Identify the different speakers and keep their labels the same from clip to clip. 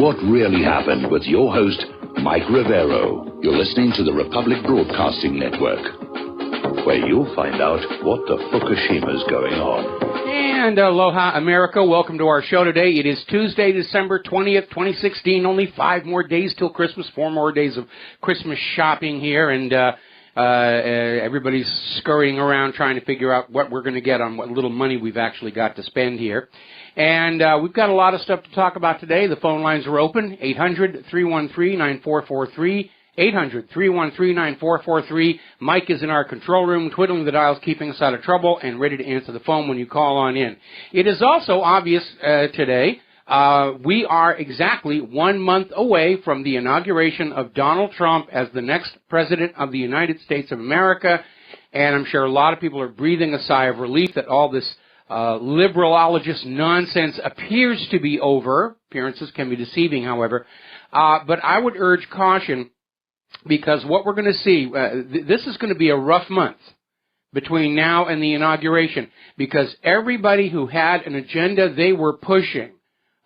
Speaker 1: What really happened with your host, Mike Rivero. You're listening to the Republic Broadcasting Network, where you'll find out what the Fukushima's going on.
Speaker 2: And aloha, America. Welcome to our show today. It is Tuesday, December 20th, 2016. Only 5 more days till Christmas, 4 more days of Christmas shopping here, and everybody's scurrying around trying to figure out what we're going to get on what little money we've actually got to spend here. And we've got a lot of stuff to talk about today. The phone lines are open, 800-313-9443, 800-313-9443. Mike is in our control room, twiddling the dials, keeping us out of trouble, and ready to answer the phone when you call on in. It is also obvious today we are exactly 1 month away from the inauguration of Donald Trump as the next president of the United States of America, and I'm sure a lot of people are breathing a sigh of relief that all this liberalologist nonsense appears to be over. Appearances can be deceiving, however. But I would urge caution, because what we're going to see, this is going to be a rough month between now and the inauguration, because everybody who had an agenda they were pushing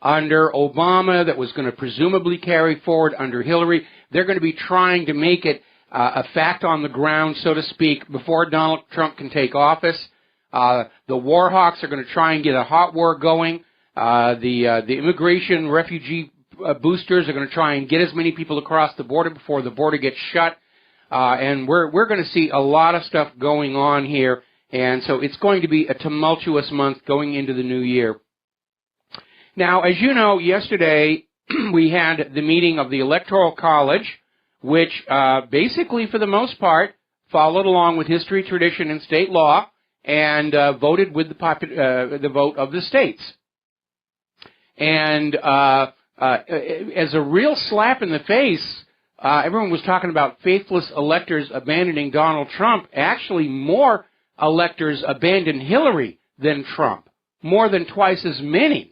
Speaker 2: under Obama that was going to presumably carry forward under Hillary, they're going to be trying to make it a fact on the ground, so to speak, before Donald Trump can take office. The war hawks are going to try and get a hot war going. The immigration refugee boosters are going to try and get as many people across the border before the border gets shut. And we're going to see a lot of stuff going on here. And so it's going to be a tumultuous month going into the new year. Now, as you know, yesterday we had the meeting of the Electoral College, which basically, for the most part, followed along with history, tradition, and state law, and voted with the vote of the states. And as a real slap in the face, everyone was talking about faithless electors abandoning Donald Trump. Actually, more electors abandoned Hillary than Trump, more than twice as many.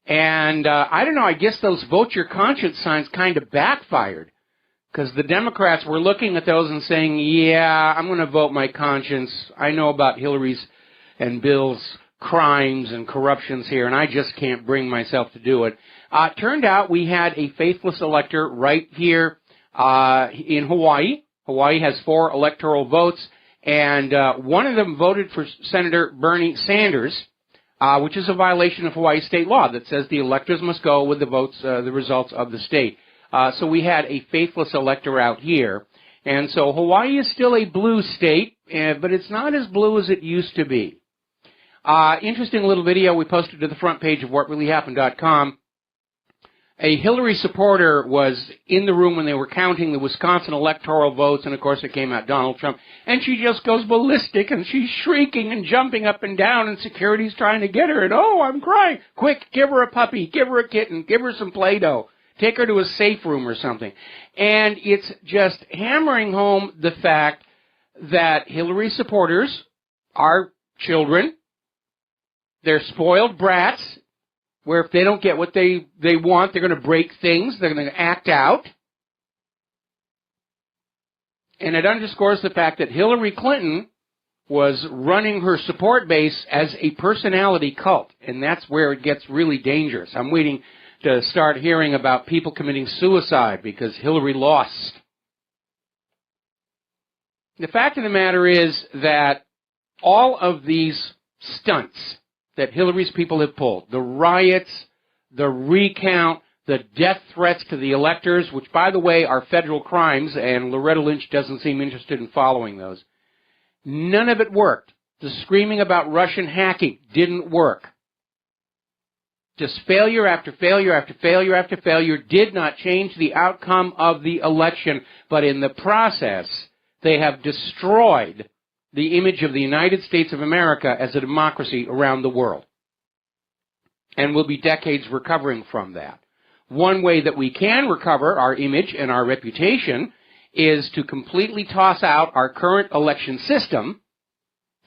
Speaker 2: And I don't know, I guess those vote your conscience signs kind of backfired, because the Democrats were looking at those and saying, yeah, I'm going to vote my conscience. I know about Hillary's and Bill's crimes and corruptions here, and I just can't bring myself to do it. Turned out we had a faithless elector right here in Hawaii. Hawaii has 4 electoral votes, and one of them voted for Senator Bernie Sanders, which is a violation of Hawaii state law that says the electors must go with the votes, the results of the state. So we had a faithless elector out here. And so Hawaii is still a blue state, but it's not as blue as it used to be. Interesting little video we posted to the front page of whatreallyhappened.com. A Hillary supporter was in the room when they were counting the Wisconsin electoral votes, and of course it came out Donald Trump, and she just goes ballistic, and she's shrieking and jumping up and down, and security's trying to get her, and oh, I'm crying. Quick, give her a puppy, give her a kitten, give her some Play-Doh. Take her to a safe room or something. And it's just hammering home the fact that Hillary supporters are children. They're spoiled brats, where if they don't get what they want, they're going to break things. They're going to act out. And it underscores the fact that Hillary Clinton was running her support base as a personality cult. And that's where it gets really dangerous. I'm waiting to start hearing about people committing suicide because Hillary lost. The fact of the matter is that all of these stunts that Hillary's people have pulled, the riots, the recount, the death threats to the electors, which, by the way, are federal crimes, and Loretta Lynch doesn't seem interested in following those, none of it worked. The screaming about Russian hacking didn't work. Just failure after failure after failure after failure did not change the outcome of the election, but in the process, they have destroyed the image of the United States of America as a democracy around the world. And we'll be decades recovering from that. One way that we can recover our image and our reputation is to completely toss out our current election system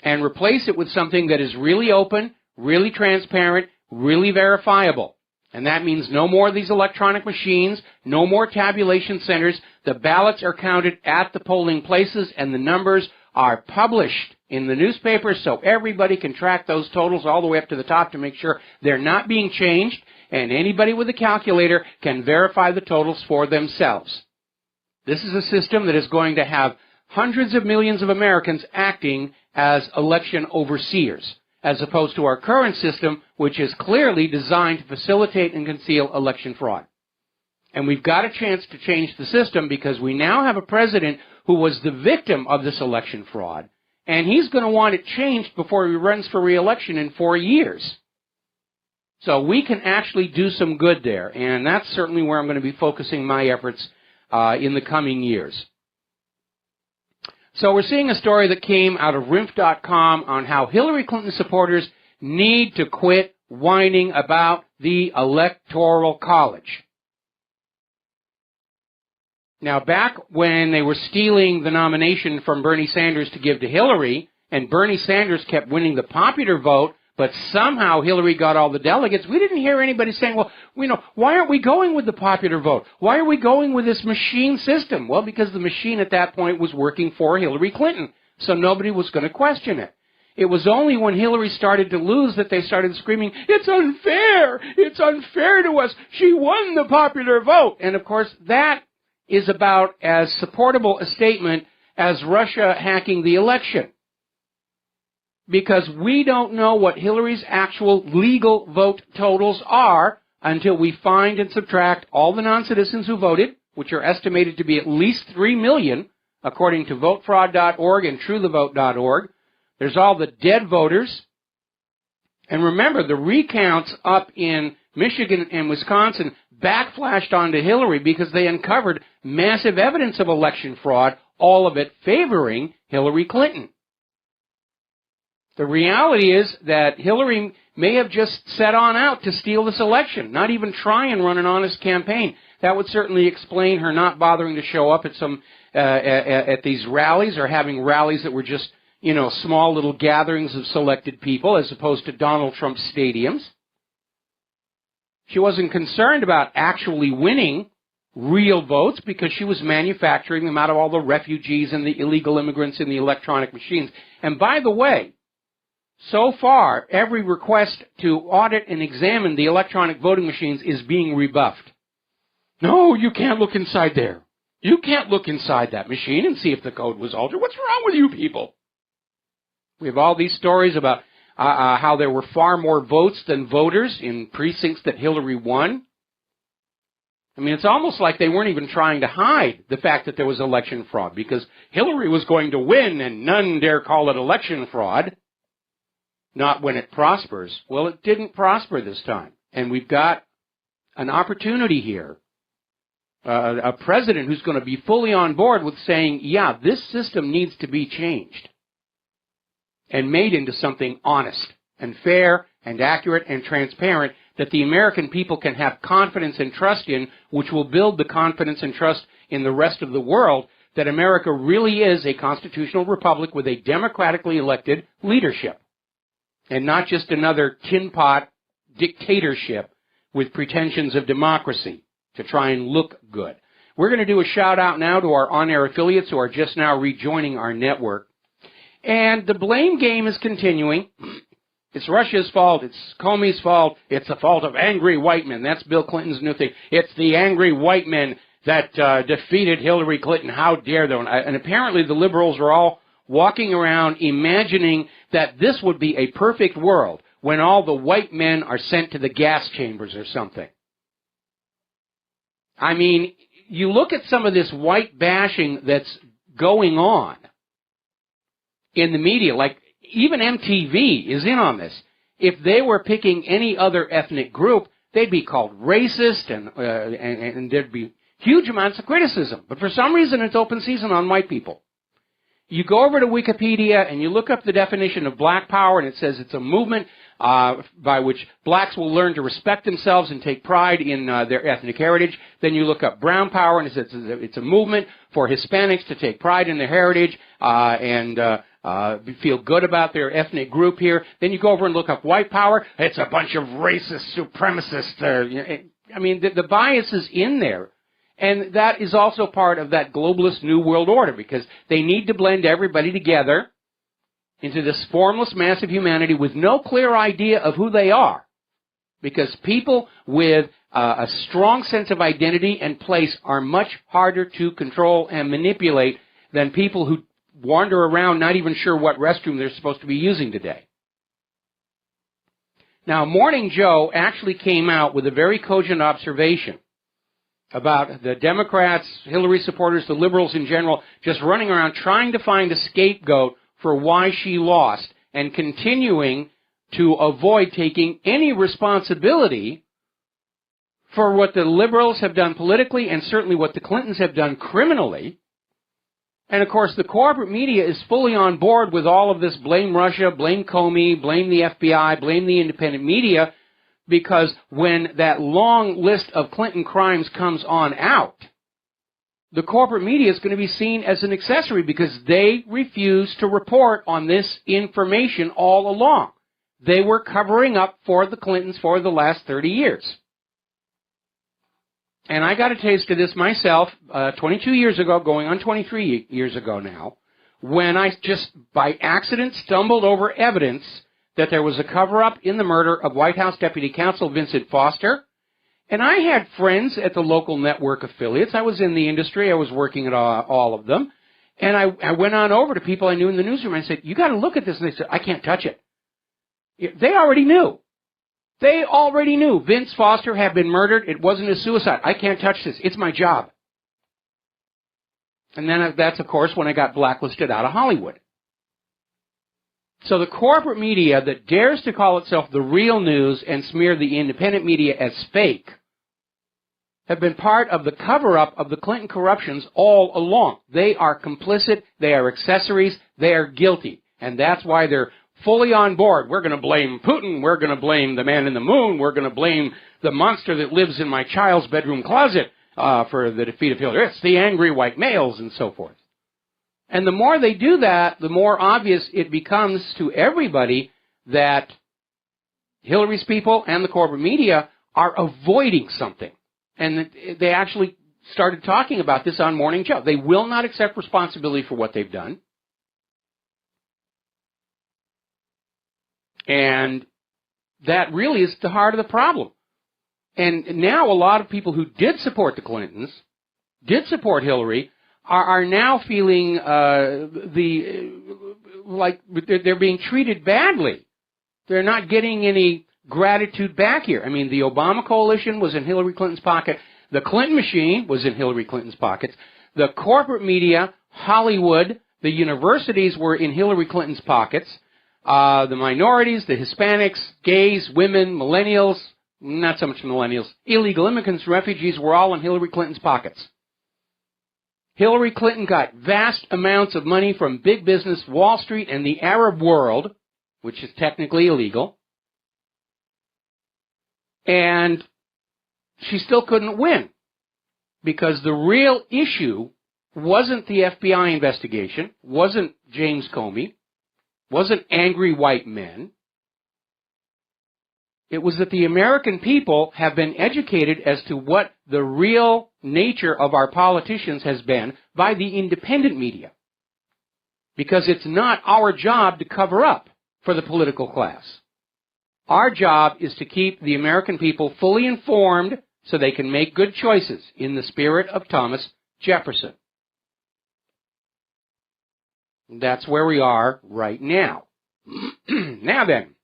Speaker 2: and replace it with something that is really open, really transparent, really verifiable. And that means no more of these electronic machines, no more tabulation centers. The ballots are counted at the polling places, and the numbers are published in the newspapers so everybody can track those totals all the way up to the top to make sure they're not being changed. and anybody with a calculator can verify the totals for themselves. This is a system that is going to have hundreds of millions of Americans acting as election overseers, as opposed to our current system, which is clearly designed to facilitate and conceal election fraud. And we've got a chance to change the system because we now have a president who was the victim of this election fraud, and he's going to want it changed before he runs for re-election in 4 years. So we can actually do some good there, and that's certainly where I'm going to be focusing my efforts in the coming years. So we're seeing a story that came out of RINF.com on how Hillary Clinton supporters need to quit whining about the Electoral College. Now, back when they were stealing the nomination from Bernie Sanders to give to Hillary, and Bernie Sanders kept winning the popular vote, but somehow Hillary got all the delegates, we didn't hear anybody saying, well, why aren't we going with the popular vote? Why are we going with this machine system? Well, because the machine at that point was working for Hillary Clinton, so nobody was going to question it. It was only when Hillary started to lose that they started screaming, it's unfair! It's unfair to us! She won the popular vote! And of course, that is about as supportable a statement as Russia hacking the election. Because we don't know what Hillary's actual legal vote totals are until we find and subtract all the non-citizens who voted, which are estimated to be at least 3 million, according to votefraud.org and truethevote.org. There's all the dead voters. And remember, the recounts up in Michigan and Wisconsin backflashed onto Hillary because they uncovered massive evidence of election fraud, all of it favoring Hillary Clinton. The reality is that Hillary may have just set on out to steal this election, not even try and run an honest campaign. That would certainly explain her not bothering to show up at these rallies, or having rallies that were just, small little gatherings of selected people as opposed to Donald Trump stadiums. She wasn't concerned about actually winning real votes because she was manufacturing them out of all the refugees and the illegal immigrants in the electronic machines. And by the way, so far, every request to audit and examine the electronic voting machines is being rebuffed. No, you can't look inside there. You can't look inside that machine and see if the code was altered. What's wrong with you people? We have all these stories about how there were far more votes than voters in precincts that Hillary won. I mean, it's almost like they weren't even trying to hide the fact that there was election fraud, because Hillary was going to win and none dare call it election fraud. Not when it prospers. Well, it didn't prosper this time. And we've got an opportunity here, a president who's going to be fully on board with saying, yeah, this system needs to be changed and made into something honest and fair and accurate and transparent that the American people can have confidence and trust in, which will build the confidence and trust in the rest of the world that America really is a constitutional republic with a democratically elected leadership. And not just another tin pot dictatorship with pretensions of democracy to try and look good. We're going to do a shout out now to our on-air affiliates who are just now rejoining our network. And the blame game is continuing. It's Russia's fault. It's Comey's fault. It's the fault of angry white men. That's Bill Clinton's new thing. It's the angry white men that defeated Hillary Clinton. How dare they? And apparently the liberals are all walking around imagining that this would be a perfect world when all the white men are sent to the gas chambers or something. I mean, you look at some of this white bashing that's going on in the media, like even MTV is in on this. If they were picking any other ethnic group, they'd be called racist and there'd be huge amounts of criticism. But for some reason, it's open season on white people. You go over to Wikipedia and you look up the definition of black power, and it says it's a movement by which blacks will learn to respect themselves and take pride in their ethnic heritage. Then you look up brown power, and it says it's a movement for Hispanics to take pride in their heritage and feel good about their ethnic group here. Then you go over and look up white power. It's a bunch of racist supremacists. I mean, the bias is in there. And that is also part of that globalist new world order, because they need to blend everybody together into this formless mass of humanity with no clear idea of who they are. because people with a strong sense of identity and place are much harder to control and manipulate than people who wander around not even sure what restroom they're supposed to be using today. Now, Morning Joe actually came out with a very cogent observation about the Democrats, Hillary supporters, the liberals in general, just running around trying to find a scapegoat for why she lost and continuing to avoid taking any responsibility for what the liberals have done politically and certainly what the Clintons have done criminally. And, of course, the corporate media is fully on board with all of this blame Russia, blame Comey, blame the FBI, blame the independent media, because when that long list of Clinton crimes comes on out, the corporate media is going to be seen as an accessory because they refuse to report on this information all along. They were covering up for the Clintons for the last 30 years. And I got a taste of this myself 22 years ago, going on 23 years ago now, when I just by accident stumbled over evidence that there was a cover-up in the murder of White House Deputy Counsel Vincent Foster. And I had friends at the local network affiliates. I was in the industry. I was working at all of them. And I went on over to people I knew in the newsroom and I said, you got to look at this. And they said, I can't touch it. They already knew. They already knew Vince Foster had been murdered. It wasn't a suicide. I can't touch this. It's my job. And then that's, of course, when I got blacklisted out of Hollywood. So the corporate media that dares to call itself the real news and smear the independent media as fake have been part of the cover-up of the Clinton corruptions all along. They are complicit. They are accessories. They are guilty. And that's why they're fully on board. We're going to blame Putin. We're going to blame the man in the moon. We're going to blame the monster that lives in my child's bedroom closet for the defeat of Hillary. It's the angry white males and so forth. And the more they do that, the more obvious it becomes to everybody that Hillary's people and the corporate media are avoiding something. And they actually started talking about this on Morning Joe. They will not accept responsibility for what they've done. And that really is the heart of the problem. And now a lot of people who did support the Clintons, did support Hillary, are now feeling like they're being treated badly. They're not getting any gratitude back here. I mean, the Obama coalition was in Hillary Clinton's pocket. The Clinton machine was in Hillary Clinton's pockets. The corporate media, Hollywood, the universities were in Hillary Clinton's pockets. The minorities, the Hispanics, gays, women, millennials, not so much millennials, illegal immigrants, refugees were all in Hillary Clinton's pockets. Hillary Clinton got vast amounts of money from big business, Wall Street, and the Arab world, which is technically illegal. And she still couldn't win because the real issue wasn't the FBI investigation, wasn't James Comey, wasn't angry white men. It was that the American people have been educated as to what the real nature of our politicians has been by the independent media. Because it's not our job to cover up for the political class. Our job is to keep the American people fully informed so they can make good choices in the spirit of Thomas Jefferson. That's where we are right now. Now then,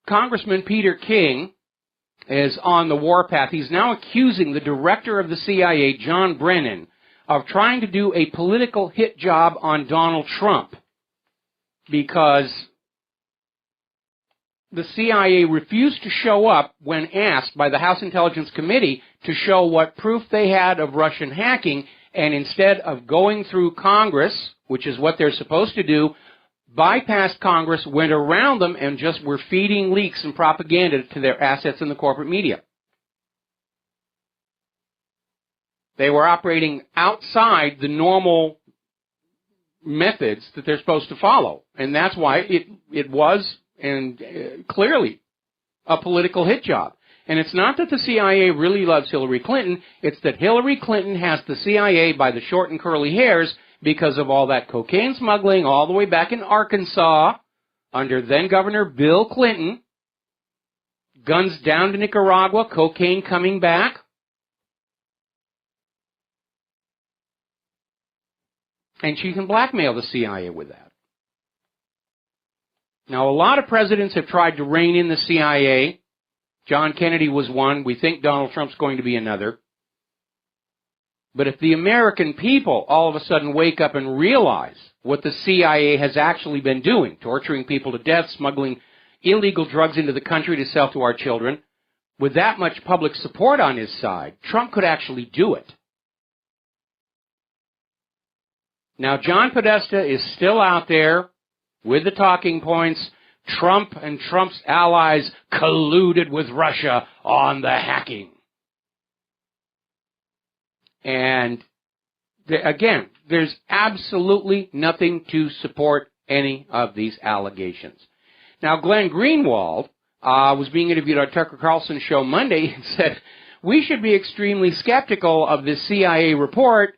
Speaker 2: Congressman Peter King is on the warpath. He's now accusing the director of the CIA, John Brennan, of trying to do a political hit job on Donald Trump because the CIA refused to show up when asked by the House Intelligence Committee to show what proof they had of Russian hacking, and instead of going through Congress, which is what they're supposed to do, bypassed Congress, went around them, and just were feeding leaks and propaganda to their assets in the corporate media. They were operating outside the normal methods that they're supposed to follow, and that's why it was and clearly a political hit job. And it's not that the CIA really loves Hillary Clinton, it's that Hillary Clinton has the CIA by the short and curly hairs because of all that cocaine smuggling all the way back in Arkansas, under then-Governor Bill Clinton, guns down to Nicaragua, cocaine coming back. And she can blackmail the CIA with that. Now, a lot of presidents have tried to rein in the CIA. John Kennedy was one. We think Donald Trump's going to be another. But if the American people all of a sudden wake up and realize what the CIA has actually been doing, torturing people to death, smuggling illegal drugs into the country to sell to our children, with that much public support on his side, Trump could actually do it. Now, John Podesta is still out there with the talking points. Trump and Trump's allies colluded with Russia on the hacking. And again, there's absolutely nothing to support any of these allegations. Now, Glenn Greenwald was being interviewed on Tucker Carlson's show Monday and said, we should be extremely skeptical of this CIA report.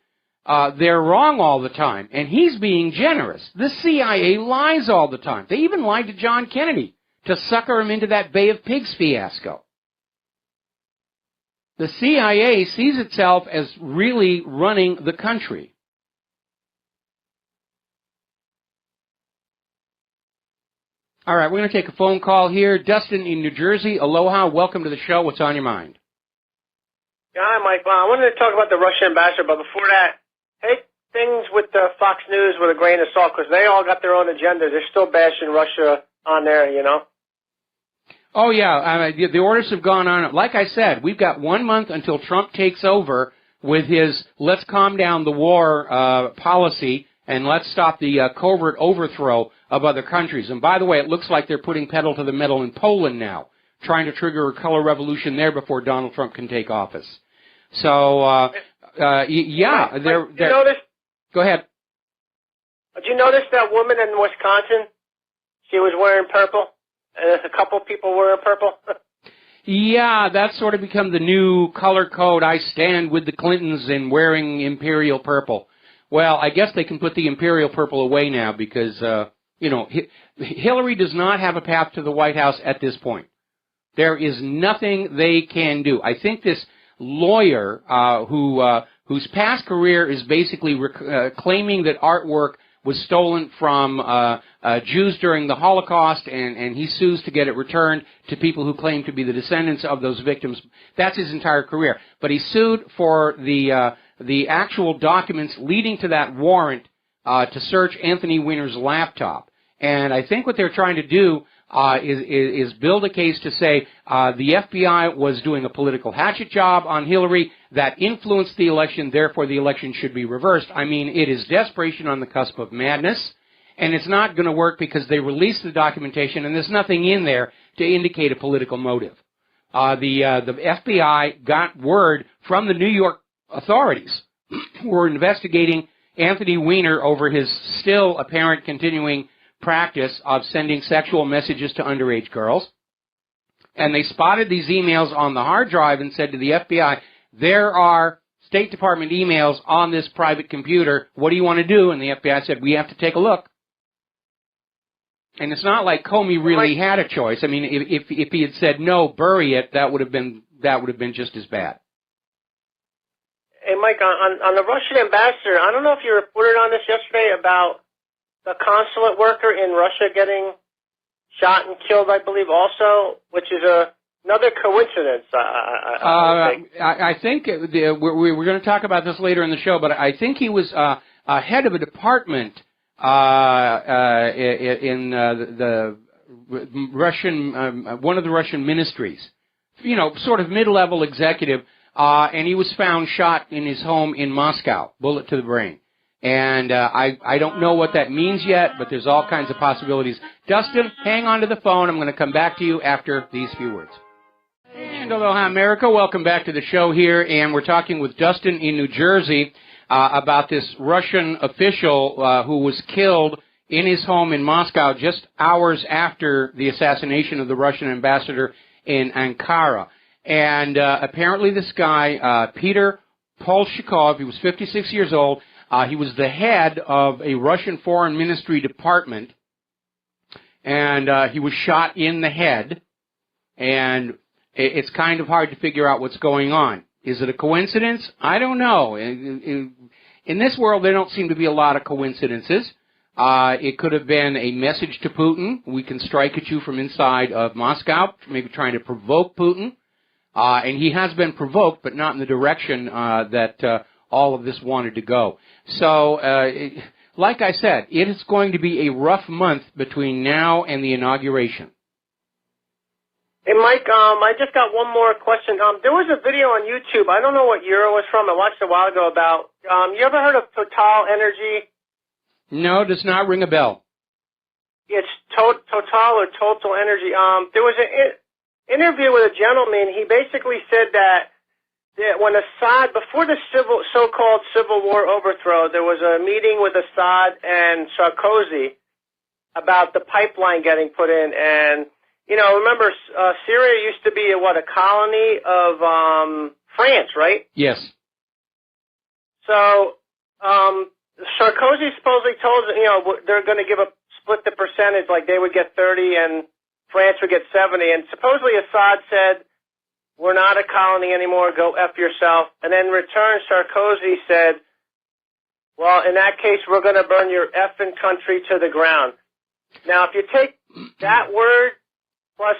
Speaker 2: They're wrong all the time. And he's being generous. The CIA lies all the time. They even lied to John Kennedy to sucker him into that Bay of Pigs fiasco. The CIA sees itself as really running the country. All right, we're going to take a phone call here. Dustin in New Jersey. Aloha. Welcome to the show. What's on your mind?
Speaker 3: Yeah, hi, Mike. I wanted to talk about the Russian ambassador, but before that, take things with the Fox News with a grain of salt, because they all got their own agenda. They're still bashing Russia on there, you know?
Speaker 2: Oh, yeah. The orders have gone on. Like I said, we've got 1 month until Trump takes over with his let's calm down the war policy and let's stop the covert overthrow of other countries. And by the way, it looks like they're putting pedal to the metal in Poland now, trying to trigger a color revolution there before Donald Trump can take office. So, yeah.
Speaker 3: Did you notice?
Speaker 2: Go ahead.
Speaker 3: Did you notice that woman in Wisconsin? She was wearing purple, and a couple people wearing purple.
Speaker 2: Yeah, that's sort of become the new color code. I stand with the Clintons in wearing imperial purple. Well, I guess they can put the imperial purple away now because, Hillary does not have a path to the White House at this point. There is nothing they can do. I think this lawyer whose past career is basically claiming that artwork was stolen from Jews during the Holocaust, and he sues to get it returned to people who claim to be the descendants of those victims. That's his entire career. But he sued for the actual documents leading to that warrant to search Anthony Weiner's laptop. And I think what they're trying to do is build a case to say the FBI was doing a political hatchet job on Hillary that influenced the election, therefore the election should be reversed. I mean, it is desperation on the cusp of madness, and it's not going to work because they released the documentation and there's nothing in there to indicate a political motive. The FBI got word from the New York authorities who were investigating Anthony Weiner over his still apparent continuing practice of sending sexual messages to underage girls. And they spotted these emails on the hard drive and said to the FBI, there are State Department emails on this private computer. What do you want to do? And the FBI said, we have to take a look. And it's not like Comey really had a choice. I mean, if he had said no, bury it, that would have been just as bad.
Speaker 3: Hey, Mike, on the Russian ambassador, I don't know if you reported on this yesterday about the consulate worker in Russia getting shot and killed, I believe, also, which is another coincidence.
Speaker 2: I think we're going to talk about this later in the show, but I think he was head of a department in the Russian, one of the Russian ministries, sort of mid-level executive, and he was found shot in his home in Moscow, bullet to the brain. And I don't know what that means yet, but there's all kinds of possibilities. Dustin, hang on to the phone. I'm going to come back to you after these few words. And aloha, America. Welcome back to the show here. And we're talking with Dustin in New Jersey about this Russian official who was killed in his home in Moscow just hours after the assassination of the Russian ambassador in Ankara. And apparently this guy, Peter Polshikov, he was 56 years old. He was the head of a Russian Foreign Ministry department, and he was shot in the head, and it's kind of hard to figure out what's going on. Is it a coincidence? I don't know. In this world, there don't seem to be a lot of coincidences. It could have been a message to Putin. We can strike at you from inside of Moscow, maybe trying to provoke Putin. And he has been provoked, but not in the direction that all of this wanted to go. So, like I said, it is going to be a rough month between now and the inauguration.
Speaker 3: Hey, Mike, I just got one more question. There was a video on YouTube. I don't know what year it was from. I watched it a while ago about, you ever heard of Total Energy?
Speaker 2: No, does not ring a bell.
Speaker 3: It's Total or Total Energy. There was an interview with a gentleman. He basically said that when Assad, before the so-called civil war overthrow, there was a meeting with Assad and Sarkozy about the pipeline getting put in. And, you know, remember, Syria used to be a colony of France, right?
Speaker 2: Yes.
Speaker 3: So Sarkozy supposedly told, they're going to split the percentage, like they would get 30 and France would get 70. And supposedly Assad said, we're not a colony anymore, go F yourself. And then in return, Sarkozy said, well, in that case, we're going to burn your effing country to the ground. Now, if you take that word, plus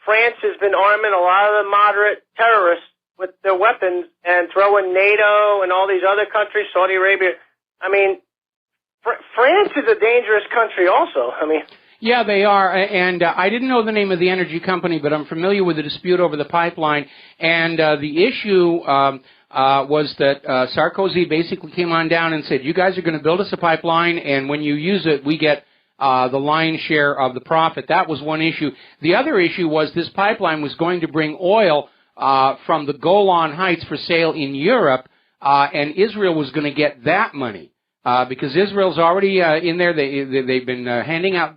Speaker 3: France has been arming a lot of the moderate terrorists with their weapons and throw in NATO and all these other countries, Saudi Arabia. I mean, France is a dangerous country also. I mean,
Speaker 2: yeah, they are, and I didn't know the name of the energy company, but I'm familiar with the dispute over the pipeline, and the issue was that Sarkozy basically came on down and said, you guys are going to build us a pipeline, and when you use it, we get the lion's share of the profit. That was one issue. The other issue was this pipeline was going to bring oil from the Golan Heights for sale in Europe, and Israel was going to get that money because Israel's already in there. They've been handing out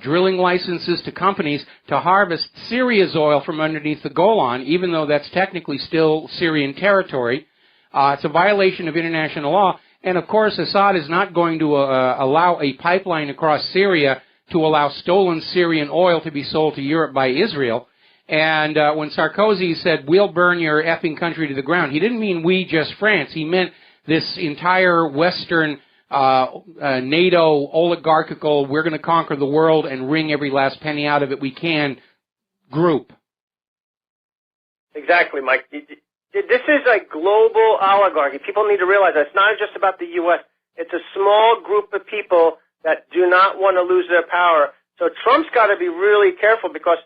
Speaker 2: drilling licenses to companies to harvest Syria's oil from underneath the Golan, even though that's technically still Syrian territory. It's a violation of international law. And, of course, Assad is not going to allow a pipeline across Syria to allow stolen Syrian oil to be sold to Europe by Israel. And when Sarkozy said, we'll burn your effing country to the ground, he didn't mean we, just France. He meant this entire Western NATO oligarchical, we're going to conquer the world and wring every last penny out of it we can group.
Speaker 3: Exactly, Mike. This is a global oligarchy. People need to realize that it's not just about the U.S. It's a small group of people that do not want to lose their power. So Trump's got to be really careful because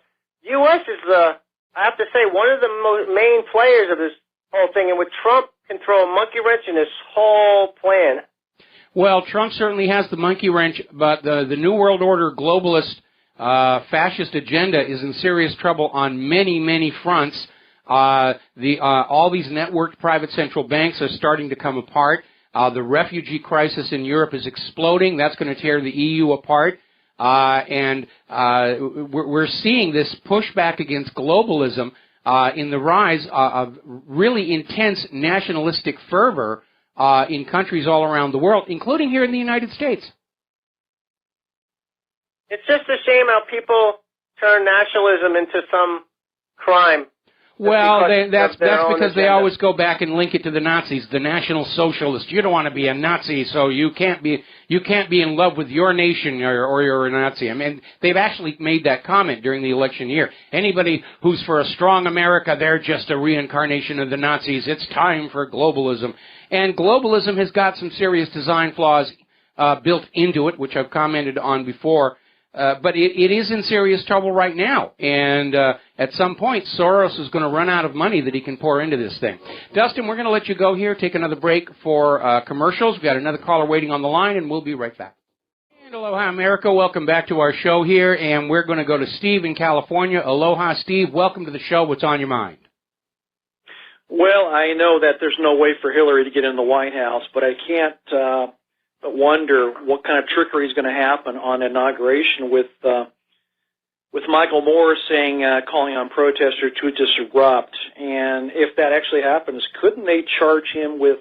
Speaker 3: U.S. is I have to say, one of the main players of this whole thing. And with Trump can throw a monkey wrench in this whole plan.
Speaker 2: Well, Trump certainly has the monkey wrench, but the New World Order globalist fascist agenda is in serious trouble on many, many fronts. All these networked private central banks are starting to come apart. The refugee crisis in Europe is exploding. That's going to tear the EU apart. And we're seeing this pushback against globalism in the rise of really intense nationalistic fervor in countries all around the world, including here in the United States.
Speaker 3: It's just a shame how people turn nationalism into some crime.
Speaker 2: Well, that's because they always go back and link it to the Nazis, the National Socialists. You don't want to be a Nazi, so you can't be in love with your nation or you're a Nazi. I mean, they've actually made that comment during the election year. Anybody who's for a strong America, they're just a reincarnation of the Nazis. It's time for globalism. And globalism has got some serious design flaws built into it, which I've commented on before. But it is in serious trouble right now, and at some point, Soros is going to run out of money that he can pour into this thing. Dustin, we're going to let you go here, take another break for commercials. We've got another caller waiting on the line, and we'll be right back. And aloha, America. Welcome back to our show here, and we're going to go to Steve in California. Aloha, Steve. Welcome to the show. What's on your mind?
Speaker 4: Well, I know that there's no way for Hillary to get in the White House, but I can't but wonder what kind of trickery is going to happen on inauguration with Michael Moore saying, calling on protesters to disrupt. And if that actually happens, couldn't they charge him with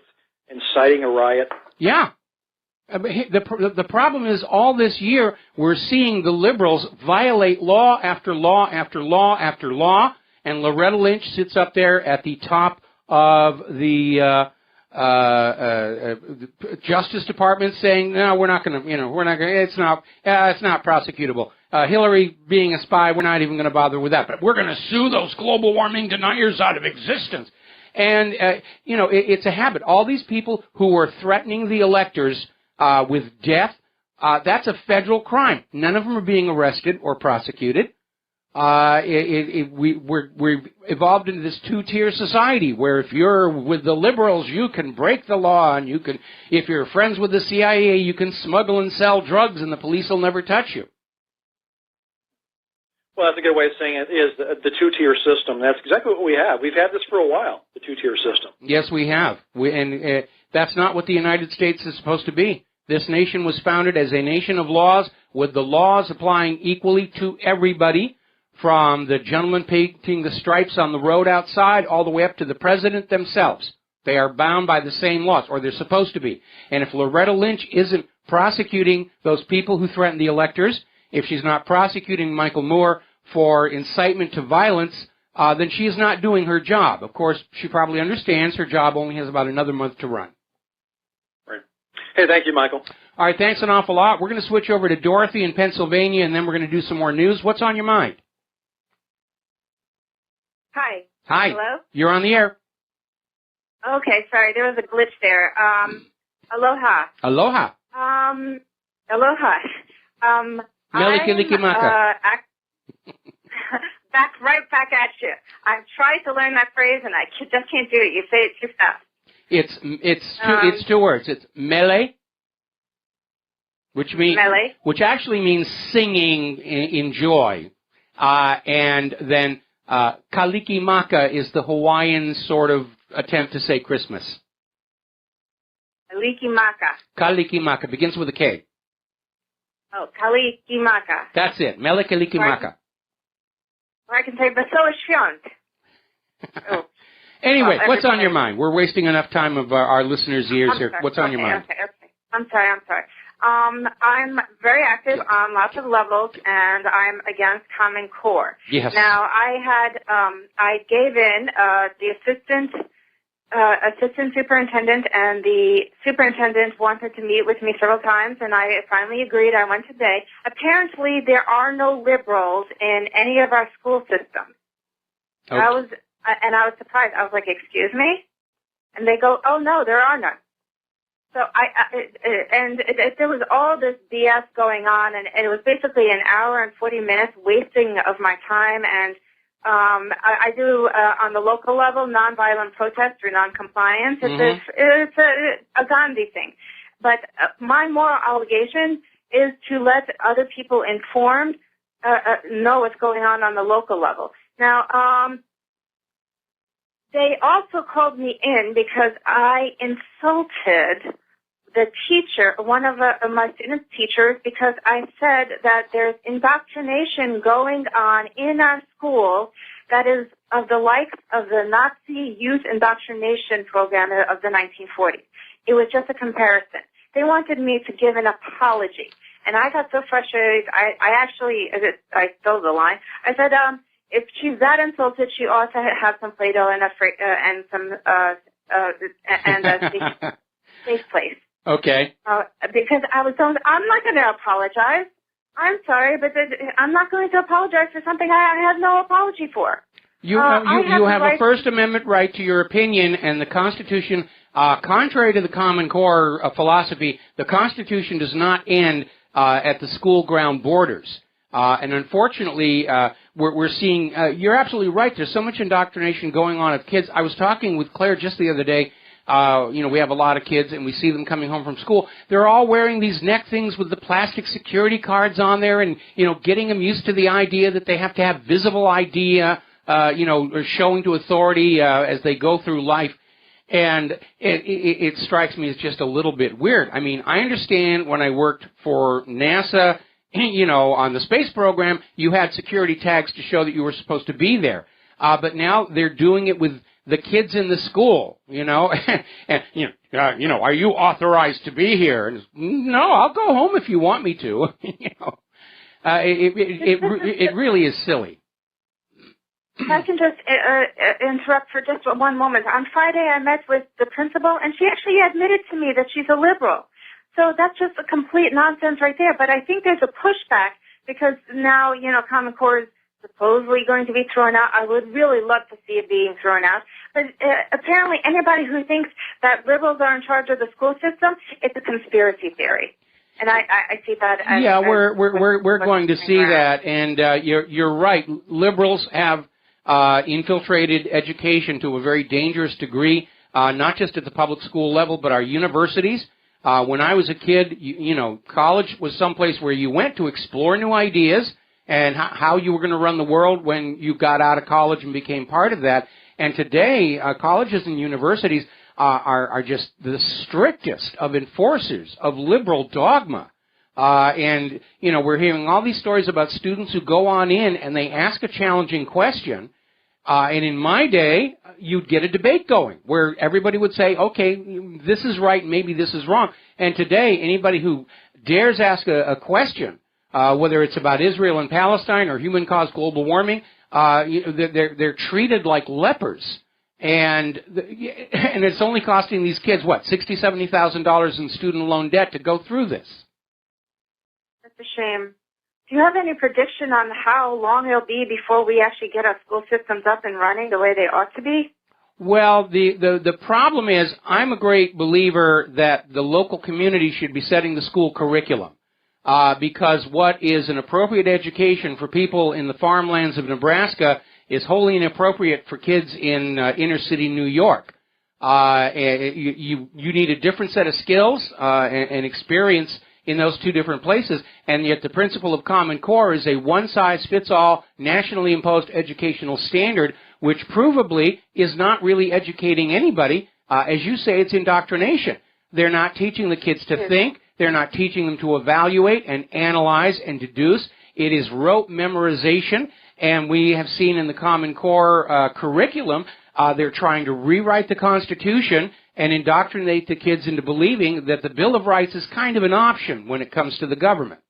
Speaker 4: inciting a riot?
Speaker 2: Yeah. The problem is all this year we're seeing the liberals violate law after law after law after law, and Loretta Lynch sits up there at the top of the Justice Department saying, no, we're not going to, it's not prosecutable. Hillary being a spy, we're not even going to bother with that, but we're going to sue those global warming deniers out of existence. And, it's a habit. All these people who are threatening the electors with death, that's a federal crime. None of them are being arrested or prosecuted. We're evolved into this two-tier society where if you're with the liberals, you can break the law, and if you're friends with the CIA, you can smuggle and sell drugs, and the police will never touch you.
Speaker 4: Well, that's a good way of saying it, is the two-tier system. That's exactly what we have. We've had this for a while, the two-tier system.
Speaker 2: Yes, we have. And that's not what the United States is supposed to be. This nation was founded as a nation of laws, with the laws applying equally to everybody, from the gentleman painting the stripes on the road outside all the way up to the president themselves. They are bound by the same laws, or they're supposed to be. And if Loretta Lynch isn't prosecuting those people who threaten the electors, if she's not prosecuting Michael Moore for incitement to violence, then she is not doing her job. Of course, she probably understands her job only has about another month to run.
Speaker 4: Right. Hey, thank you, Michael.
Speaker 2: All right, thanks an awful lot. We're going to switch over to Dorothy in Pennsylvania, and then we're going to do some more news. What's on your mind?
Speaker 5: Hi.
Speaker 2: Hi.
Speaker 5: Hello?
Speaker 2: You're on the air.
Speaker 5: Okay, sorry, there was a glitch there. Aloha.
Speaker 2: Aloha.
Speaker 5: Aloha.
Speaker 2: Melikilikimaka.
Speaker 5: Right back at you. I've tried to learn that phrase, and I just can't do it. You say it too fast.
Speaker 2: It's two words. It's mele, which actually means singing in joy, and then kalikimaka is the Hawaiian sort of attempt to say Christmas. Kalikimaka begins with a K.
Speaker 5: Oh, kalikimaka.
Speaker 2: That's it. Mele kalikimaka.
Speaker 5: Or I can say baso shiont. Oh.
Speaker 2: Anyway, what's on your mind? We're wasting enough time of our listeners' ears here. What's on your mind?
Speaker 5: Okay. I'm sorry. I'm very active on lots of levels, and I'm against Common Core.
Speaker 2: Yes.
Speaker 5: Now, I gave in the assistant superintendent, and the superintendent wanted to meet with me several times, and I finally agreed. I went today. Apparently, there are no liberals in any of our school systems. Okay. I was surprised. I was like, "Excuse me?" And they go, "Oh no, there are none." So there was all this BS going on, and it was basically an hour and 40 minutes wasting of my time. And I do on the local level nonviolent protest through noncompliance. It's a Gandhi thing, but my moral obligation is to let other people informed know what's going on the local level. Now, they also called me in because I insulted the teacher, one of my students' teachers, because I said that there's indoctrination going on in our school that is of the likes of the Nazi youth indoctrination program of the 1940s. It was just a comparison. They wanted me to give an apology. And I got so frustrated, I stole the line. I said, if she's that insulted, she ought to have some Play-Doh and some safe place.
Speaker 2: Okay.
Speaker 5: Because I'm not going to apologize. I'm sorry, but I'm not going to apologize for something I have no apology for.
Speaker 2: You have a First Amendment right to your opinion, and the Constitution, contrary to the Common Core philosophy, the Constitution does not end at the school ground borders. And unfortunately, we're seeing, you're absolutely right, there's so much indoctrination going on of kids. I was talking with Claire just the other day. We have a lot of kids, and we see them coming home from school. They're all wearing these neck things with the plastic security cards on there, and, getting them used to the idea that they have to have visible ID, or showing to authority as they go through life. And it strikes me as just a little bit weird. I mean, I understand when I worked for NASA, on the space program, you had security tags to show that you were supposed to be there. But now they're doing it with the kids in the school, and are you authorized to be here? And no, I'll go home if you want me to. It really is silly.
Speaker 5: If I can just interrupt for just one moment. On Friday, I met with the principal, and she actually admitted to me that she's a liberal. So that's just a complete nonsense right there. But I think there's a pushback because now, Common Core is supposedly going to be thrown out. I would really love to see it being thrown out. But apparently anybody who thinks that liberals are in charge of the school system, it's a conspiracy theory. And I see that as...
Speaker 2: Yeah, we're going to see that. And you're right. Liberals have infiltrated education to a very dangerous degree, not just at the public school level, but our universities. When I was a kid, college was someplace where you went to explore new ideas and how you were going to run the world when you got out of college and became part of that. And today, colleges and universities are just the strictest of enforcers of liberal dogma. And we're hearing all these stories about students who go on in and they ask a challenging question. And in my day, you'd get a debate going where everybody would say, okay, this is right, maybe this is wrong. And today, anybody who dares ask a question, whether it's about Israel and Palestine or human-caused global warming, they're treated like lepers. And it's only costing these kids, $60,000, $70,000 in student loan debt to go through this.
Speaker 5: That's a shame. Do you have any prediction on how long it'll be before we actually get our school systems up and running the way they ought to be?
Speaker 2: Well, the problem is I'm a great believer that the local community should be setting the school curriculum. Because what is an appropriate education for people in the farmlands of Nebraska is wholly inappropriate for kids in inner city New York. You need a different set of skills and experience in those two different places, and yet the principle of Common Core is a one-size-fits-all, nationally imposed educational standard, which provably is not really educating anybody. As you say, it's indoctrination. They're not teaching the kids to think. They're not teaching them to evaluate and analyze and deduce. It is rote memorization, and we have seen in the Common Core curriculum, they're trying to rewrite the Constitution and indoctrinate the kids into believing that the Bill of Rights is kind of an option when it comes to the government.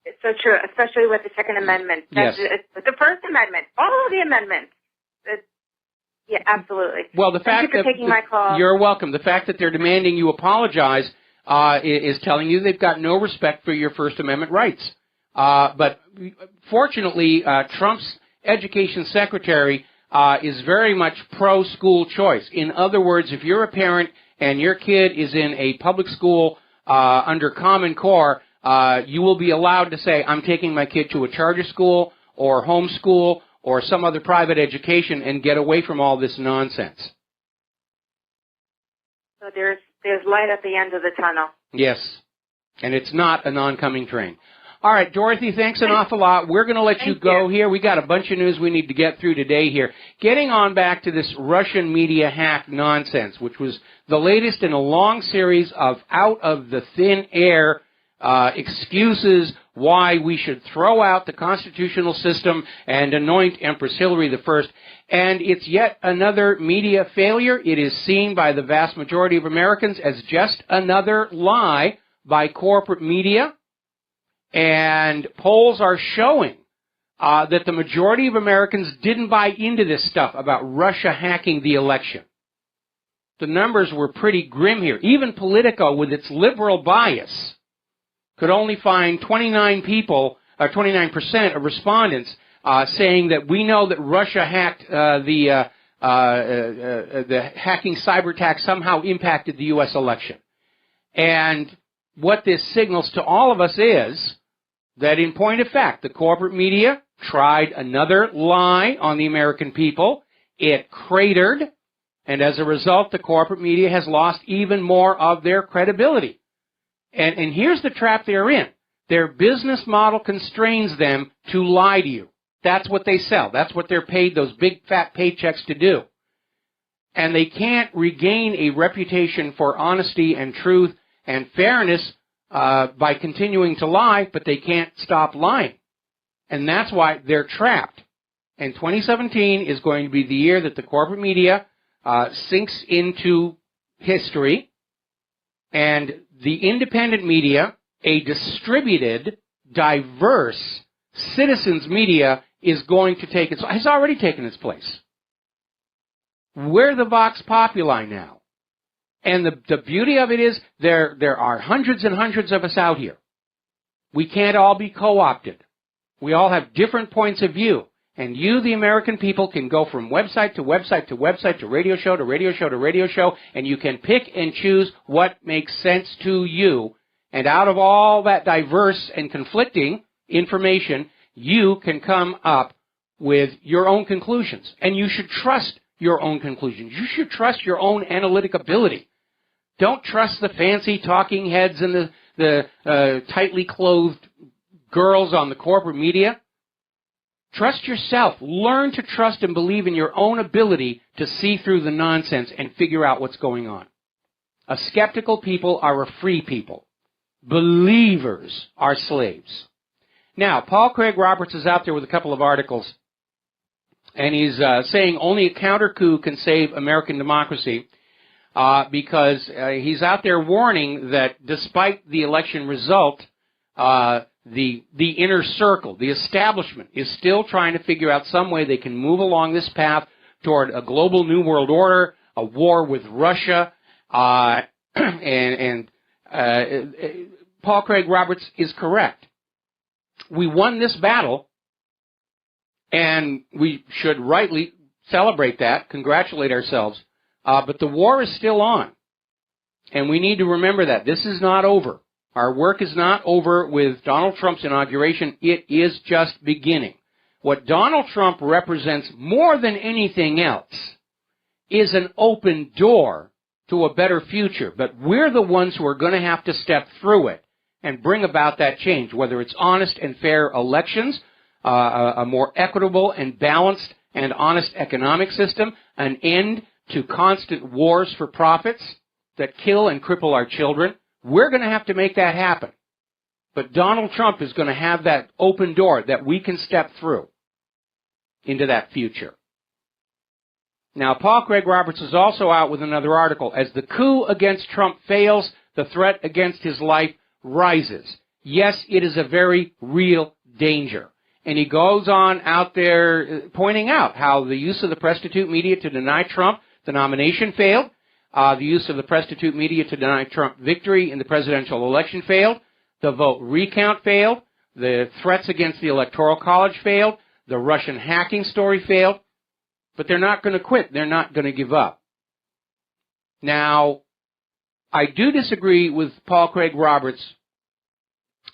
Speaker 5: It's so true, especially with the Second Amendment.
Speaker 2: Yes.
Speaker 5: The First Amendment, all of the amendments. Yeah, absolutely.
Speaker 2: Well,
Speaker 5: Thank you for taking my call.
Speaker 2: You're welcome. The fact that they're demanding you apologize is telling you they've got no respect for your First Amendment rights. But fortunately, Trump's education secretary is very much pro-school choice. In other words, if you're a parent and your kid is in a public school under Common Core, you will be allowed to say, I'm taking my kid to a charter school or homeschool or some other private education and get away from all this nonsense.
Speaker 5: So there's light at the end of the tunnel.
Speaker 2: Yes, and it's not an oncoming train. All right, Dorothy, thanks an awful lot. We're going to let you go here. We got a bunch of news we need to get through today here. Getting on back to this Russian media hack nonsense, which was the latest in a long series of out-of-the-thin-air excuses why we should throw out the constitutional system and anoint Empress Hillary I. And it's yet another media failure. It is seen by the vast majority of Americans as just another lie by corporate media. And polls are showing that the majority of Americans didn't buy into this stuff about Russia hacking the election. The numbers were pretty grim here. Even Politico, with its liberal bias, could only find 29% of respondents saying that we know that Russia hacked the hacking cyber attack somehow impacted the U.S. election. And what this signals to all of us is that, in point of fact, the corporate media tried another lie on the American people. It cratered, and as a result, the corporate media has lost even more of their credibility. And here's the trap they're in. Their business model constrains them to lie to you. That's what they sell. That's what they're paid those big fat paychecks to do. And they can't regain a reputation for honesty and truth and fairness by continuing to lie, but they can't stop lying. And that's why they're trapped. And 2017 is going to be the year that the corporate media sinks into history, and the independent media, a distributed, diverse citizens media, is going to take its, has already taken its place. We're the Vox Populi now. And the beauty of it is there are hundreds and hundreds of us out here. We can't all be co-opted. We all have different points of view. And you, the American people, can go from website to website to website to radio show to radio show to radio show, and you can pick and choose what makes sense to you. And out of all that diverse and conflicting information, you can come up with your own conclusions. And you should trust your own conclusions. You should trust your own analytic ability. Don't trust the fancy talking heads and the tightly clothed girls on the corporate media. Trust yourself. Learn to trust and believe in your own ability to see through the nonsense and figure out what's going on. A skeptical people are a free people. Believers are slaves. Now, Paul Craig Roberts is out there with a couple of articles, and he's saying only a counter coup can save American democracy, because he's out there warning that despite the election result, the inner circle, the establishment, is still trying to figure out some way they can move along this path toward a global new world order, a war with Russia, and Paul Craig Roberts is correct. We won this battle, and we should rightly celebrate that, congratulate ourselves, but the war is still on, and we need to remember that. This is not over. Our work is not over with Donald Trump's inauguration. It is just beginning. What Donald Trump represents more than anything else is an open door to a better future. But we're the ones who are going to have to step through it and bring about that change, whether it's honest and fair elections, a more equitable and balanced and honest economic system, an end to constant wars for profits that kill and cripple our children. We're going to have to make that happen. But Donald Trump is going to have that open door that we can step through into that future. Now, Paul Craig Roberts is also out with another article. As the coup against Trump fails, the threat against his life rises. Yes, it is a very real danger. And he goes on out there pointing out how the use of the prostitute media to deny Trump the nomination failed. The use of the prostitute media to deny Trump victory in the presidential election failed. The vote recount failed. The threats against the Electoral College failed. The Russian hacking story failed. But they're not going to quit. They're not going to give up. Now, I do disagree with Paul Craig Roberts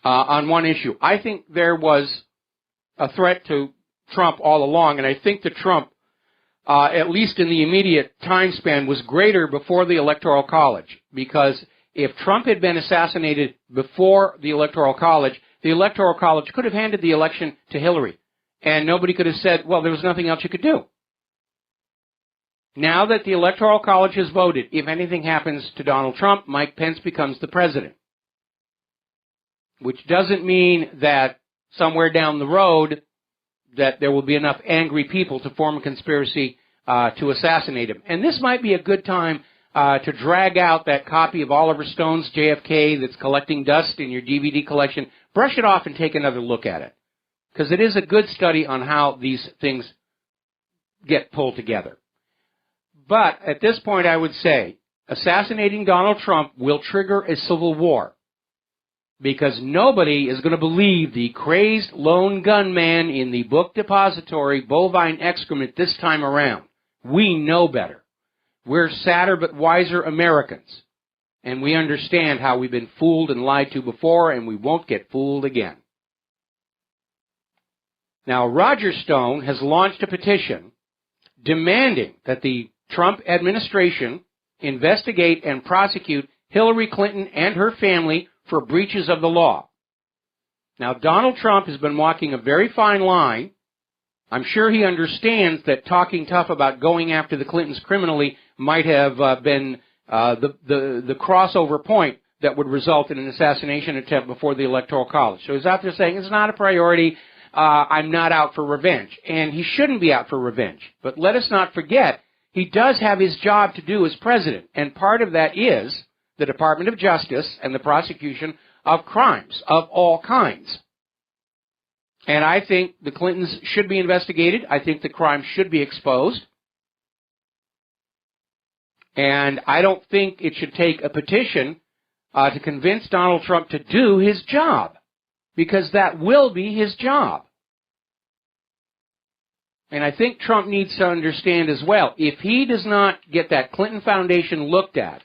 Speaker 2: on one issue. I think there was a threat to Trump all along, and I think that Trump, at least in the immediate time span, was greater before the Electoral College. Because if Trump had been assassinated before the Electoral College could have handed the election to Hillary. And nobody could have said, well, there was nothing else you could do. Now that the Electoral College has voted, if anything happens to Donald Trump, Mike Pence becomes the president. Which doesn't mean that somewhere down the road that there will be enough angry people to form a conspiracy to assassinate him. And this might be a good time to drag out that copy of Oliver Stone's JFK that's collecting dust in your DVD collection. Brush it off and take another look at it. Because it is a good study on how these things get pulled together. But at this point, I would say assassinating Donald Trump will trigger a civil war. Because nobody is going to believe the crazed lone gunman in the book depository bovine excrement this time around. We know better. We're sadder but wiser Americans. And we understand how we've been fooled and lied to before, and we won't get fooled again. Now, Roger Stone has launched a petition demanding that the Trump administration investigate and prosecute Hillary Clinton and her family for breaches of the law. Now, Donald Trump has been walking a very fine line. I'm sure he understands that talking tough about going after the Clintons criminally might have been the crossover point that would result in an assassination attempt before the Electoral College. So he's out there saying it's not a priority. I'm not out for revenge. And he shouldn't be out for revenge. But let us not forget, he does have his job to do as president. And part of that is the Department of Justice and the prosecution of crimes of all kinds. And I think the Clintons should be investigated. I think the crime should be exposed. And I don't think it should take a petition to convince Donald Trump to do his job, because that will be his job. And I think Trump needs to understand as well, if he does not get that Clinton Foundation looked at,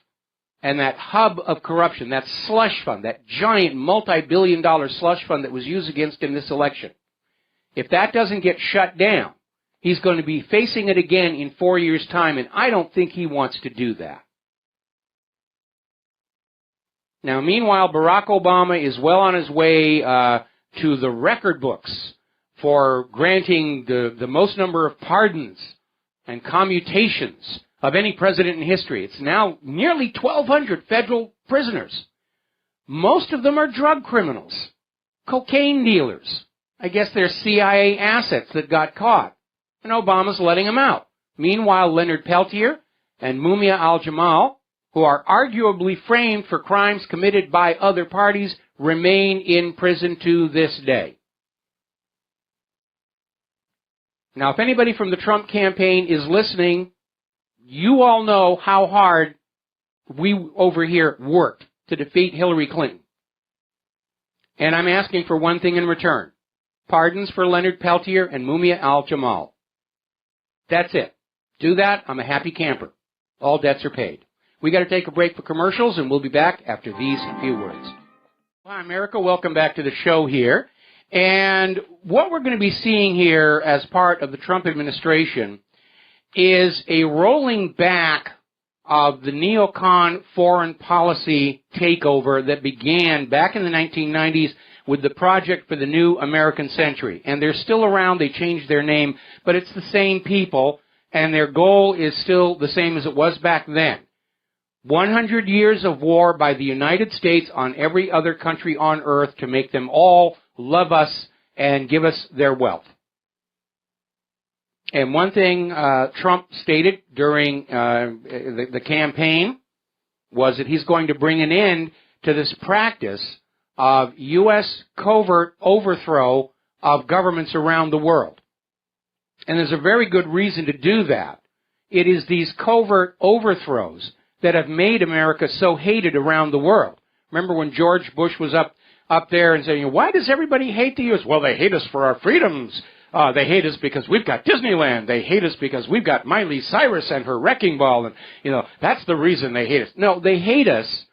Speaker 2: and that hub of corruption, that slush fund, that giant multi-billion-dollar slush fund that was used against him this election, if that doesn't get shut down, he's going to be facing it again in 4 years' time, and I don't think he wants to do that. Now, meanwhile, Barack Obama is well on his way to the record books for granting the most number of pardons and commutations of any president in history. It's now nearly 1,200 federal prisoners. Most of them are drug criminals, cocaine dealers. I guess they're CIA assets that got caught. And Obama's letting them out. Meanwhile, Leonard Peltier and Mumia al-Jamal, who are arguably framed for crimes committed by other parties, remain in prison to this day. Now, if anybody from the Trump campaign is listening, you all know how hard we over here worked to defeat Hillary Clinton. And I'm asking for one thing in return. Pardons for Leonard Peltier and Mumia al-Jamal. That's it. Do that, I'm a happy camper. All debts are paid. We got to take a break for commercials, and we'll be back after these few words. Hi, America. Welcome back to the show here. And what we're going to be seeing here as part of the Trump administration is a rolling back of the neocon foreign policy takeover that began back in the 1990s with the Project for the New American Century. And they're still around. They changed their name, but it's the same people, and their goal is still the same as it was back then. 100 years of war by the United States on every other country on earth to make them all love us and give us their wealth. And one thing Trump stated during the campaign was that he's going to bring an end to this practice of U.S. covert overthrow of governments around the world. And there's a very good reason to do that. It is these covert overthrows that have made America so hated around the world. Remember when George Bush was up there and saying, why does everybody hate the U.S.? Well, they hate us for our freedoms. They hate us because we've got Disneyland. They hate us because we've got Miley Cyrus and her wrecking ball. And, that's the reason they hate us. No, they hate us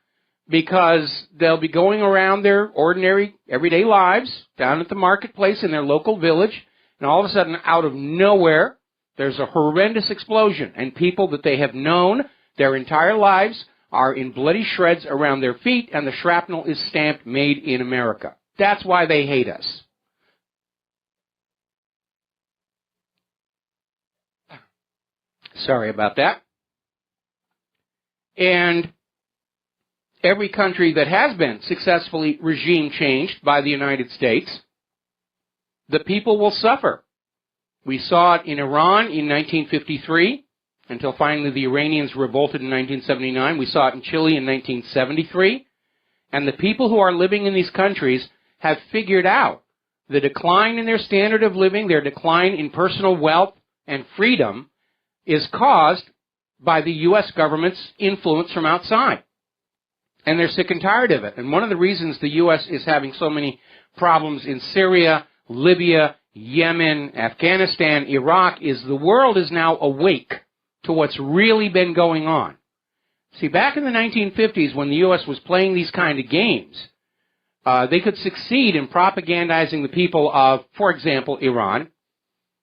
Speaker 2: because they'll be going around their ordinary, everyday lives down at the marketplace in their local village, and all of a sudden, out of nowhere, there's a horrendous explosion, and people that they have known their entire lives are in bloody shreds around their feet, and the shrapnel is stamped "Made in America." That's why they hate us. Sorry about that. And every country that has been successfully regime changed by the United States, the people will suffer. We saw it in Iran in 1953, until finally the Iranians revolted in 1979. We saw it in Chile in 1973. And the people who are living in these countries have figured out the decline in their standard of living, their decline in personal wealth and freedom, is caused by the U.S. government's influence from outside. And they're sick and tired of it. And one of the reasons the U.S. is having so many problems in Syria, Libya, Yemen, Afghanistan, Iraq, is the world is now awake to what's really been going on. See, back in the 1950s, when the U.S. was playing these kind of games, they could succeed in propagandizing the people of, for example, Iran,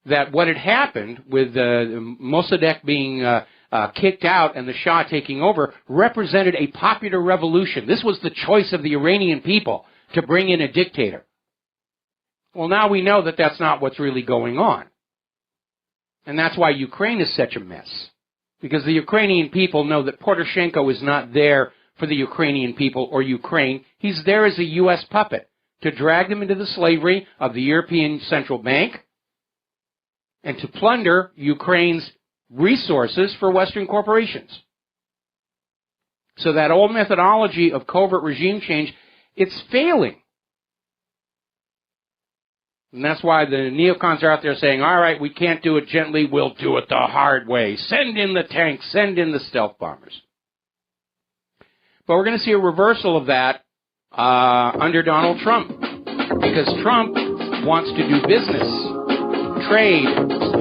Speaker 2: that what had happened with Mossadegh being kicked out and the Shah taking over represented a popular revolution. This was the choice of the Iranian people to bring in a dictator. Well, now we know that that's not what's really going on. And that's why Ukraine is such a mess. Because the Ukrainian people know that Poroshenko is not there for the Ukrainian people or Ukraine. He's there as a U.S. puppet to drag them into the slavery of the European Central Bank and to plunder Ukraine's resources for Western corporations. So that old methodology of covert regime change, it's failing. And that's why the neocons are out there saying, all right, we can't do it gently, we'll do it the hard way. Send in the tanks, send in the stealth bombers. But we're going to see a reversal of that under Donald Trump, because Trump wants to do business, trade,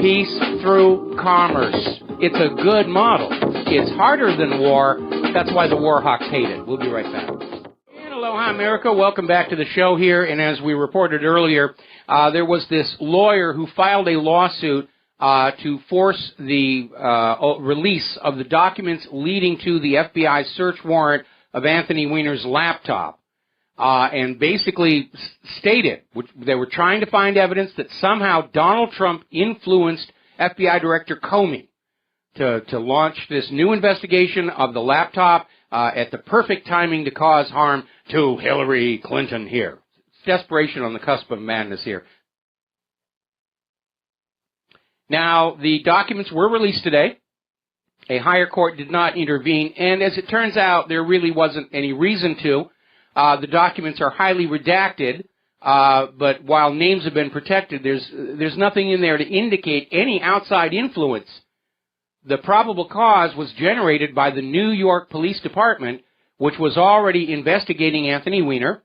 Speaker 2: peace through commerce. It's a good model. It's harder than war. That's why the war hawks hate it. We'll be right back. And aloha, America. Welcome back to the show here. And as we reported earlier, there was this lawyer who filed a lawsuit to force the release of the documents leading to the FBI search warrant of Anthony Weiner's laptop. And basically stated they were trying to find evidence that somehow Donald Trump influenced FBI Director Comey to launch this new investigation of the laptop at the perfect timing to cause harm to Hillary Clinton here. It's desperation on the cusp of madness here. Now, the documents were released today. A higher court did not intervene, and as it turns out, there really wasn't any reason to. The documents are highly redacted, but while names have been protected, there's nothing in there to indicate any outside influence. The probable cause was generated by the New York Police Department, which was already investigating Anthony Weiner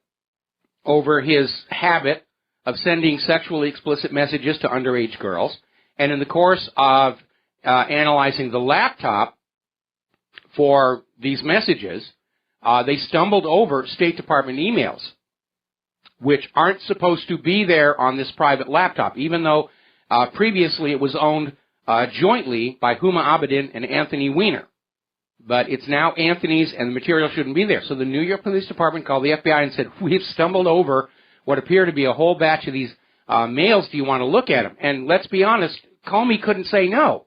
Speaker 2: over his habit of sending sexually explicit messages to underage girls. And in the course of analyzing the laptop for these messages, they stumbled over State Department emails, which aren't supposed to be there on this private laptop, even though previously it was owned jointly by Huma Abedin and Anthony Weiner. But it's now Anthony's, and the material shouldn't be there. So the New York Police Department called the FBI and said, we've stumbled over what appear to be a whole batch of these mails. Do you want to look at them? And let's be honest, Comey couldn't say no.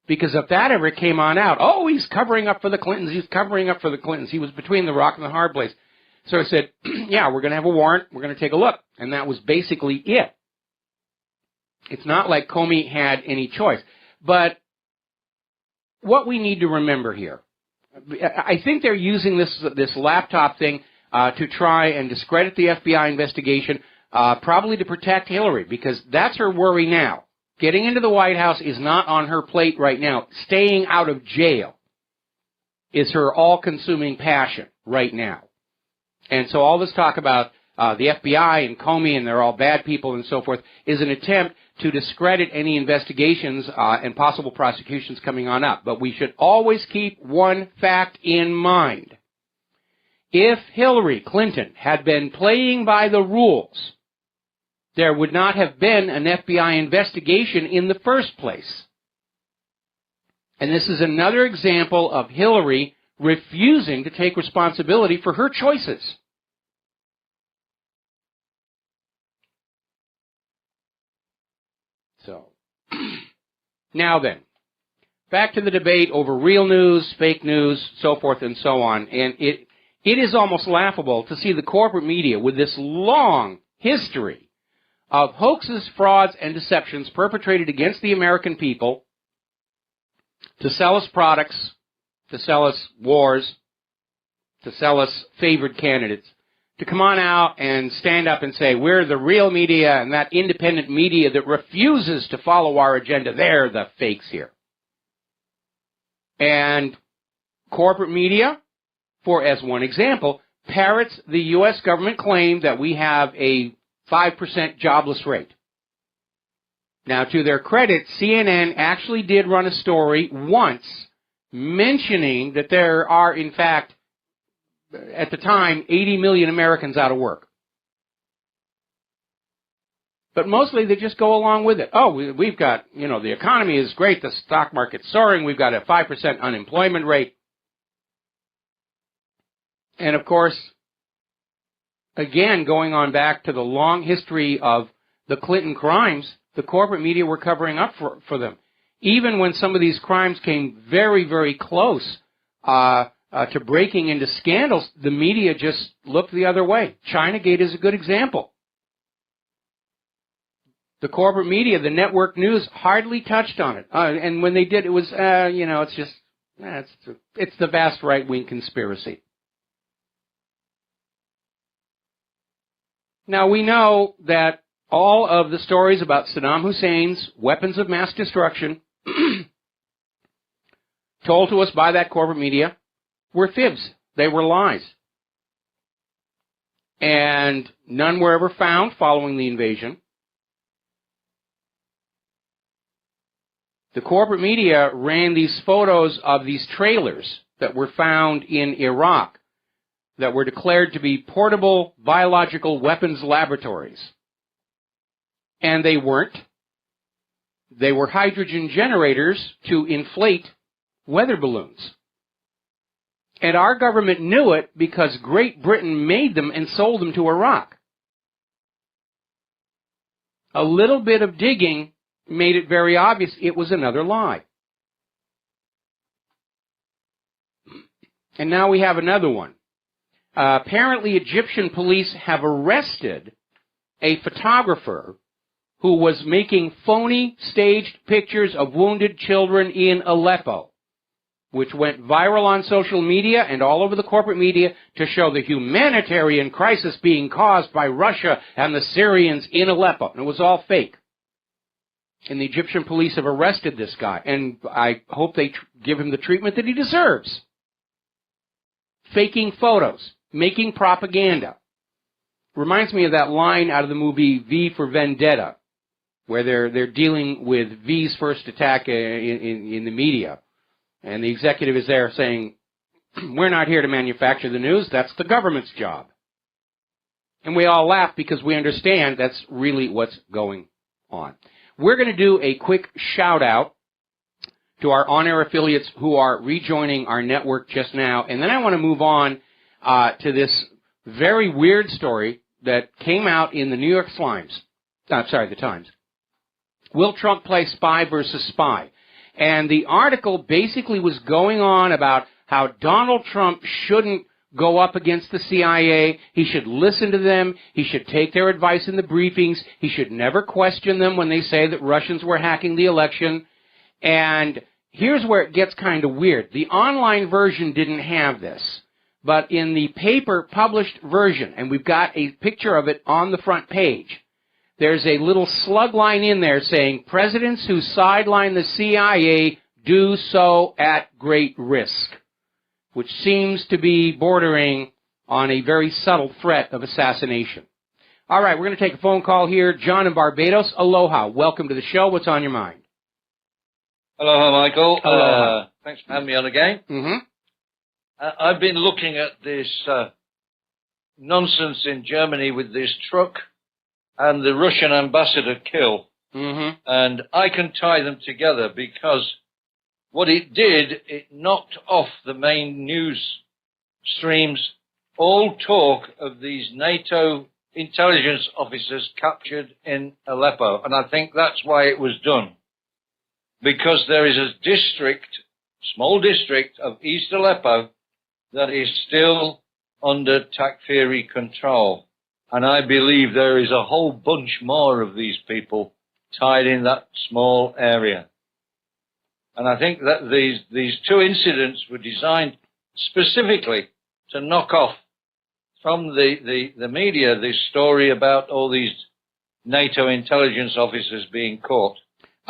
Speaker 2: Because if that ever came on out, oh, he's covering up for the Clintons, he's covering up for the Clintons. He was between the rock and the hard place. So I said, yeah, we're going to have a warrant, we're going to take a look. And that was basically it. It's not like Comey had any choice. But what we need to remember here, I think they're using this laptop thing to try and discredit the FBI investigation, probably to protect Hillary, because that's her worry now. Getting into the White House is not on her plate right now. Staying out of jail is her all-consuming passion right now. And so all this talk about the FBI and Comey and they're all bad people and so forth is an attempt to discredit any investigations and possible prosecutions coming on up. But we should always keep one fact in mind. If Hillary Clinton had been playing by the rules, there would not have been an FBI investigation in the first place. And this is another example of Hillary refusing to take responsibility for her choices. So, now then, back to the debate over real news, fake news, so forth and so on. And it is almost laughable to see the corporate media with this long history of hoaxes, frauds, and deceptions perpetrated against the American people to sell us products, to sell us wars, to sell us favored candidates, to come on out and stand up and say, we're the real media, and that independent media that refuses to follow our agenda, they're the fakes here. And corporate media, for as one example, parrots the U.S. government claim that we have a 5% jobless rate. Now, to their credit, CNN actually did run a story once mentioning that there are, in fact, at the time, 80 million Americans out of work. But mostly they just go along with it. Oh, we've got, the economy is great, the stock market's soaring, we've got a 5% unemployment rate. And of course, again, going on back to the long history of the Clinton crimes, the corporate media were covering up for them. Even when some of these crimes came very, very close, to breaking into scandals, the media just looked the other way. Chinagate is a good example. The corporate media, the network news, hardly touched on it. And when they did, it was, it's just, it's the vast right-wing conspiracy. Now, we know that all of the stories about Saddam Hussein's weapons of mass destruction told to us by that corporate media were fibs. They were lies. And none were ever found following the invasion. The corporate media ran these photos of these trailers that were found in Iraq that were declared to be portable biological weapons laboratories. And they weren't. They were hydrogen generators to inflate weather balloons. And our government knew it because Great Britain made them and sold them to Iraq. A little bit of digging made it very obvious it was another lie. And now we have another one. Apparently, Egyptian police have arrested a photographer who was making phony staged pictures of wounded children in Aleppo, which went viral on social media and all over the corporate media to show the humanitarian crisis being caused by Russia and the Syrians in Aleppo. And it was all fake. And the Egyptian police have arrested this guy, and I hope they give him the treatment that he deserves. Faking photos, making propaganda. Reminds me of that line out of the movie V for Vendetta, where they're dealing with V's first attack in the media. And the executive is there saying, we're not here to manufacture the news, that's the government's job. And we all laugh because we understand that's really what's going on. We're going to do a quick shout-out to our on-air affiliates who are rejoining our network just now. And then I want to move on to this very weird story that came out in the New York Times. The Times. Will Trump play spy versus spy? And the article basically was going on about how Donald Trump shouldn't go up against the CIA. He should listen to them. He should take their advice in the briefings. He should never question them when they say that Russians were hacking the election. And here's where it gets kind of weird. The online version didn't have this. But in the paper published version, and we've got a picture of it on the front page, there's a little slug line in there saying, presidents who sideline the CIA do so at great risk, which seems to be bordering on a very subtle threat of assassination. All right, we're going to take a phone call here. John in Barbados, aloha. Welcome to the show. What's on your mind?
Speaker 6: Aloha, Michael.
Speaker 2: Aloha.
Speaker 6: Thanks for having me on again.
Speaker 2: Mm-hmm.
Speaker 6: I've been looking at this nonsense in Germany with this truck and the Russian ambassador kill.
Speaker 2: Mm-hmm.
Speaker 6: And I can tie them together because what it did, it knocked off the main news streams all talk of these NATO intelligence officers captured in Aleppo. And I think that's why it was done. Because there is a district, small district of East Aleppo that is still under Takfiri control. And I believe there is a whole bunch more of these people tied in that small area. And I think that these two incidents were designed specifically to knock off from the media this story about all these NATO intelligence officers being caught.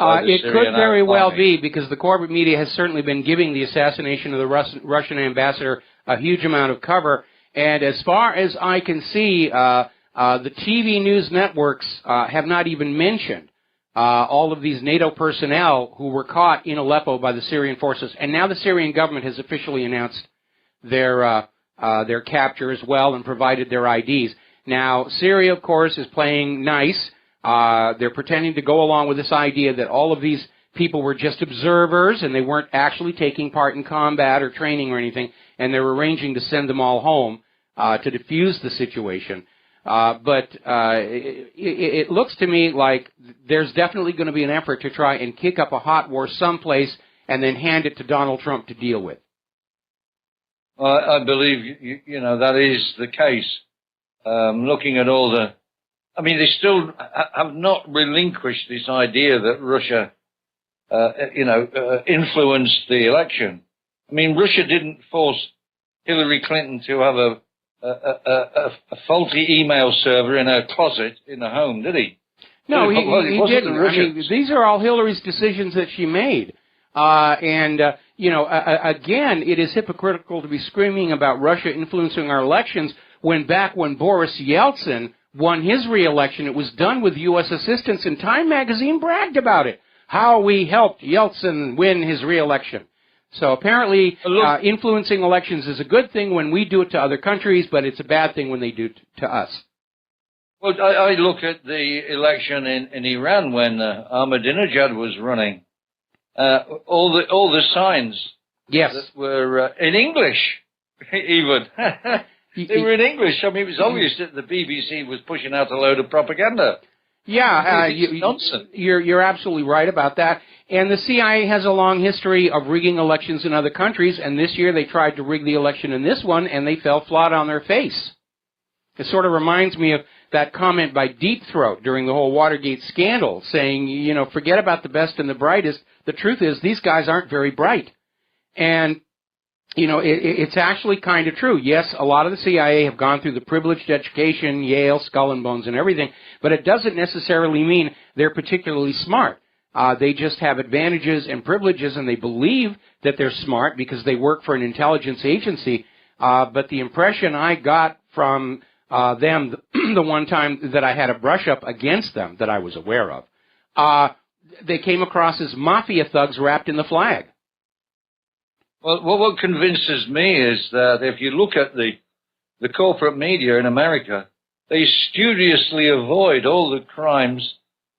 Speaker 2: It could very well be, because the corporate media has certainly been giving the assassination of the Russian ambassador a huge amount of cover. And as far as I can see, the TV news networks have not even mentioned all of these NATO personnel who were caught in Aleppo by the Syrian forces. And now the Syrian government has officially announced their capture as well and provided their IDs. Now, Syria, of course, is playing nice. They're pretending to go along with this idea that all of these people were just observers and they weren't actually taking part in combat or training or anything, and they're arranging to send them all home to defuse the situation. But it looks to me like there's definitely going to be an effort to try and kick up a hot war someplace and then hand it to Donald Trump to deal with.
Speaker 6: I believe, you know, that is the case. Looking at all the... I mean, they still have not relinquished this idea that Russia, influenced the election. I mean, Russia didn't force Hillary Clinton to have a faulty email server in her closet in her home, did he?
Speaker 2: No, he didn't. I mean, these are all Hillary's decisions that she made. Again, it is hypocritical to be screaming about Russia influencing our elections when back when Boris Yeltsin won his re-election, it was done with U.S. assistance, and Time magazine bragged about it, how we helped Yeltsin win his re-election. So apparently, influencing elections is a good thing when we do it to other countries, but it's a bad thing when they do it to us.
Speaker 6: Well, I look at the election in Iran when Ahmadinejad was running. All the signs
Speaker 2: yes.
Speaker 6: that were in English, even. They were in English. I mean, it was obvious that the BBC was pushing out a load of propaganda.
Speaker 2: Yeah,
Speaker 6: nonsense.
Speaker 2: You're absolutely right about that. And the CIA has a long history of rigging elections in other countries, and this year they tried to rig the election in this one, and they fell flat on their face. It sort of reminds me of that comment by Deep Throat during the whole Watergate scandal, saying, you know, forget about the best and the brightest. The truth is, these guys aren't very bright. And, you know, it's actually kind of true. Yes, a lot of the CIA have gone through the privileged education, Yale, Skull and Bones and everything, but it doesn't necessarily mean they're particularly smart. They just have advantages and privileges, and they believe that they're smart because they work for an intelligence agency. But the impression I got from them the one time that I had a brush up against them that I was aware of, they came across as mafia thugs wrapped in the flag.
Speaker 6: Well, what convinces me is that if you look at the corporate media in America, they studiously avoid all the crimes,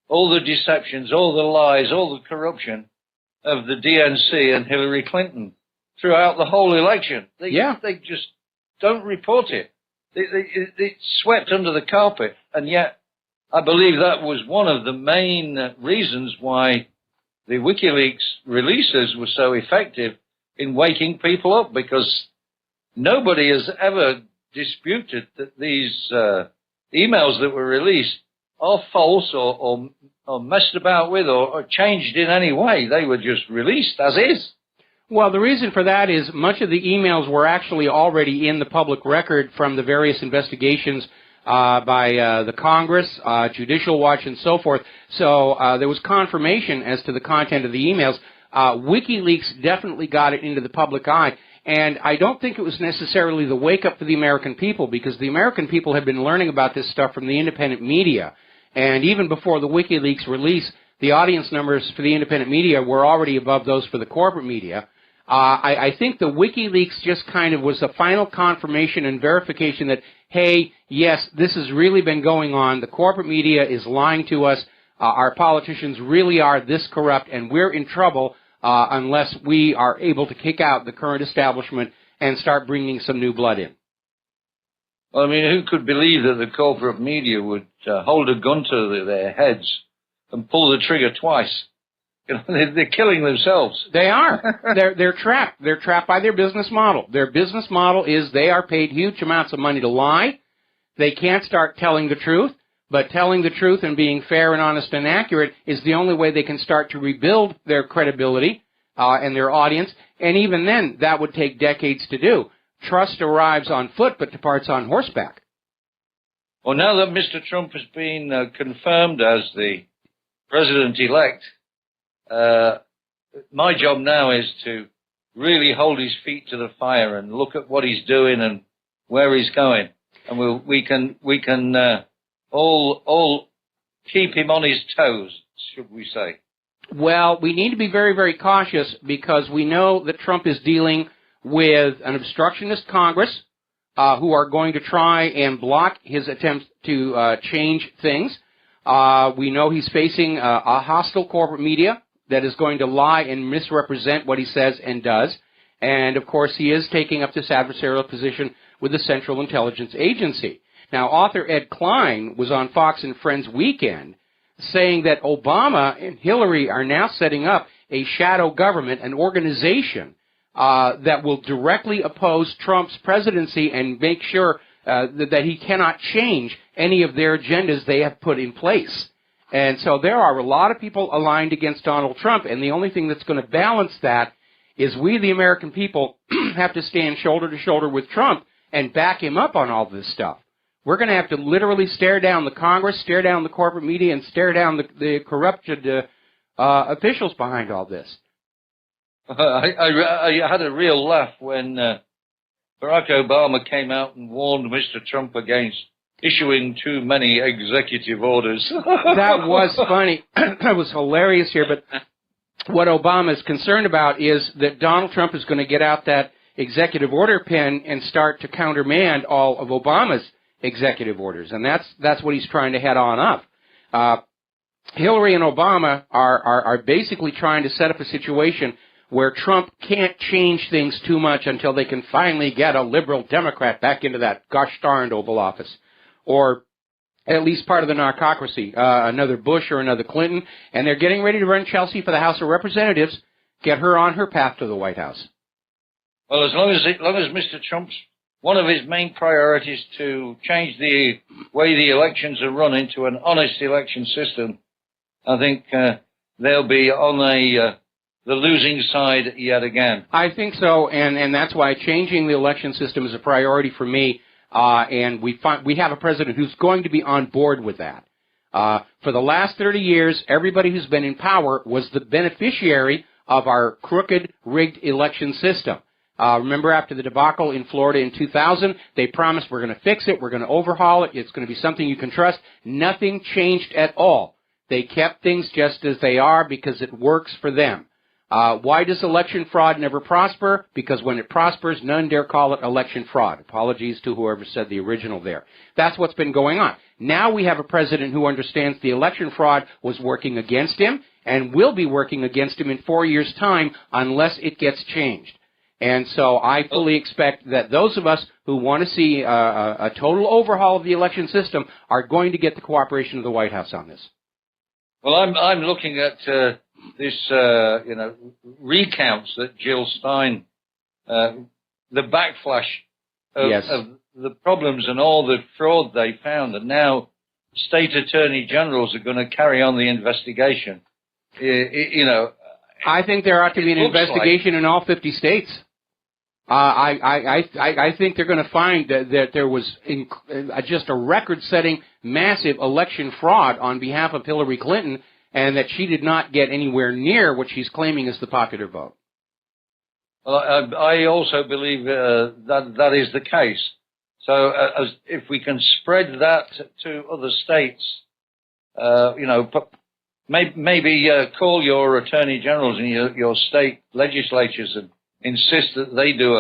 Speaker 6: all the deceptions, all the lies, all the corruption of the DNC and Hillary Clinton throughout the whole election. They just don't report it. It's swept under the carpet, and yet I believe that was one of the main reasons why the WikiLeaks releases were so effective in waking people up, because nobody has ever disputed that these emails that were released are false or messed about with or changed in any way. They were just released as is.
Speaker 2: Well, the reason for that is much of the emails were actually already in the public record from the various investigations by the Congress, Judicial Watch, and so forth. So there was confirmation as to the content of the emails. WikiLeaks definitely got it into the public eye, and I don't think it was necessarily the wake-up for the American people, because the American people had been learning about this stuff from the independent media, and even before the WikiLeaks release, the audience numbers for the independent media were already above those for the corporate media. I think the WikiLeaks just kind of was the final confirmation and verification that, hey, yes, this has really been going on. The corporate media is lying to us. Our politicians really are this corrupt, and we're in trouble unless we are able to kick out the current establishment and start bringing some new blood in.
Speaker 6: Well, I mean, who could believe that the corporate media would hold a gun to their heads and pull the trigger twice? You know, they're killing themselves.
Speaker 2: They are. They're trapped. They're trapped by their business model. Their business model is they are paid huge amounts of money to lie. They can't start telling the truth. But telling the truth and being fair and honest and accurate is the only way they can start to rebuild their credibility and their audience. And even then, that would take decades to do. Trust arrives on foot but departs on horseback.
Speaker 6: Well, now that Mr. Trump has been confirmed as the president-elect, my job now is to really hold his feet to the fire and look at what he's doing and where he's going. And we can all keep him on his toes, should we say.
Speaker 2: Well, we need to be very, very cautious, because we know that Trump is dealing with an obstructionist Congress who are going to try and block his attempts to change things. We know he's facing a hostile corporate media that is going to lie and misrepresent what he says and does. And, of course, he is taking up this adversarial position with the Central Intelligence Agency. Now, author Ed Klein was on Fox and Friends Weekend saying that Obama and Hillary are now setting up a shadow government, an organization that will directly oppose Trump's presidency and make sure that he cannot change any of their agendas they have put in place. And so there are a lot of people aligned against Donald Trump, and the only thing that's going to balance that is we, the American people, have to stand shoulder to shoulder with Trump and back him up on all this stuff. We're going to have to literally stare down the Congress, stare down the corporate media, and stare down the corrupted officials behind all this.
Speaker 6: I had a real laugh when Barack Obama came out and warned Mr. Trump against issuing too many executive orders.
Speaker 2: That was funny. That was hilarious here. But what Obama is concerned about is that Donald Trump is going to get out that executive order pen and start to countermand all of Obama's executive orders. And that's what he's trying to head on up. Hillary and Obama are basically trying to set up a situation where Trump can't change things too much until they can finally get a liberal Democrat back into that gosh darned Oval Office, or at least part of the narcocracy, another Bush or another Clinton, and they're getting ready to run Chelsea for the House of Representatives, get her on her path to the White House.
Speaker 6: Well, as long as Mr. Trump's one of his main priorities to change the way the elections are run into an honest election system, I think they'll be on the losing side yet again. I
Speaker 2: think so, and that's why changing the election system is a priority for me. And we have a president who's going to be on board with that. For the last 30 years, everybody who's been in power was the beneficiary of our crooked, rigged election system. Remember after the debacle in Florida in 2000, they promised we're going to fix it, we're going to overhaul it, it's going to be something you can trust. Nothing changed at all. They kept things just as they are because it works for them. Why does election fraud never prosper? Because when it prospers, none dare call it election fraud. Apologies to whoever said the original there. That's what's been going on. Now we have a president who understands the election fraud was working against him and will be working against him in 4 years' time unless it gets changed. And so I fully expect that those of us who want to see a total overhaul of the election system are going to get the cooperation of the White House on this.
Speaker 6: Well, I'm looking at this, recounts that Jill Stein, the backflash of the problems and all the fraud they found, and now state attorney generals are going to carry on the investigation.
Speaker 2: I think there ought to be an investigation in all 50 states. I think they're going to find that there was just a record-setting, massive election fraud on behalf of Hillary Clinton, and that she did not get anywhere near what she's claiming is the popular vote.
Speaker 6: Well, I also believe that is the case. So if we can spread that to other states, maybe call your attorney generals and your state legislatures and insist that they do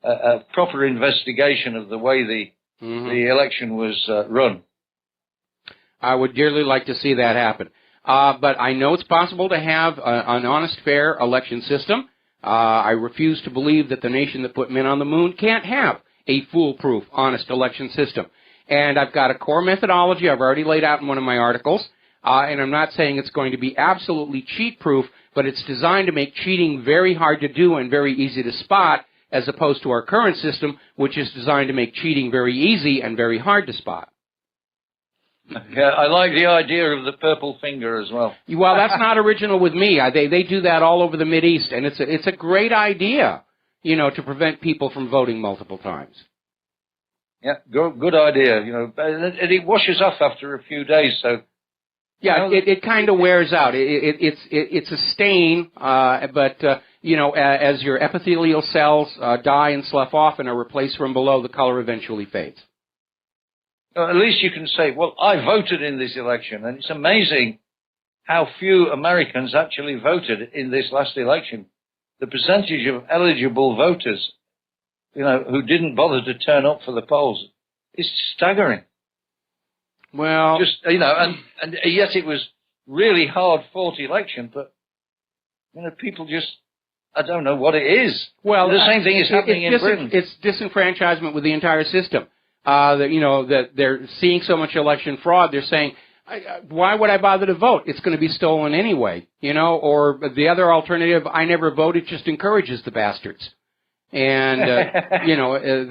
Speaker 6: a proper investigation of the way the election was run.
Speaker 2: I would dearly like to see that happen. But I know it's possible to have an honest, fair election system. I refuse to believe that the nation that put men on the moon can't have a foolproof, honest election system. And I've got a core methodology I've already laid out in one of my articles. And I'm not saying it's going to be absolutely cheat-proof, but it's designed to make cheating very hard to do and very easy to spot, as opposed to our current system, which is designed to make cheating very easy and very hard to spot.
Speaker 6: Yeah, I like the idea of the purple finger as well.
Speaker 2: Well, that's not original with me. They do that all over the Mideast, and it's a great idea, to prevent people from voting multiple times.
Speaker 6: Yeah, good idea. And it washes off after a few days, so.
Speaker 2: Yeah, it kind of wears out. It's a stain, but as your epithelial cells die and slough off and are replaced from below, the color eventually fades.
Speaker 6: At least you can say, well, I voted in this election, and it's amazing how few Americans actually voted in this last election. The percentage of eligible voters, who didn't bother to turn up for the polls is staggering.
Speaker 2: Well,
Speaker 6: and yes, it was really hard-fought election, but people just, I don't know what it is.
Speaker 2: Well,
Speaker 6: the same thing is happening in Britain.
Speaker 2: It's disenfranchisement with the entire system. That they're seeing so much election fraud. They're saying, why would I bother to vote? It's going to be stolen anyway, or the other alternative, I never vote, it just encourages the bastards. And,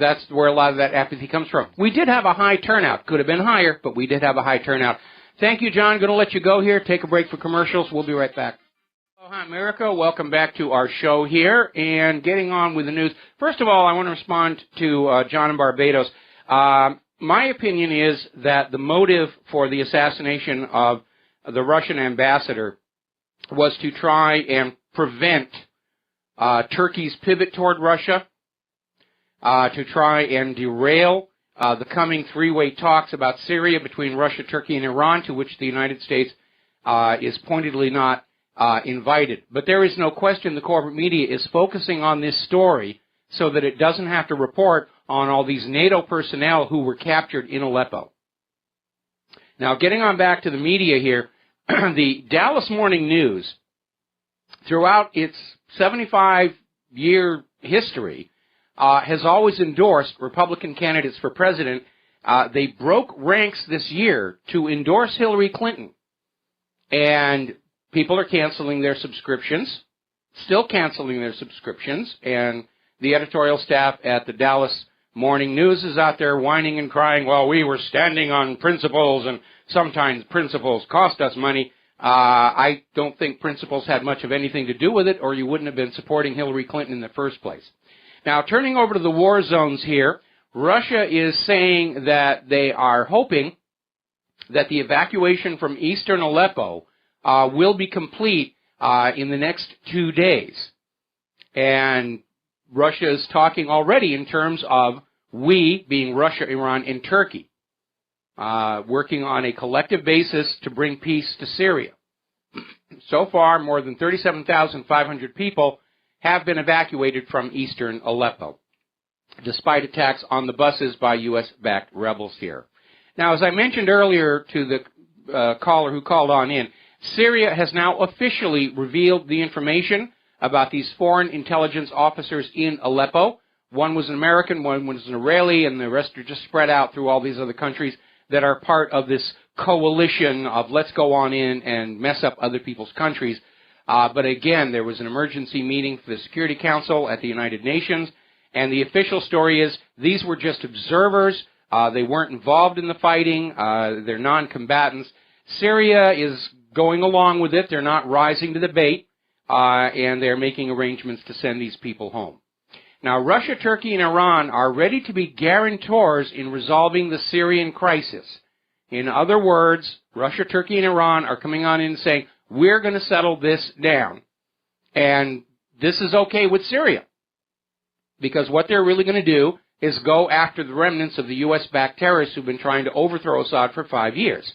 Speaker 2: that's where a lot of that apathy comes from. We did have a high turnout. Could have been higher, but we did have a high turnout. Thank you, John. Going to let you go here. Take a break for commercials. We'll be right back. Aloha, America. Welcome back to our show here. And getting on with the news. First of all, I want to respond to John in Barbados. My opinion is that the motive for the assassination of the Russian ambassador was to try and prevent Turkey's pivot toward Russia, to try and derail the coming three-way talks about Syria between Russia, Turkey, and Iran, to which the United States is pointedly not invited. But there is no question the corporate media is focusing on this story so that it doesn't have to report on all these NATO personnel who were captured in Aleppo. Now, getting on back to the media here, the Dallas Morning News, throughout its 75-year history, has always endorsed Republican candidates for president. They broke ranks this year to endorse Hillary Clinton. And people are canceling their subscriptions, still canceling their subscriptions, and the editorial staff at the Dallas Morning News is out there whining and crying, well, we were standing on principles, and sometimes principles cost us money. I don't think principles had much of anything to do with it, or you wouldn't have been supporting Hillary Clinton in the first place. Now, turning over to the war zones here, Russia is saying that they are hoping that the evacuation from eastern Aleppo will be complete in the next 2 days. And Russia is talking already in terms of we, being Russia, Iran, and Turkey, working on a collective basis to bring peace to Syria. So far, more than 37,500 people have been evacuated from eastern Aleppo, despite attacks on the buses by U.S.-backed rebels here. Now, as I mentioned earlier to the caller who called on in, Syria has now officially revealed the information about these foreign intelligence officers in Aleppo. One was an American, one was an Israeli, and the rest are just spread out through all these other countries that are part of this coalition of let's go on in and mess up other people's countries. But again, there was an emergency meeting for the Security Council at the United Nations, and the official story is these were just observers. They weren't involved in the fighting. They're non-combatants. Syria is going along with it. They're not rising to the bait, and they're making arrangements to send these people home. Now, Russia, Turkey, and Iran are ready to be guarantors in resolving the Syrian crisis. In other words, Russia, Turkey, and Iran are coming on in and saying, we're going to settle this down. And this is okay with Syria. Because what they're really going to do is go after the remnants of the U.S.-backed terrorists who've been trying to overthrow Assad for 5 years.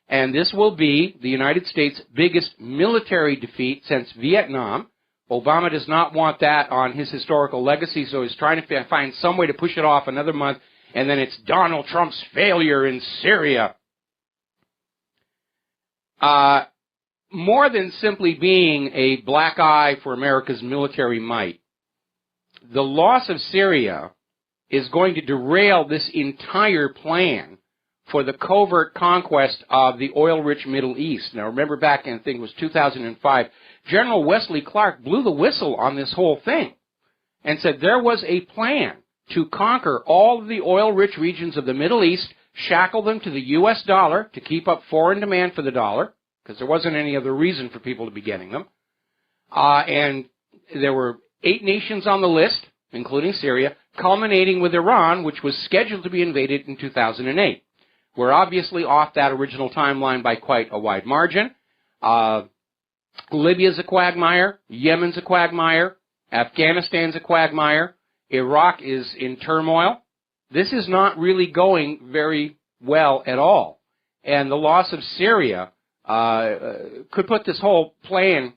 Speaker 2: And this will be the United States' biggest military defeat since Vietnam. Obama does not want that on his historical legacy, so he's trying to find some way to push it off another month, and then it's Donald Trump's failure in Syria. More than simply being a black eye for America's military might, the loss of Syria is going to derail this entire plan for the covert conquest of the oil-rich Middle East. Now, remember back in, I think it was 2005, General Wesley Clark blew the whistle on this whole thing and said there was a plan to conquer all of the oil-rich regions of the Middle East, shackle them to the U.S. dollar to keep up foreign demand for the dollar, because there wasn't any other reason for people to be getting them. And there were 8 nations on the list, including Syria, culminating with Iran, which was scheduled to be invaded in 2008. We're obviously off that original timeline by quite a wide margin. Libya's a quagmire. Yemen's a quagmire. Afghanistan's a quagmire. Iraq is in turmoil. This is not really going very well at all. And the loss of Syria could put this whole plan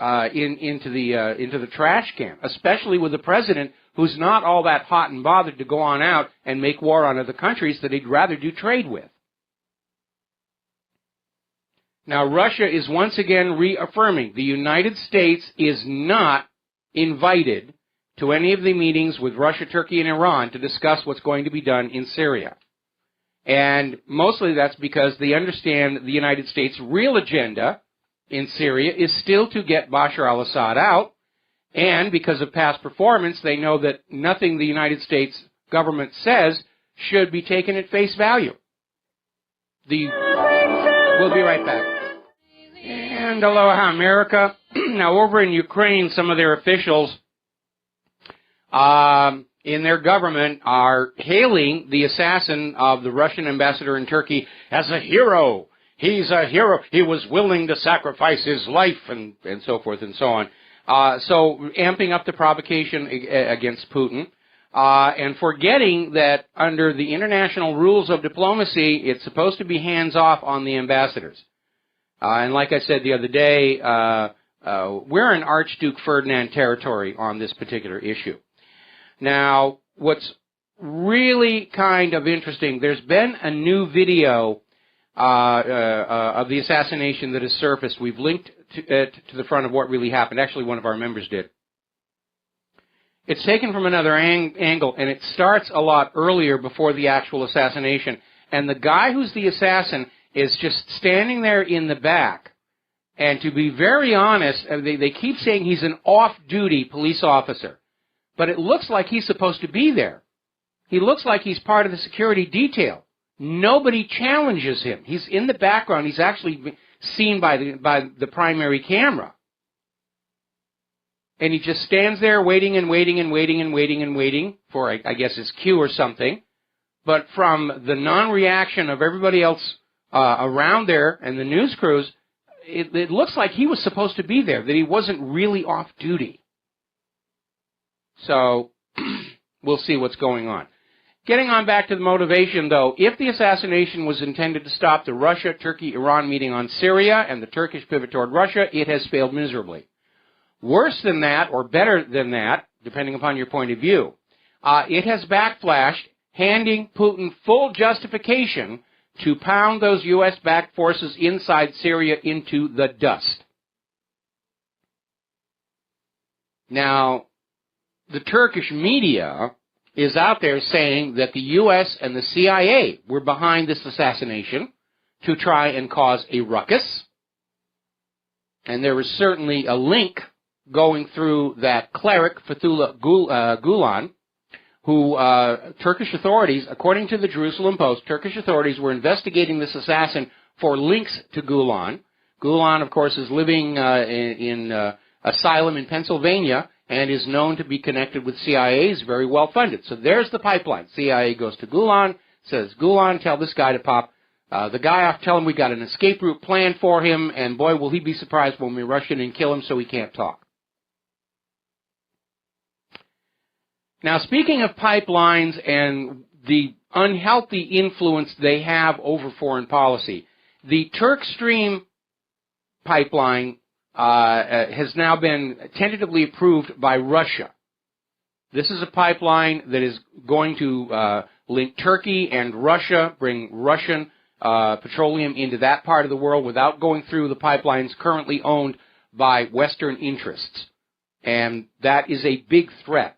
Speaker 2: into the trash can, especially with the president who's not all that hot and bothered to go on out and make war on other countries that he'd rather do trade with. Now, Russia is once again reaffirming the United States is not invited to any of the meetings with Russia, Turkey, and Iran to discuss what's going to be done in Syria. And mostly that's because they understand the United States' real agenda in Syria is still to get Bashar al-Assad out, and because of past performance, they know that nothing the United States government says should be taken at face value. We'll be right back. And aloha, America. Now, over in Ukraine, some of their officials in their government are hailing the assassin of the Russian ambassador in Turkey as a hero. He's a hero. He was willing to sacrifice his life, and so forth and so on. So amping up the provocation against Putin, and forgetting that under the international rules of diplomacy, it's supposed to be hands-off on the ambassadors. And like I said the other day, we're in Archduke Ferdinand territory on this particular issue. Now, what's really kind of interesting, there's been a new video of the assassination that has surfaced. We've linked to the front of what really happened. Actually, one of our members did. It's taken from another angle, and it starts a lot earlier before the actual assassination. And the guy who's the assassin is just standing there in the back. And to be very honest, they keep saying he's an off-duty police officer. But it looks like he's supposed to be there. He looks like he's part of the security detail. Nobody challenges him. He's in the background. He's actually seen by the primary camera. And he just stands there waiting and waiting and waiting and waiting and waiting for, I guess, his cue or something. But from the non-reaction of everybody else around there and the news crews, it looks like he was supposed to be there, that he wasn't really off-duty. So we'll see what's going on. Getting on back to the motivation, though, if the assassination was intended to stop the Russia-Turkey-Iran meeting on Syria and the Turkish pivot toward Russia, it has failed miserably. Worse than that, or better than that, depending upon your point of view, it has backflashed, handing Putin full justification to pound those U.S.-backed forces inside Syria into the dust. Now, the Turkish media is out there saying that the U.S. and the CIA were behind this assassination to try and cause a ruckus. And there is certainly a link going through that cleric, Fethullah Gulen, who Turkish authorities, according to the Jerusalem Post, Turkish authorities were investigating this assassin for links to Gulen. Gulen, of course, is living in asylum in Pennsylvania and is known to be connected with CIA, is very well funded. So there's the pipeline. CIA goes to Gulen, says, Gulen, tell this guy to pop. The guy off, tell him we got an escape route planned for him, and boy, will he be surprised when we rush in and kill him so he can't talk. Now, speaking of pipelines and the unhealthy influence they have over foreign policy, the Turk Stream pipeline has now been tentatively approved by Russia. This is a pipeline that is going to link Turkey and Russia, bring Russian petroleum into that part of the world without going through the pipelines currently owned by Western interests. And that is a big threat.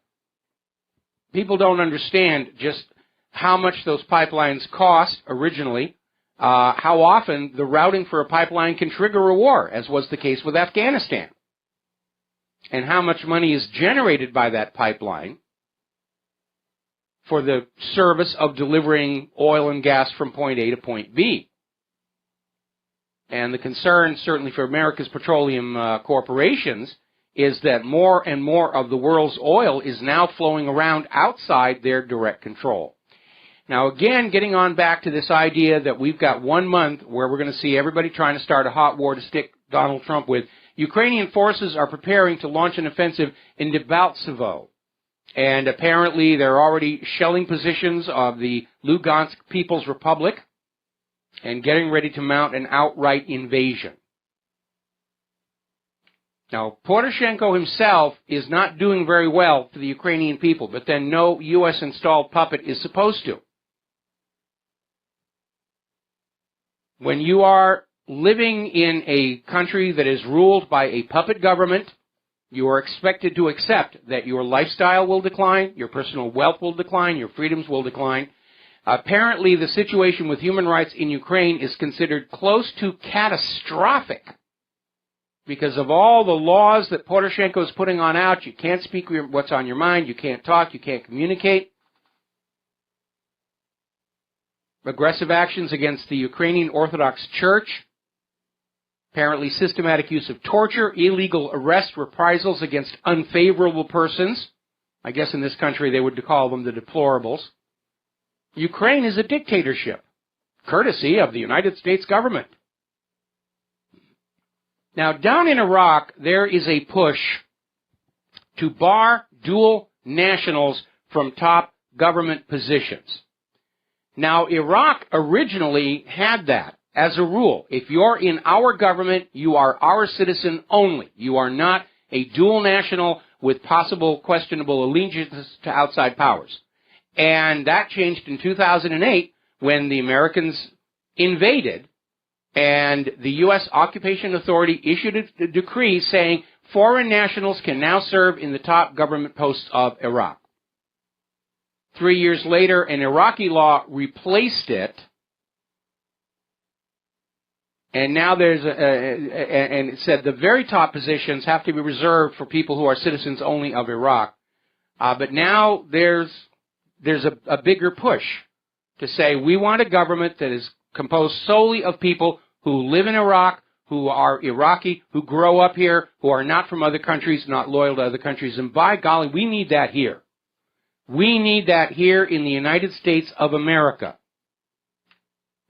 Speaker 2: People don't understand just how much those pipelines cost originally, how often the routing for a pipeline can trigger a war, as was the case with Afghanistan, and how much money is generated by that pipeline for the service of delivering oil and gas from point A to point B. And the concern, certainly for America's petroleum corporations, is that more and more of the world's oil is now flowing around outside their direct control. Now, again, getting on back to this idea that we've got 1 month where we're going to see everybody trying to start a hot war to stick Donald Trump with, Ukrainian forces are preparing to launch an offensive in Debaltsevo. And apparently they're already shelling positions of the Lugansk People's Republic and getting ready to mount an outright invasion. Now, Poroshenko himself is not doing very well for the Ukrainian people, but then no U.S.-installed puppet is supposed to. When you are living in a country that is ruled by a puppet government, you are expected to accept that your lifestyle will decline, your personal wealth will decline, your freedoms will decline. Apparently, the situation with human rights in Ukraine is considered close to catastrophic because of all the laws that Poroshenko is putting on out. You can't speak what's on your mind. You can't talk. You can't communicate. Aggressive actions against the Ukrainian Orthodox Church. Apparently systematic use of torture, illegal arrest, reprisals against unfavorable persons. I guess in this country they would call them the deplorables. Ukraine is a dictatorship, courtesy of the United States government. Now, down in Iraq, there is a push to bar dual nationals from top government positions. Now, Iraq originally had that as a rule. If you're in our government, you are our citizen only. You are not a dual national with possible questionable allegiances to outside powers. And that changed in 2008 when the Americans invaded and the U.S. Occupation Authority issued a decree saying foreign nationals can now serve in the top government posts of Iraq. 3 years later, an Iraqi law replaced it, and now there's and it said the very top positions have to be reserved for people who are citizens only of Iraq. But now there's a bigger push to say we want a government that is composed solely of people who live in Iraq, who are Iraqi, who grow up here, who are not from other countries, not loyal to other countries. And by golly, we need that here. We need that here in the United States of America.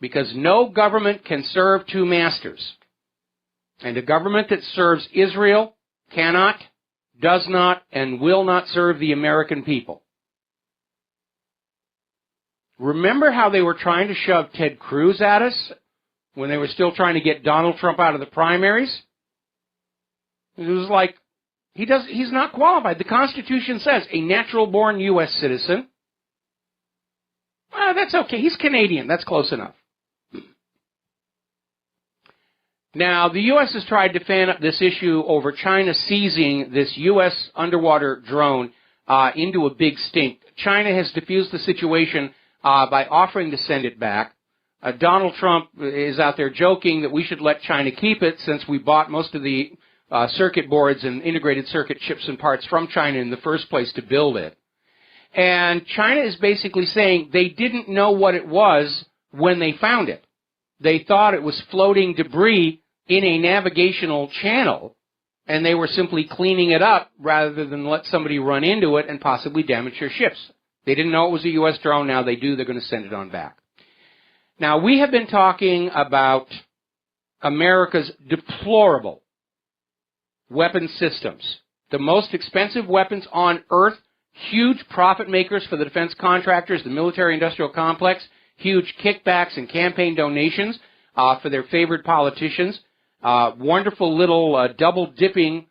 Speaker 2: Because no government can serve two masters. And a government that serves Israel cannot, does not, and will not serve the American people. Remember how they were trying to shove Ted Cruz at us when they were still trying to get Donald Trump out of the primaries? It was like, he's not qualified. The Constitution says a natural-born U.S. citizen. That's okay. He's Canadian. That's close enough. Now, the U.S. has tried to fan up this issue over China seizing this U.S. underwater drone into a big stink. China has diffused the situation by offering to send it back. Donald Trump is out there joking that we should let China keep it since we bought most of the circuit boards and integrated circuit chips and parts from China in the first place to build it. And China is basically saying they didn't know what it was when they found it. They thought it was floating debris in a navigational channel, and they were simply cleaning it up rather than let somebody run into it and possibly damage their ships. They didn't know it was a U.S. drone. Now they do. They're going to send it on back. Now, we have been talking about America's deplorable weapon systems. The most expensive weapons on earth, huge profit makers for the defense contractors, the military-industrial complex, huge kickbacks and campaign donations for their favored politicians, wonderful little double-dipping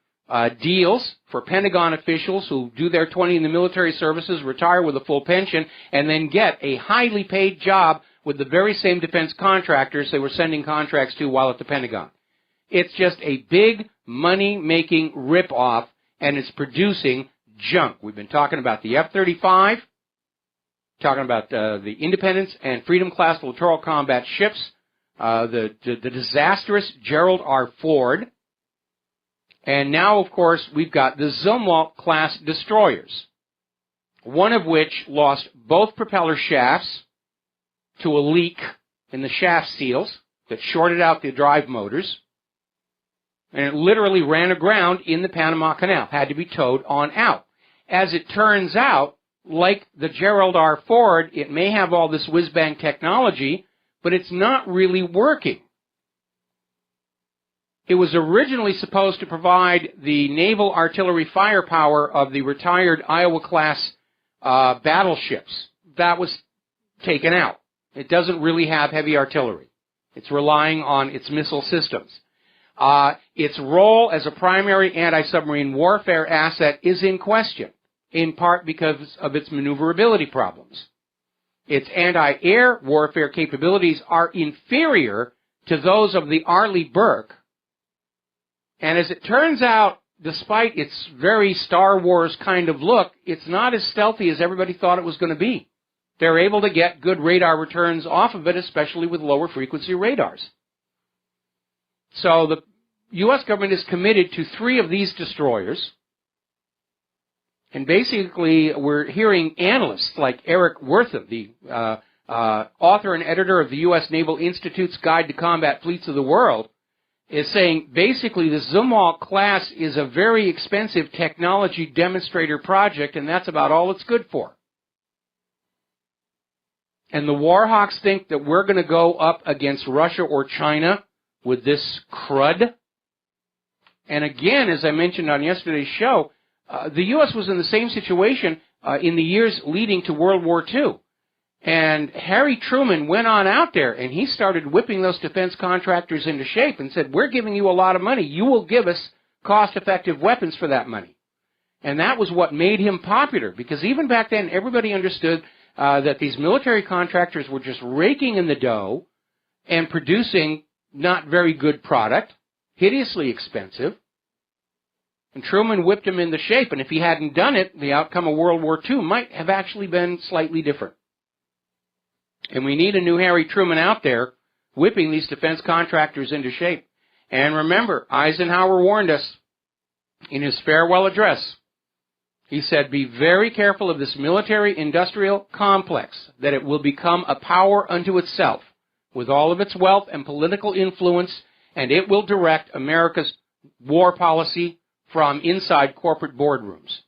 Speaker 2: deals for Pentagon officials who do their 20 in the military services, retire with a full pension, and then get a highly paid job with the very same defense contractors they were sending contracts to while at the Pentagon. It's just a big money-making rip-off, and it's producing junk. We've been talking about the F-35, talking about the Independence and Freedom class littoral combat ships, the disastrous Gerald R. Ford, and now, of course, we've got the Zumwalt class destroyers, one of which lost both propeller shafts to a leak in the shaft seals that shorted out the drive motors, and it literally ran aground in the Panama Canal, had to be towed on out. As it turns out, like the Gerald R. Ford, it may have all this whiz-bang technology, but it's not really working. It was originally supposed to provide the naval artillery firepower of the retired Iowa-class battleships. That was taken out. It doesn't really have heavy artillery. It's relying on its missile systems. Its role as a primary anti-submarine warfare asset is in question, in part because of its maneuverability problems. Its anti-air warfare capabilities are inferior to those of the Arleigh Burke. And as it turns out, despite its very Star Wars kind of look, it's not as stealthy as everybody thought it was going to be. they're able to get good radar returns off of it, especially with lower frequency radars. So the U.S. government is committed to 3 of these destroyers. And basically, we're hearing analysts like Eric Wortham, the author and editor of the U.S. Naval Institute's Guide to Combat Fleets of the World, is saying basically the Zumwalt class is a very expensive technology demonstrator project, and that's about all it's good for. And the Warhawks think that we're going to go up against Russia or China with this crud. And again, as I mentioned on yesterday's show, the U.S. was in the same situation in the years leading to World War II. And Harry Truman went on out there, and he started whipping those defense contractors into shape and said, we're giving you a lot of money. You will give us cost-effective weapons for that money. And that was what made him popular, because even back then, everybody understood that these military contractors were just raking in the dough and producing not very good product, hideously expensive. And Truman whipped him into shape, and if he hadn't done it, the outcome of World War II might have actually been slightly different. And we need a new Harry Truman out there whipping these defense contractors into shape. And remember, Eisenhower warned us in his farewell address. He said, be very careful of this military-industrial complex, that it will become a power unto itself, with all of its wealth and political influence, and it will direct America's war policy from inside corporate boardrooms.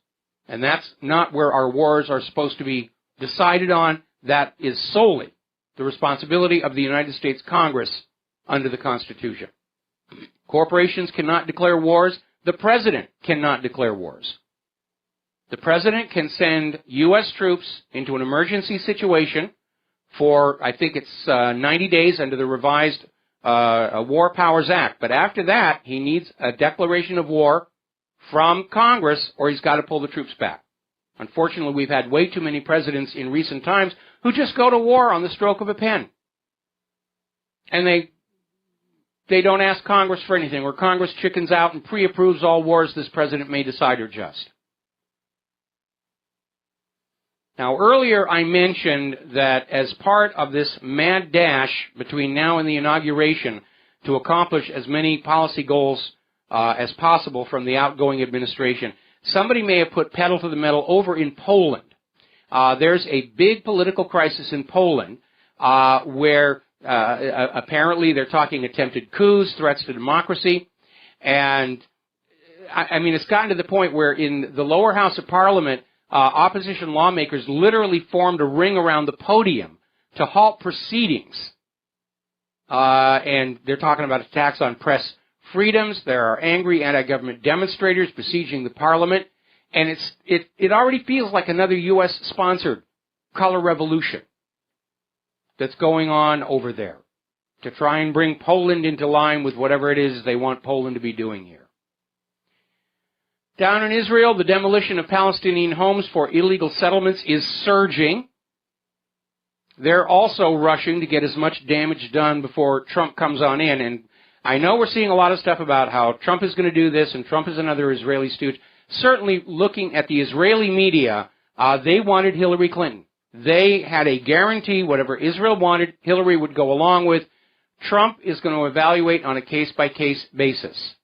Speaker 2: And that's not where our wars are supposed to be decided on. That is solely the responsibility of the United States Congress under the Constitution. Corporations cannot declare wars. The President cannot declare wars. The President can send U.S. troops into an emergency situation for, I think it's 90 days under the revised War Powers Act. But after that, he needs a declaration of war from Congress, or he's got to pull the troops back. Unfortunately, we've had way too many presidents in recent times who just go to war on the stroke of a pen. And they don't ask Congress for anything, or Congress chickens out and pre-approves all wars this president may decide are just. Now, earlier I mentioned that as part of this mad dash between now and the inauguration to accomplish as many policy goals as possible from the outgoing administration, somebody may have put pedal to the metal over in Poland. There's a big political crisis in Poland where apparently they're talking attempted coups, threats to democracy, and I mean, it's gotten to the point where in the lower house of parliament, opposition lawmakers literally formed a ring around the podium to halt proceedings. And they're talking about attacks on press freedoms. There are angry anti-government demonstrators besieging the parliament. And it already feels like another U.S.-sponsored color revolution that's going on over there to try and bring Poland into line with whatever it is they want Poland to be doing here. Down in Israel, the demolition of Palestinian homes for illegal settlements is surging. They're also rushing to get as much damage done before Trump comes on in. And I know we're seeing a lot of stuff about how Trump is going to do this and Trump is another Israeli stooge. Certainly, looking at the Israeli media, they wanted Hillary Clinton. They had a guarantee whatever Israel wanted, Hillary would go along with. Trump is going to evaluate on a case-by-case basis.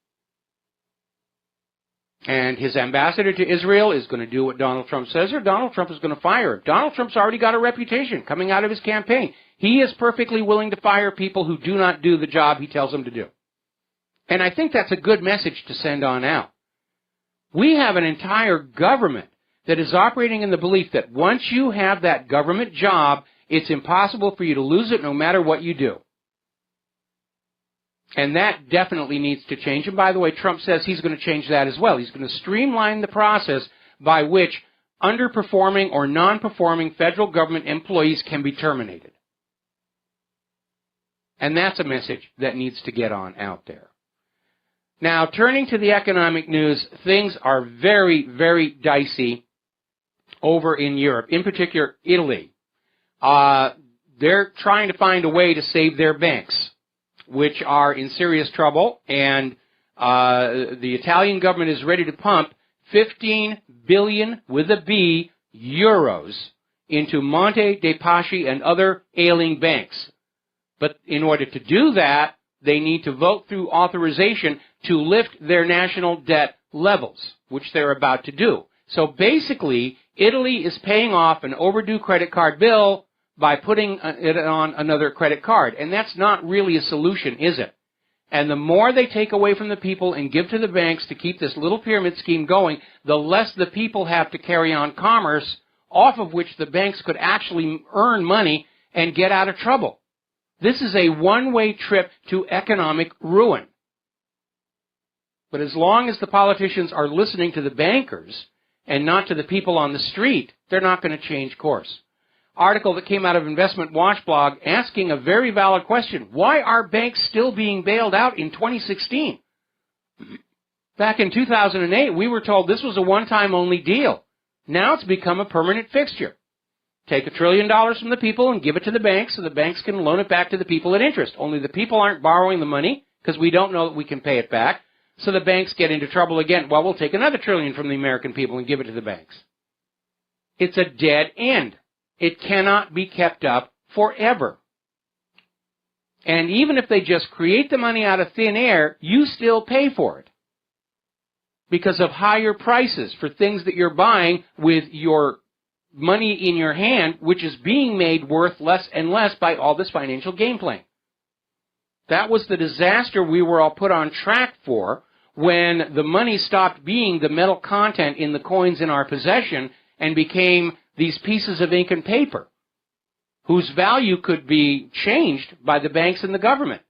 Speaker 2: And his ambassador to Israel is going to do what Donald Trump says, or Donald Trump is going to fire him. Donald Trump's already got a reputation coming out of his campaign. He is perfectly willing to fire people who do not do the job he tells them to do. And I think that's a good message to send on out. We have an entire government that is operating in the belief that once you have that government job, it's impossible for you to lose it no matter what you do. And that definitely needs to change. And by the way, Trump says he's going to change that as well. He's going to streamline the process by which underperforming or non-performing federal government employees can be terminated. And that's a message that needs to get on out there. Now, turning to the economic news, things are very, very dicey over in Europe, in particular Italy. They're trying to find a way to save their banks, which are in serious trouble, and the Italian government is ready to pump 15 billion, with a B, euros into Monte dei Paschi and other ailing banks. But in order to do that, they need to vote through authorization to lift their national debt levels, which they're about to do. So basically, Italy is paying off an overdue credit card bill by putting it on another credit card. And that's not really a solution, is it? And the more they take away from the people and give to the banks to keep this little pyramid scheme going, the less the people have to carry on commerce, off of which the banks could actually earn money and get out of trouble. This is a one-way trip to economic ruin. But as long as the politicians are listening to the bankers and not to the people on the street, they're not going to change course. Article that came out of Investment Watch blog asking a very valid question. Why are banks still being bailed out in 2016? Back in 2008, we were told this was a one-time only deal. Now it's become a permanent fixture. Take $1 trillion from the people and give it to the banks so the banks can loan it back to the people at interest. Only the people aren't borrowing the money because we don't know that we can pay it back. So the banks get into trouble again. Well, we'll take another $1 trillion from the American people and give it to the banks. It's a dead end. It cannot be kept up forever. And even if they just create the money out of thin air, you still pay for it because of higher prices for things that you're buying with your money in your hand, which is being made worth less and less by all this financial game playing. That was the disaster we were all put on track for when the money stopped being the metal content in the coins in our possession and became these pieces of ink and paper whose value could be changed by the banks and the government.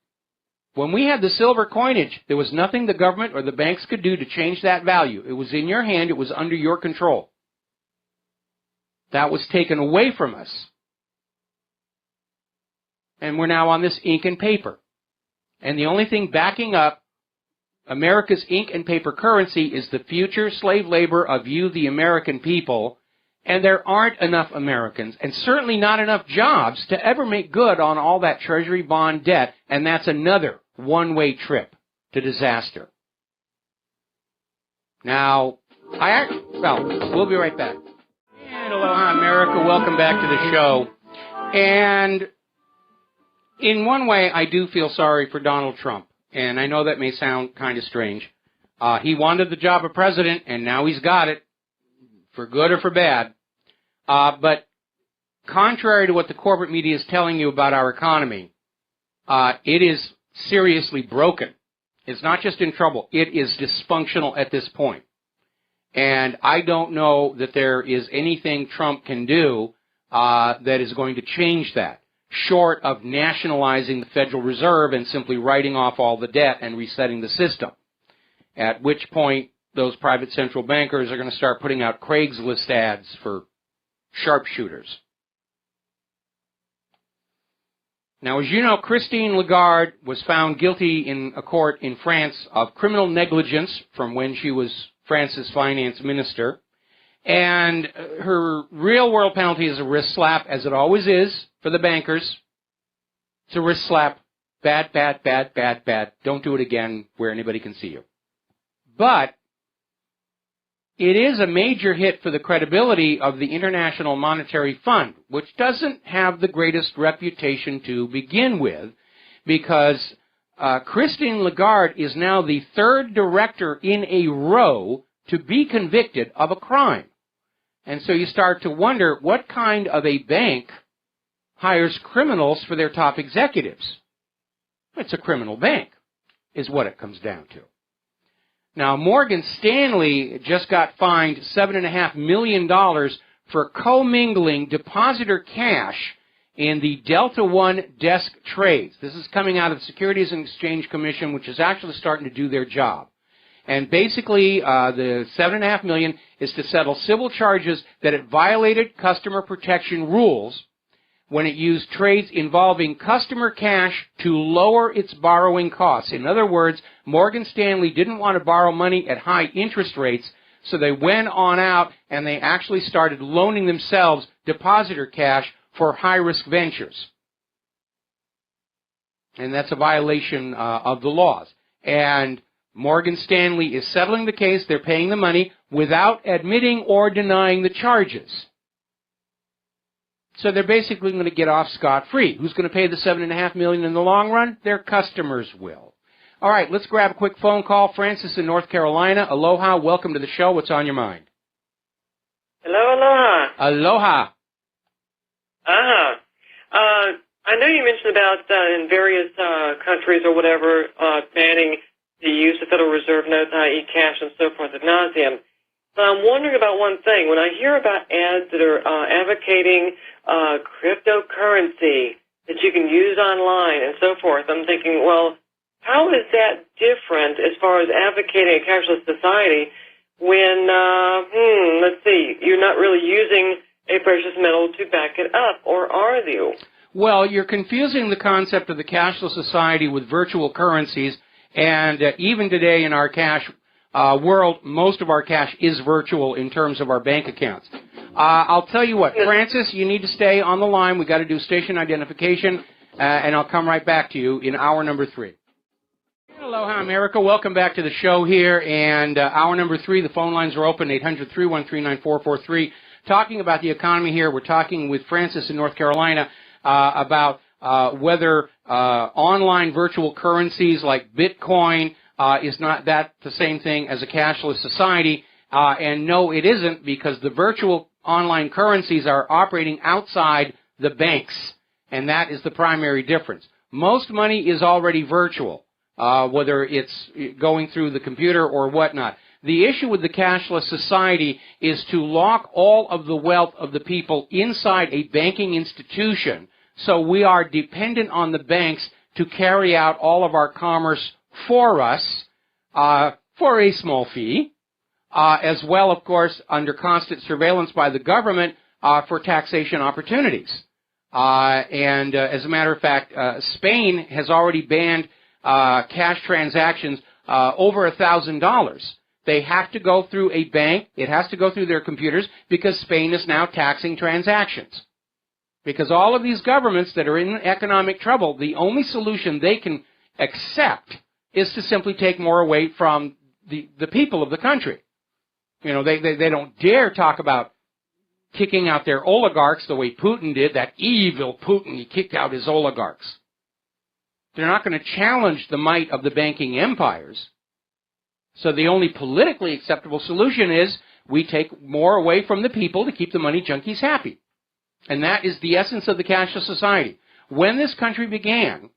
Speaker 2: When we had the silver coinage, there was nothing the government or the banks could do to change that value. It was in your hand. It was under your control. That was taken away from us. And we're now on this ink and paper. And the only thing backing up America's ink and paper currency is the future slave labor of you, the American people. And there aren't enough Americans, and certainly not enough jobs, to ever make good on all that Treasury bond debt, and that's another one-way trip to disaster. Now, we'll be right back. And aloha, America. Welcome back to the show. And in one way, I do feel sorry for Donald Trump, and I know that may sound kind of strange. He wanted the job of president, and now he's got it, for good or for bad. But contrary to what the corporate media is telling you about our economy, it is seriously broken. It's not just in trouble. It is dysfunctional at this point. And I don't know that there is anything Trump can do that is going to change that, short of nationalizing the Federal Reserve and simply writing off all the debt and resetting the system, at which point those private central bankers are going to start putting out Craigslist ads for sharpshooters. Now, as you know, Christine Lagarde was found guilty in a court in France of criminal negligence from when she was France's finance minister. And her real-world penalty is a wrist slap, as it always is for the bankers. It's a wrist slap. Bad, bad, bad, bad, bad. Don't do it again where anybody can see you. But it is a major hit for the credibility of the International Monetary Fund, which doesn't have the greatest reputation to begin with, because Christine Lagarde is now the third director in a row to be convicted of a crime. And so you start to wonder, what kind of a bank hires criminals for their top executives? It's a criminal bank, is what it comes down to. Now, Morgan Stanley just got fined $7.5 million for commingling depositor cash in the Delta One desk trades. This is coming out of the Securities and Exchange Commission, which is actually starting to do their job. And basically, the $7.5 million is to settle civil charges that it violated customer protection rules when it used trades involving customer cash to lower its borrowing costs. In other words, Morgan Stanley didn't want to borrow money at high interest rates, so they went on out and they actually started loaning themselves depositor cash for high-risk ventures. And that's a violation of the laws. And Morgan Stanley is settling the case. They're paying the money without admitting or denying the charges. So they're basically going to get off scot-free. Who's going to pay the $7.5 million in the long run? Their customers will. All right, let's grab a quick phone call. Francis in North Carolina. Aloha. Welcome to the show. What's on your mind?
Speaker 7: Hello, aloha.
Speaker 2: Aloha.
Speaker 7: I know you mentioned about in various countries or whatever banning the use of Federal Reserve notes, i.e. cash and so forth ad nauseum. But I'm wondering about one thing. When I hear about ads that are advocating cryptocurrency that you can use online and so forth, I'm thinking, well, how is that different as far as advocating a cashless society when, let's see, you're not really using a precious metal to back it up, or are you?
Speaker 2: Well, you're confusing the concept of the cashless society with virtual currencies, and even today in our cash world, most of our cash is virtual in terms of our bank accounts. I'll tell you what, Francis, you need to stay on the line. We've got to do station identification, and I'll come right back to you in hour number 3. Aloha, America. Welcome back to the show here. And hour number 3, the phone lines are open, 800-313-9443. Talking about the economy here, we're talking with Francis in North Carolina about whether online virtual currencies like Bitcoin is not that the same thing as a cashless society. And no, it isn't, because the virtual online currencies are operating outside the banks. And that is the primary difference. Most money is already virtual. Whether it's going through the computer or whatnot. The issue with the cashless society is to lock all of the wealth of the people inside a banking institution, so we are dependent on the banks to carry out all of our commerce for us for a small fee, as well, of course, under constant surveillance by the government for taxation opportunities. And as a matter of fact, Spain has already banned cash transactions over $1,000. They have to go through a bank. It has to go through their computers because Spain is now taxing transactions. Because all of these governments that are in economic trouble, the only solution they can accept is to simply take more away from the people of the country. You know, they don't dare talk about kicking out their oligarchs the way Putin did, that evil Putin. He kicked out his oligarchs. They're not going to challenge the might of the banking empires. So the only politically acceptable solution is we take more away from the people to keep the money junkies happy. And that is the essence of the cashless society. When this country began,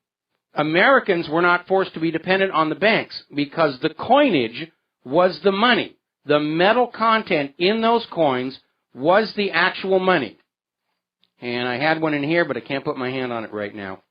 Speaker 2: Americans were not forced to be dependent on the banks because the coinage was the money. The metal content in those coins was the actual money. And I had one in here, but I can't put my hand on it right now.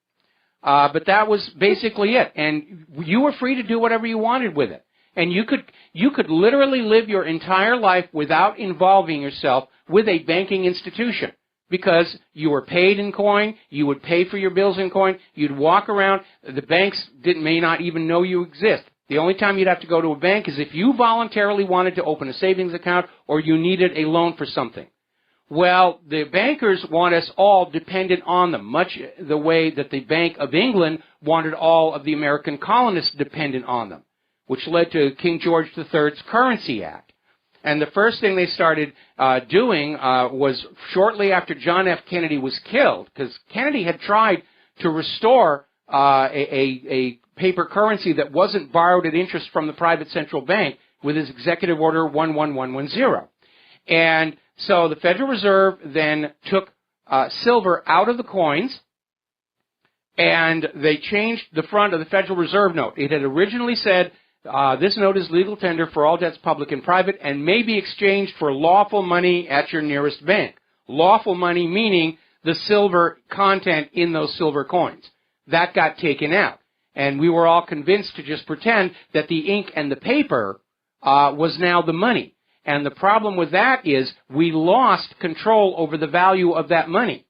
Speaker 2: But that was basically it. And you were free to do whatever you wanted with it. And you could literally live your entire life without involving yourself with a banking institution. Because you were paid in coin, you would pay for your bills in coin, you'd walk around, the banks may not even know you exist. The only time you'd have to go to a bank is if you voluntarily wanted to open a savings account or you needed a loan for something. Well, the bankers want us all dependent on them, much the way that the Bank of England wanted all of the American colonists dependent on them, which led to King George III's Currency Act. And the first thing they started doing was shortly after John F. Kennedy was killed, because Kennedy had tried to restore a paper currency that wasn't borrowed at interest from the private central bank with his Executive Order 11110. And so the Federal Reserve then took silver out of the coins, and they changed the front of the Federal Reserve note. It had originally said, this note is legal tender for all debts public and private and may be exchanged for lawful money at your nearest bank. Lawful money meaning the silver content in those silver coins. That got taken out. And we were all convinced to just pretend that the ink and the paper was now the money. And the problem with that is we lost control over the value of that money.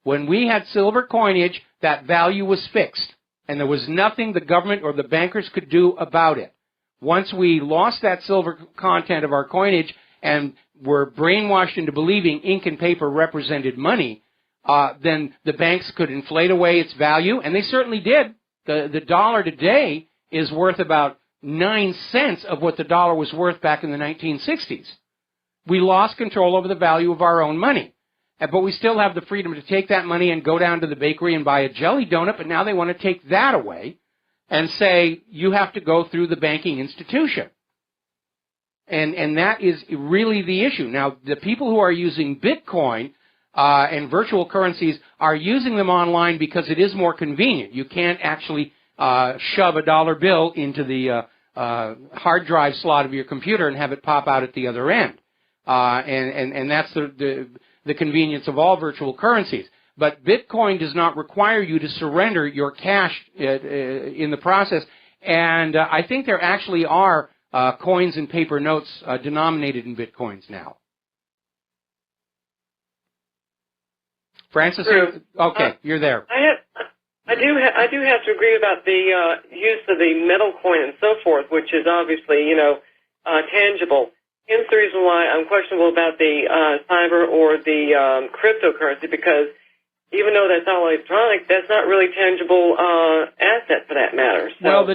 Speaker 2: When we had silver coinage, that value was fixed. And there was nothing the government or the bankers could do about it. Once we lost that silver content of our coinage and were brainwashed into believing ink and paper represented money, then the banks could inflate away its value, and they certainly did. The dollar today is worth about 9 cents of what the dollar was worth back in the 1960s. We lost control over the value of our own money. But we still have the freedom to take that money and go down to the bakery and buy a jelly donut, but now they want to take that away and say you have to go through the banking institution. And that is really the issue. Now, the people who are using Bitcoin and virtual currencies are using them online because it is more convenient. You can't actually shove a dollar bill into the hard drive slot of your computer and have it pop out at the other end. And that's the convenience of all virtual currencies. But Bitcoin does not require you to surrender your cash in the process. And I think there actually are coins and paper notes denominated in Bitcoins now. Francis, okay, you're there.
Speaker 7: I do have to agree about the use of the metal coin and so forth, which is obviously, tangible. Hence the reason why I'm questionable about the cyber or the cryptocurrency, because even though that's all electronic, that's not really tangible asset for that matter. So
Speaker 2: well, the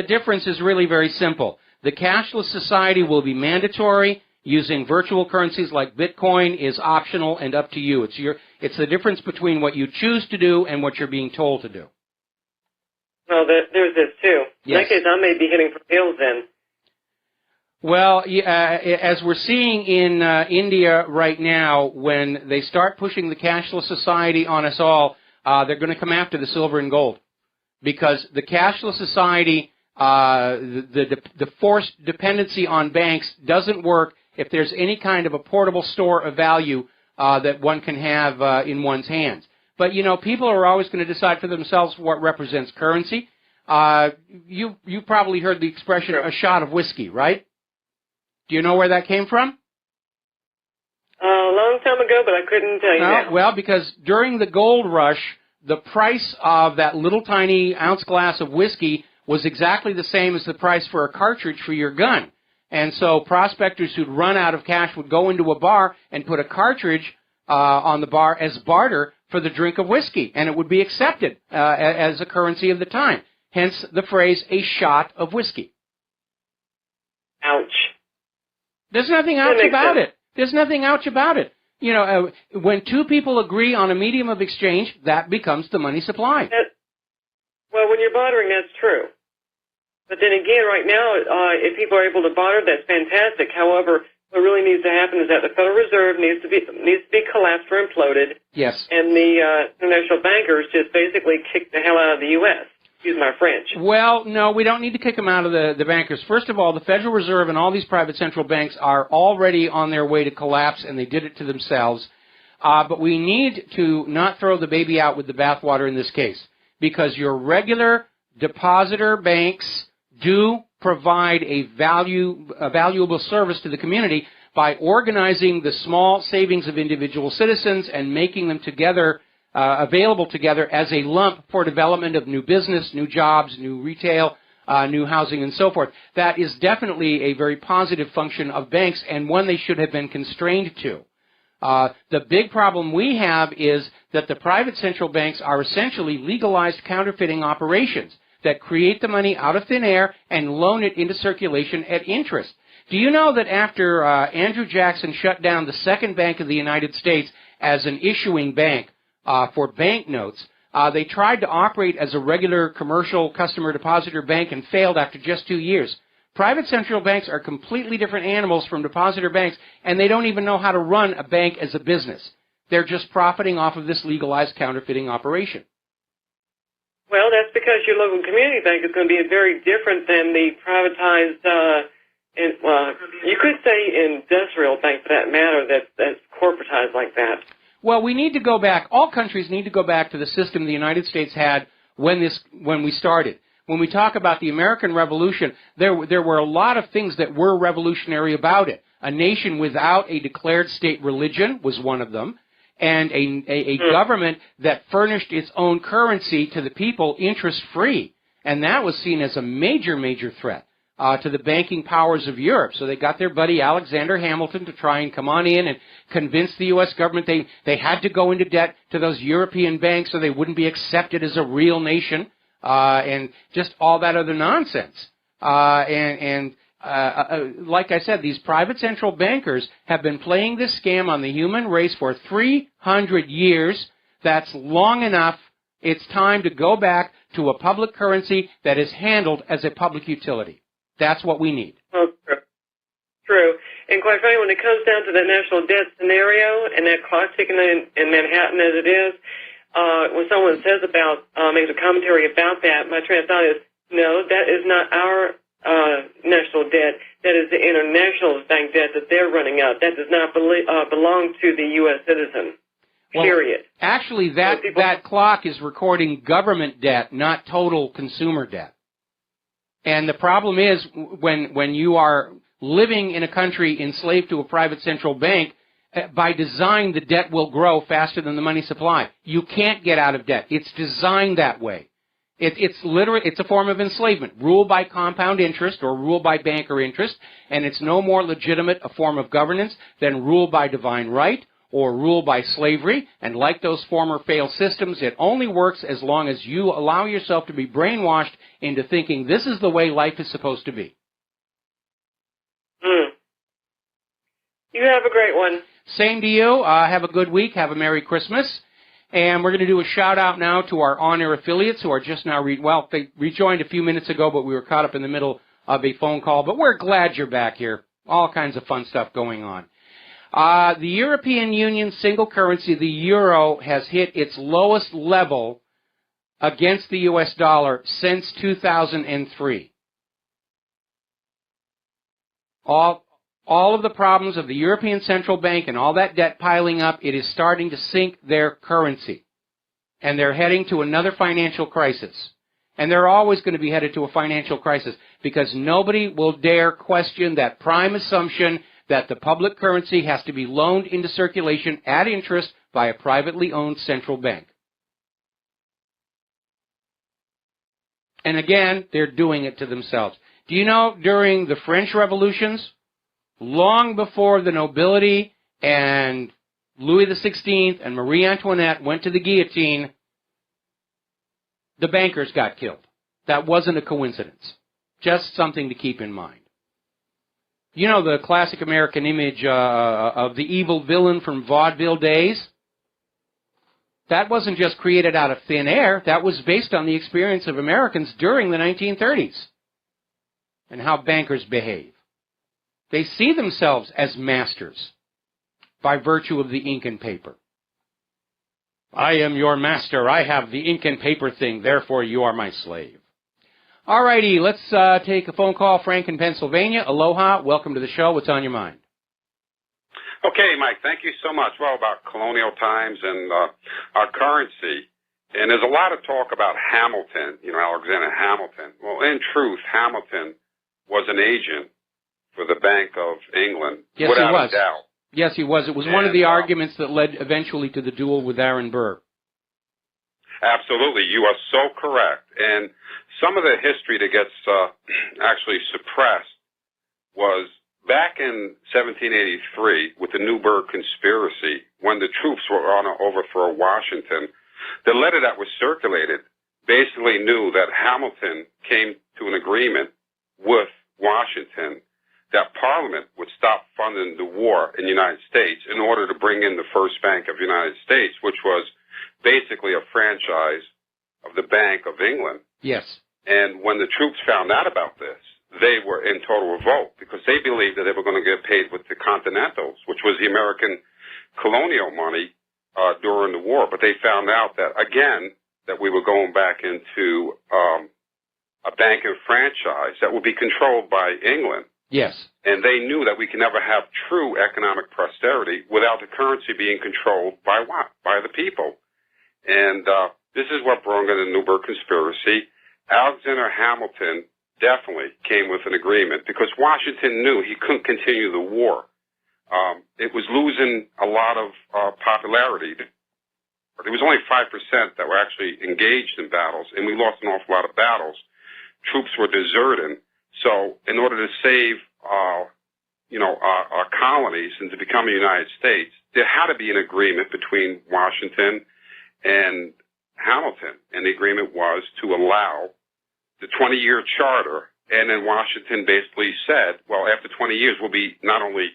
Speaker 2: difference is really very simple. The cashless society will be mandatory. Using virtual currencies like Bitcoin is optional and up to you. It's the difference between what you choose to do and what you're being told to do.
Speaker 7: Well, there's this too.
Speaker 2: Yes.
Speaker 7: In that case, I may be hitting for heels then.
Speaker 2: Well, as we're seeing in India right now, when they start pushing the cashless society on us all, they're going to come after the silver and gold. Because the cashless society, the forced dependency on banks doesn't work if there's any kind of a portable store of value that one can have in one's hands. But, people are always going to decide for themselves what represents currency. You probably heard the expression, a shot of whiskey, right? Do you know where that came from?
Speaker 7: A long time ago, but I couldn't tell you now.
Speaker 2: Well, because during the gold rush, the price of that little tiny ounce glass of whiskey was exactly the same as the price for a cartridge for your gun. And so prospectors who'd run out of cash would go into a bar and put a cartridge on the bar as barter for the drink of whiskey, and it would be accepted as a currency of the time. Hence the phrase, a shot of whiskey.
Speaker 7: Ouch.
Speaker 2: There's nothing ouch about it. There's nothing ouch about it. When two people agree on a medium of exchange, that becomes the money supply.
Speaker 7: Well, when you're bartering, that's true. But then again, right now, if people are able to barter, that's fantastic. However, what really needs to happen is that the Federal Reserve needs to be collapsed or imploded.
Speaker 2: Yes.
Speaker 7: And the international bankers just basically kick the hell out of the U.S. Excuse my French.
Speaker 2: Well, no, we don't need to kick them out of the bankers. First of all, the Federal Reserve and all these private central banks are already on their way to collapse, and they did it to themselves. But we need to not throw the baby out with the bathwater in this case, because your regular depositor banks do provide a valuable service to the community by organizing the small savings of individual citizens and making them together, available together as a lump for development of new business, new jobs, new retail, new housing, and so forth. That is definitely a very positive function of banks, and one they should have been constrained to. The big problem we have is that the private central banks are essentially legalized counterfeiting operations that create the money out of thin air and loan it into circulation at interest. Do you know that after Andrew Jackson shut down the second bank of the United States as an issuing bank for banknotes, they tried to operate as a regular commercial customer depositor bank and failed after just 2 years? Private central banks are completely different animals from depositor banks, and they don't even know how to run a bank as a business. They're just profiting off of this legalized counterfeiting operation.
Speaker 7: Well, that's because your local community bank is going to be very different than the privatized, you could say industrial bank for that matter, that's corporatized like that.
Speaker 2: Well, we need to go back. All countries need to go back to the system the United States had when we started. When we talk about the American Revolution, there were a lot of things that were revolutionary about it. A nation without a declared state religion was one of them, and a government that furnished its own currency to the people interest-free. And that was seen as a major, major threat to the banking powers of Europe. So they got their buddy Alexander Hamilton to try and come on in and convince the U.S. government they had to go into debt to those European banks so they wouldn't be accepted as a real nation, and just all that other nonsense. like I said, these private central bankers have been playing this scam on the human race for 300 years. That's long enough. It's time to go back to a public currency that is handled as a public utility. That's what we need.
Speaker 7: Oh, true. And quite frankly, when it comes down to the national debt scenario and that clock ticking in Manhattan as it is, when someone says about, makes a commentary about that, my train of thought is, no, that is not our national debt. That is the international bank debt that they're running out. That does not belong to the U.S. citizen. Period.
Speaker 2: Well, actually, that clock is recording government debt, not total consumer debt. And the problem is when you are living in a country enslaved to a private central bank, by design, the debt will grow faster than the money supply. You can't get out of debt. It's designed that way. It's a form of enslavement, ruled by compound interest or ruled by banker interest, and it's no more legitimate a form of governance than ruled by divine right or ruled by slavery. And like those former failed systems, it only works as long as you allow yourself to be brainwashed into thinking this is the way life is supposed to be.
Speaker 7: You have a great one.
Speaker 2: Same to you. Have a good week. Have a Merry Christmas. And we're going to do a shout-out now to our on-air affiliates who are just now, they rejoined a few minutes ago, but we were caught up in the middle of a phone call. But we're glad you're back here. All kinds of fun stuff going on. The European Union single currency, the euro, has hit its lowest level against the U.S. dollar since 2003. All of the problems of the European Central Bank and all that debt piling up, it is starting to sink their currency. And they're heading to another financial crisis. And they're always going to be headed to a financial crisis because nobody will dare question that prime assumption that the public currency has to be loaned into circulation at interest by a privately owned central bank. And again, they're doing it to themselves. Do you know during the French revolutions, long before the nobility and Louis XVI and Marie Antoinette went to the guillotine, the bankers got killed. That wasn't a coincidence. Just something to keep in mind. You know the classic American image of the evil villain from vaudeville days? That wasn't just created out of thin air. That was based on the experience of Americans during the 1930s and how bankers behave. They see themselves as masters by virtue of the ink and paper. I am your master. I have the ink and paper thing. Therefore, you are my slave. All righty, let's take a phone call. Frank in Pennsylvania. Aloha. Welcome to the show. What's on your mind?
Speaker 8: Okay, Mike, thank you so much. Well, about colonial times and our currency. And there's a lot of talk about Hamilton, Alexander Hamilton. Well, in truth, Hamilton was an agent for the Bank of England,
Speaker 2: yes,
Speaker 8: without
Speaker 2: he was.
Speaker 8: a doubt.
Speaker 2: Yes, he was. It was one of the arguments that led eventually to the duel with Aaron Burr.
Speaker 8: Absolutely. You are so correct. And some of the history that gets actually suppressed was back in 1783 with the Newburgh Conspiracy, when the troops were on to overthrow Washington. The letter that was circulated basically knew that Hamilton came to an agreement with Washington that Parliament would stop funding the war in the United States in order to bring in the First Bank of the United States, which was basically a franchise of the Bank of England.
Speaker 2: Yes.
Speaker 8: And when the troops found out about this, they were in total revolt because they believed that they were going to get paid with the Continentals, which was the American colonial money during the war. But they found out that, again, that we were going back into a banking franchise that would be controlled by England.
Speaker 2: Yes.
Speaker 8: And they knew that we can never have true economic prosperity without the currency being controlled by what? By the people. And this is what brought in the Newburgh Conspiracy. Alexander Hamilton definitely came with an agreement because Washington knew he couldn't continue the war. It was losing a lot of popularity. There was only 5% that were actually engaged in battles, and we lost an awful lot of battles. Troops were deserting. So in order to save, our colonies and to become a United States, there had to be an agreement between Washington and Hamilton. And the agreement was to allow the 20-year charter And then Washington basically said, well, after 20 years, we'll be not only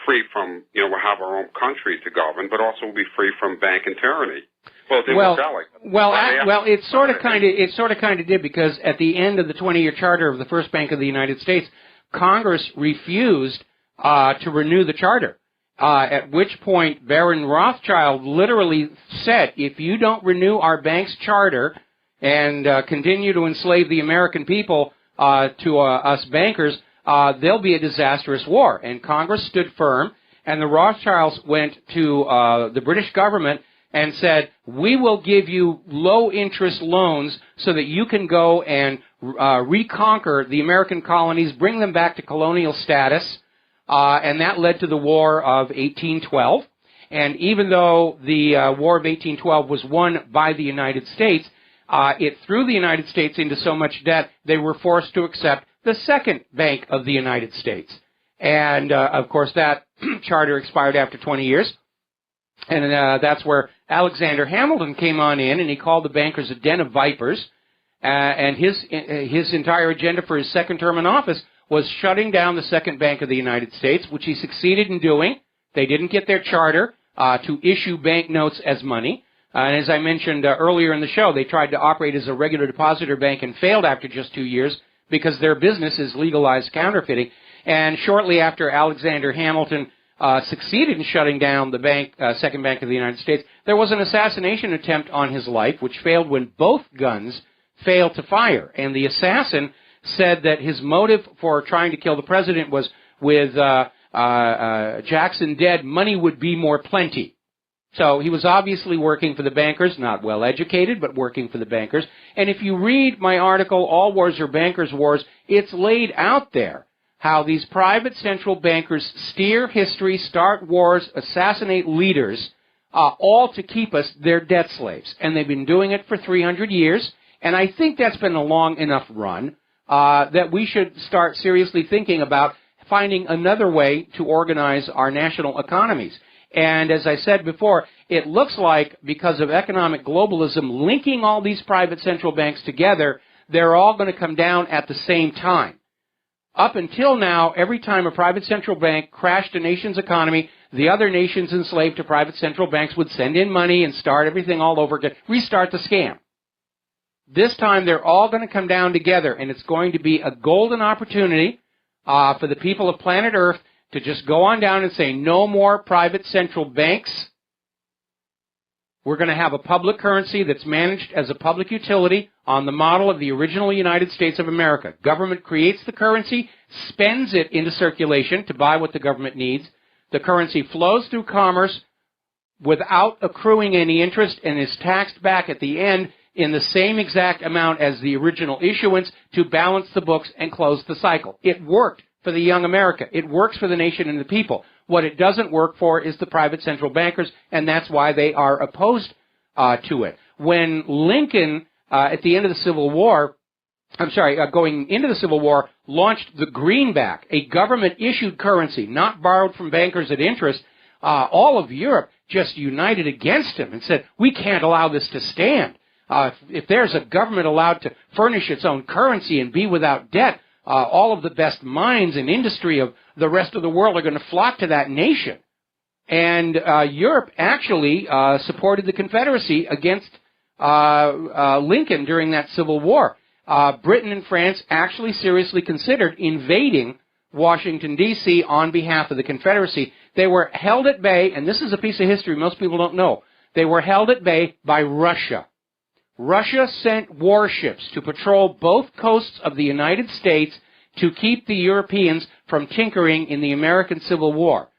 Speaker 8: free from, we'll have our own country to govern, but also we'll be free from bank and tyranny. Well, it didn't work out like that.
Speaker 2: It sort of kind of did, because at the end of the 20-year charter of the First Bank of the United States, Congress refused to renew the charter. At which point Baron Rothschild literally said, if you don't renew our bank's charter and continue to enslave the American people to us bankers, there'll be a disastrous war. And Congress stood firm, and the Rothschilds went to the British government and said, we will give you low-interest loans so that you can go and reconquer the American colonies, bring them back to colonial status, and that led to the War of 1812. And even though the War of 1812 was won by the United States, it threw the United States into so much debt, they were forced to accept the Second Bank of the United States. And, of course, that charter expired after 20 years. And that's where Alexander Hamilton came on in, and he called the bankers a den of vipers. And his entire agenda for his second term in office was shutting down the Second Bank of the United States, which he succeeded in doing. They didn't get their charter to issue banknotes as money. And as I mentioned earlier in the show, they tried to operate as a regular depositor bank and failed after just 2 years because their business is legalized counterfeiting. And shortly after Alexander Hamilton succeeded in shutting down the bank, Second Bank of the United States, there was an assassination attempt on his life, which failed when both guns failed to fire. And the assassin said that his motive for trying to kill the president was, with Jackson dead, money would be more plenty. So he was obviously working for the bankers, not well educated, but working for the bankers. And if you read my article, All Wars Are Bankers' Wars, it's laid out there how these private central bankers steer history, start wars, assassinate leaders, all to keep us their debt slaves. And they've been doing it for 300 years. And I think that's been a long enough run that we should start seriously thinking about finding another way to organize our national economies. And as I said before, it looks like because of economic globalism linking all these private central banks together, they're all going to come down at the same time. Up until now, every time a private central bank crashed a nation's economy, the other nations enslaved to private central banks would send in money and start everything all over again, restart the scam. This time they're all going to come down together, and it's going to be a golden opportunity for the people of planet Earth to just go on down and say, no more private central banks. We're going to have a public currency that's managed as a public utility on the model of the original United States of America. Government creates the currency, spends it into circulation to buy what the government needs. The currency flows through commerce without accruing any interest and is taxed back at the end in the same exact amount as the original issuance to balance the books and close the cycle. It worked for the young America. It works for the nation and the people. What it doesn't work for is the private central bankers, and that's why they are opposed to it. When Lincoln, at the end of the Civil War, going into the Civil War, launched the greenback, a government-issued currency, not borrowed from bankers at interest, all of Europe just united against him and said, we can't allow this to stand. If there's a government allowed to furnish its own currency and be without debt, all of the best minds and industry of the rest of the world are going to flock to that nation. And Europe actually supported the Confederacy against Lincoln during that Civil War. Britain and France actually seriously considered invading Washington, D.C. on behalf of the Confederacy. They were held at bay, and this is a piece of history most people don't know. They were held at bay by Russia. Russia sent warships to patrol both coasts of the United States to keep the Europeans from tinkering in the American Civil War,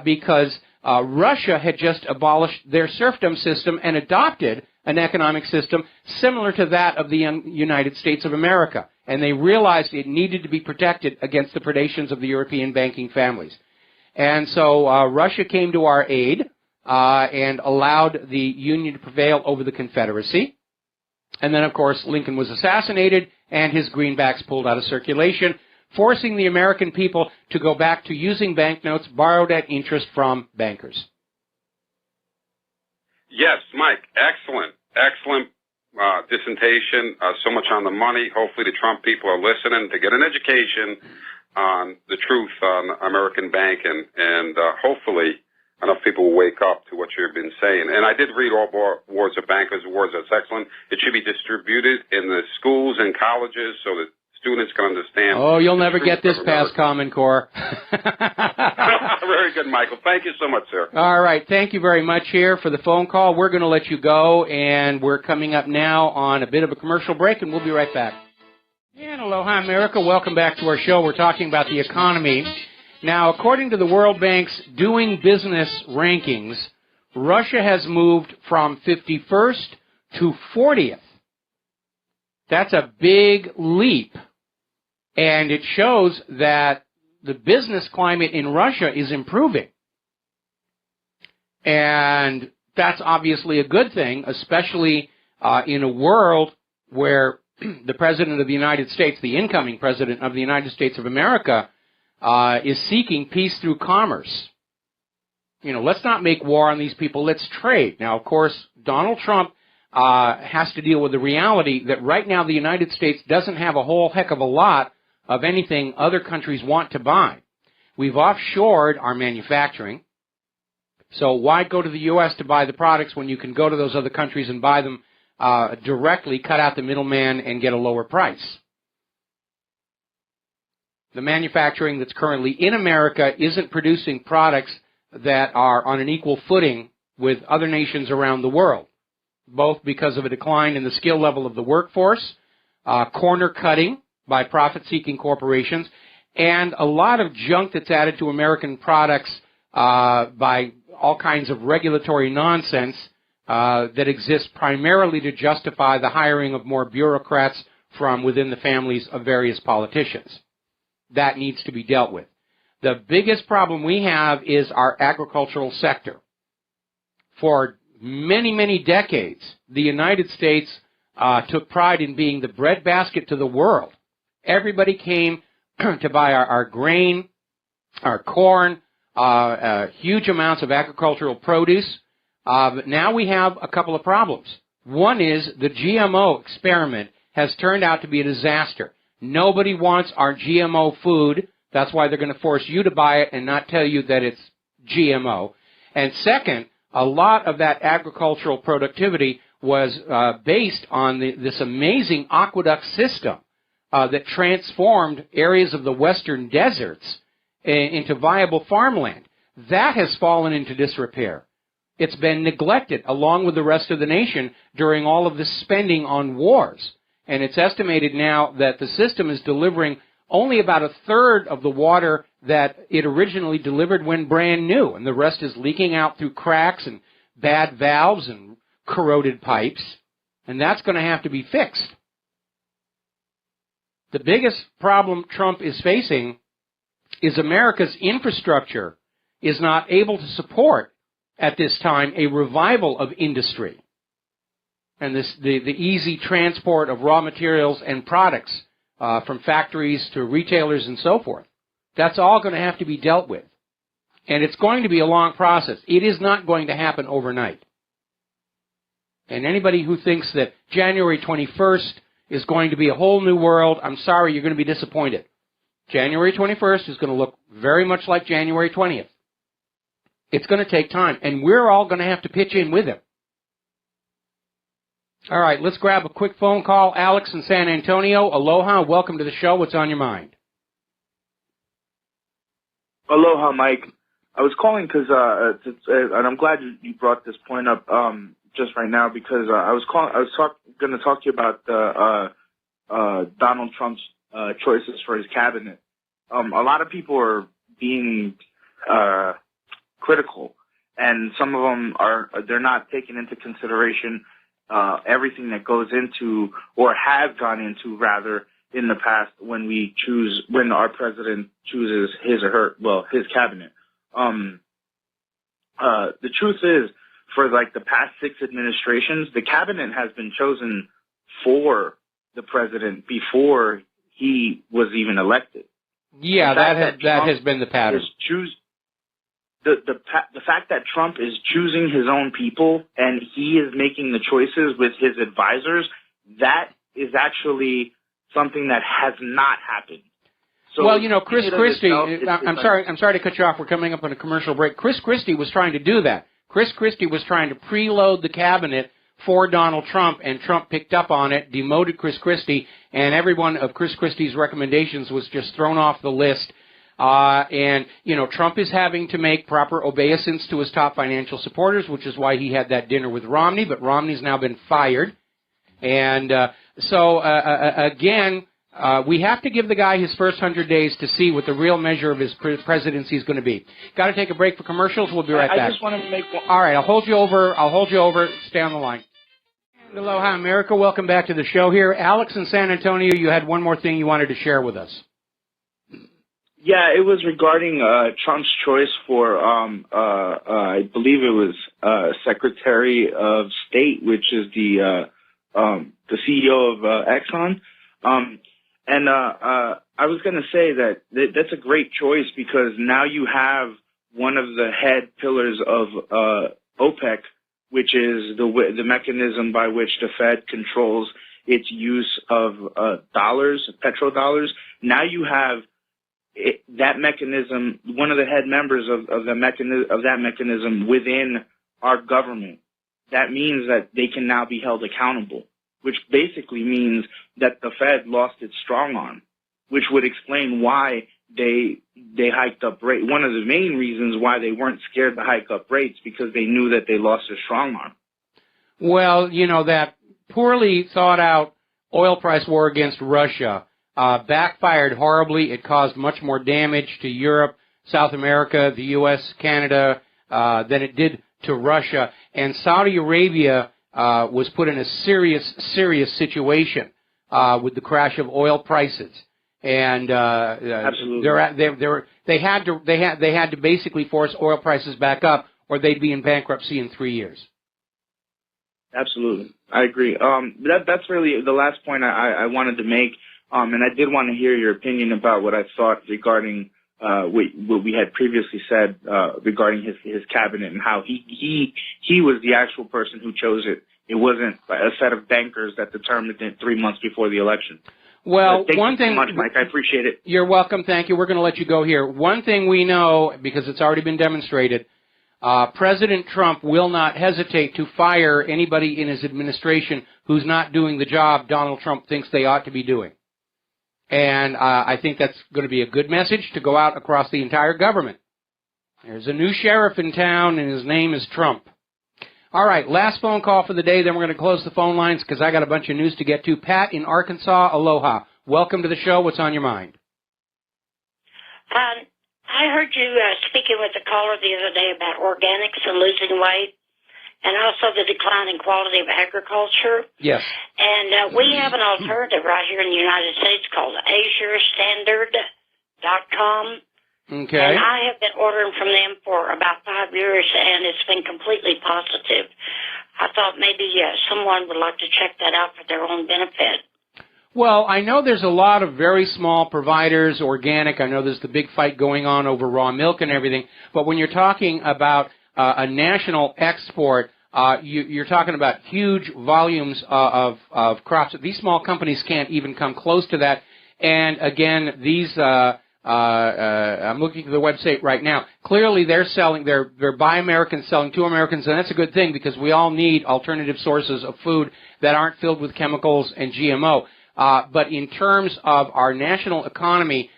Speaker 2: because Russia had just abolished their serfdom system and adopted an economic system similar to that of the United States of America. And they realized it needed to be protected against the predations of the European banking families. And so Russia came to our aid and allowed the Union to prevail over the Confederacy. And then, of course, Lincoln was assassinated and his greenbacks pulled out of circulation, forcing the American people to go back to using banknotes borrowed at interest from bankers.
Speaker 8: Yes, Mike, excellent dissentation, so much on the money. Hopefully the Trump people are listening to get an education on the truth on American banking, and hopefully enough people will wake up to what you've been saying. And I did read All Wars of Bankers' Wars. That's excellent. It should be distributed in the schools and colleges so that students can understand.
Speaker 2: Oh, you'll never get this past Common Core.
Speaker 8: Very good, Michael. Thank you so much, sir.
Speaker 2: All right. Thank you very much here for the phone call. We're going to let you go, and we're coming up now on a bit of a commercial break, and we'll be right back. And aloha, America. Welcome back to our show. We're talking about the economy. Now, according to the World Bank's Doing Business rankings, Russia has moved from 51st to 40th. That's a big leap. And it shows that the business climate in Russia is improving. And that's obviously a good thing, especially in a world where the President of the United States, the incoming President of the United States of America, is seeking peace through commerce. You know, let's not make war on these people. Let's trade. Now, of course, Donald Trump has to deal with the reality that right now the United States doesn't have a whole heck of a lot of anything other countries want to buy. We've offshored our manufacturing. So why go to the U.S. to buy the products when you can go to those other countries and buy them directly, cut out the middleman, and get a lower price? The manufacturing that's currently in America isn't producing products that are on an equal footing with other nations around the world, both because of a decline in the skill level of the workforce, corner cutting by profit-seeking corporations, and a lot of junk that's added to American products by all kinds of regulatory nonsense that exists primarily to justify the hiring of more bureaucrats from within the families of various politicians. That needs to be dealt with. The biggest problem we have is our agricultural sector. For many, many decades, the United States took pride in being the breadbasket to the world. Everybody came to buy our grain, our corn, huge amounts of agricultural produce. But now we have a couple of problems. One is the GMO experiment has turned out to be a disaster. Nobody wants our GMO food. That's why they're going to force you to buy it and not tell you that it's GMO. And second, a lot of that agricultural productivity was based on this amazing aqueduct system that transformed areas of the western deserts into viable farmland. That has fallen into disrepair. It's been neglected along with the rest of the nation during all of this spending on wars. And it's estimated now that the system is delivering only about a third of the water that it originally delivered when brand new, and the rest is leaking out through cracks and bad valves and corroded pipes, and that's going to have to be fixed. The biggest problem Trump is facing is America's infrastructure is not able to support, at this time, a revival of industry and the easy transport of raw materials and products from factories to retailers and so forth. That's all going to have to be dealt with. And it's going to be a long process. It is not going to happen overnight. And anybody who thinks that January 21st is going to be a whole new world, I'm sorry, you're going to be disappointed. January 21st is going to look very much like January 20th. It's going to take time, and we're all going to have to pitch in with him. All right, let's grab a quick phone call. Alex in San Antonio, aloha, welcome to the show. What's on your mind?
Speaker 9: Aloha, Mike. I was calling because, and I'm glad you brought this point up just right now, because I was going to talk to you about Donald Trump's choices for his cabinet. A lot of people are being critical, and some of them they're not taking into consideration everything that goes into, or has gone into rather, in the past when our president chooses his cabinet. The truth is, for like the past 6 administrations, the cabinet has been chosen for the president before he was even elected.
Speaker 2: Yeah, that has been the pattern.
Speaker 9: the fact that Trump is choosing his own people and he is making the choices with his advisors, that is actually something that has not happened. So,
Speaker 2: well, Chris Christie, I'm sorry to cut you off. We're coming up on a commercial break. Chris Christie was trying to do that. Chris Christie was trying to preload the cabinet for Donald Trump, and Trump picked up on it, demoted Chris Christie, and every one of Chris Christie's recommendations was just thrown off the list. And Trump is having to make proper obeisance to his top financial supporters, which is why he had that dinner with Romney, but Romney's now been fired. And again, we have to give the guy his first 100 days to see what the real measure of his presidency is going to be. Got to take a break for commercials. We'll be right back.
Speaker 9: I just wanted to make one.
Speaker 2: All right, I'll hold you over. Stay on the line. Aloha, America. Welcome back to the show here. Alex in San Antonio, you had one more thing you wanted to share with us.
Speaker 9: Yeah, it was regarding Trump's choice for, I believe it was Secretary of State, which is the CEO of Exxon. And I was going to say that that's a great choice because now you have one of the head pillars of OPEC, which is the mechanism by which the Fed controls its use of dollars, petrodollars. Now you have that mechanism, one of the head members of that mechanism within our government. That means that they can now be held accountable, which basically means that the Fed lost its strong arm, which would explain why they hiked up rates. One of the main reasons why they weren't scared to hike up rates because they knew that they lost their strong arm.
Speaker 2: Well, that poorly thought out oil price war against Russia backfired horribly. It caused much more damage to Europe, South America, the U.S., Canada than it did to Russia. And Saudi Arabia was put in a serious situation with the crash of oil prices. And
Speaker 9: absolutely,
Speaker 2: they had to basically force oil prices back up, or they'd be in bankruptcy in 3 years.
Speaker 9: Absolutely, I agree. That's really the last point I wanted to make. And I did want to hear your opinion about what I thought regarding what we had previously said regarding his cabinet and how he was the actual person who chose it. It wasn't a set of bankers that determined it 3 months before the election.
Speaker 2: Well,
Speaker 9: thank you so much, Mike. I appreciate it.
Speaker 2: You're welcome. Thank you. We're going to let you go here. One thing we know, because it's already been demonstrated, President Trump will not hesitate to fire anybody in his administration who's not doing the job Donald Trump thinks they ought to be doing. And I think that's going to be a good message to go out across the entire government. There's a new sheriff in town, and his name is Trump. All right, last phone call for the day, then we're going to close the phone lines because I got a bunch of news to get to. Pat in Arkansas, aloha. Welcome to the show. What's on your mind?
Speaker 10: I heard you speaking with the caller the other day about organics and losing weight, and also the declining quality of agriculture.
Speaker 2: Yes.
Speaker 10: And we have an alternative right here in the United States called AzureStandard.com.
Speaker 2: Okay.
Speaker 10: And I have been ordering from them for about 5 years, and it's been completely positive. I thought maybe someone would like to check that out for their own benefit.
Speaker 2: Well, I know there's a lot of very small providers, organic. I know there's the big fight going on over raw milk and everything. But when you're talking about a national export, you're talking about huge volumes of crops. These small companies can't even come close to that. And again, these I'm looking at the website right now. Clearly, they're Buy Americans selling to Americans, and that's a good thing because we all need alternative sources of food that aren't filled with chemicals and GMO. But in terms of our national economy,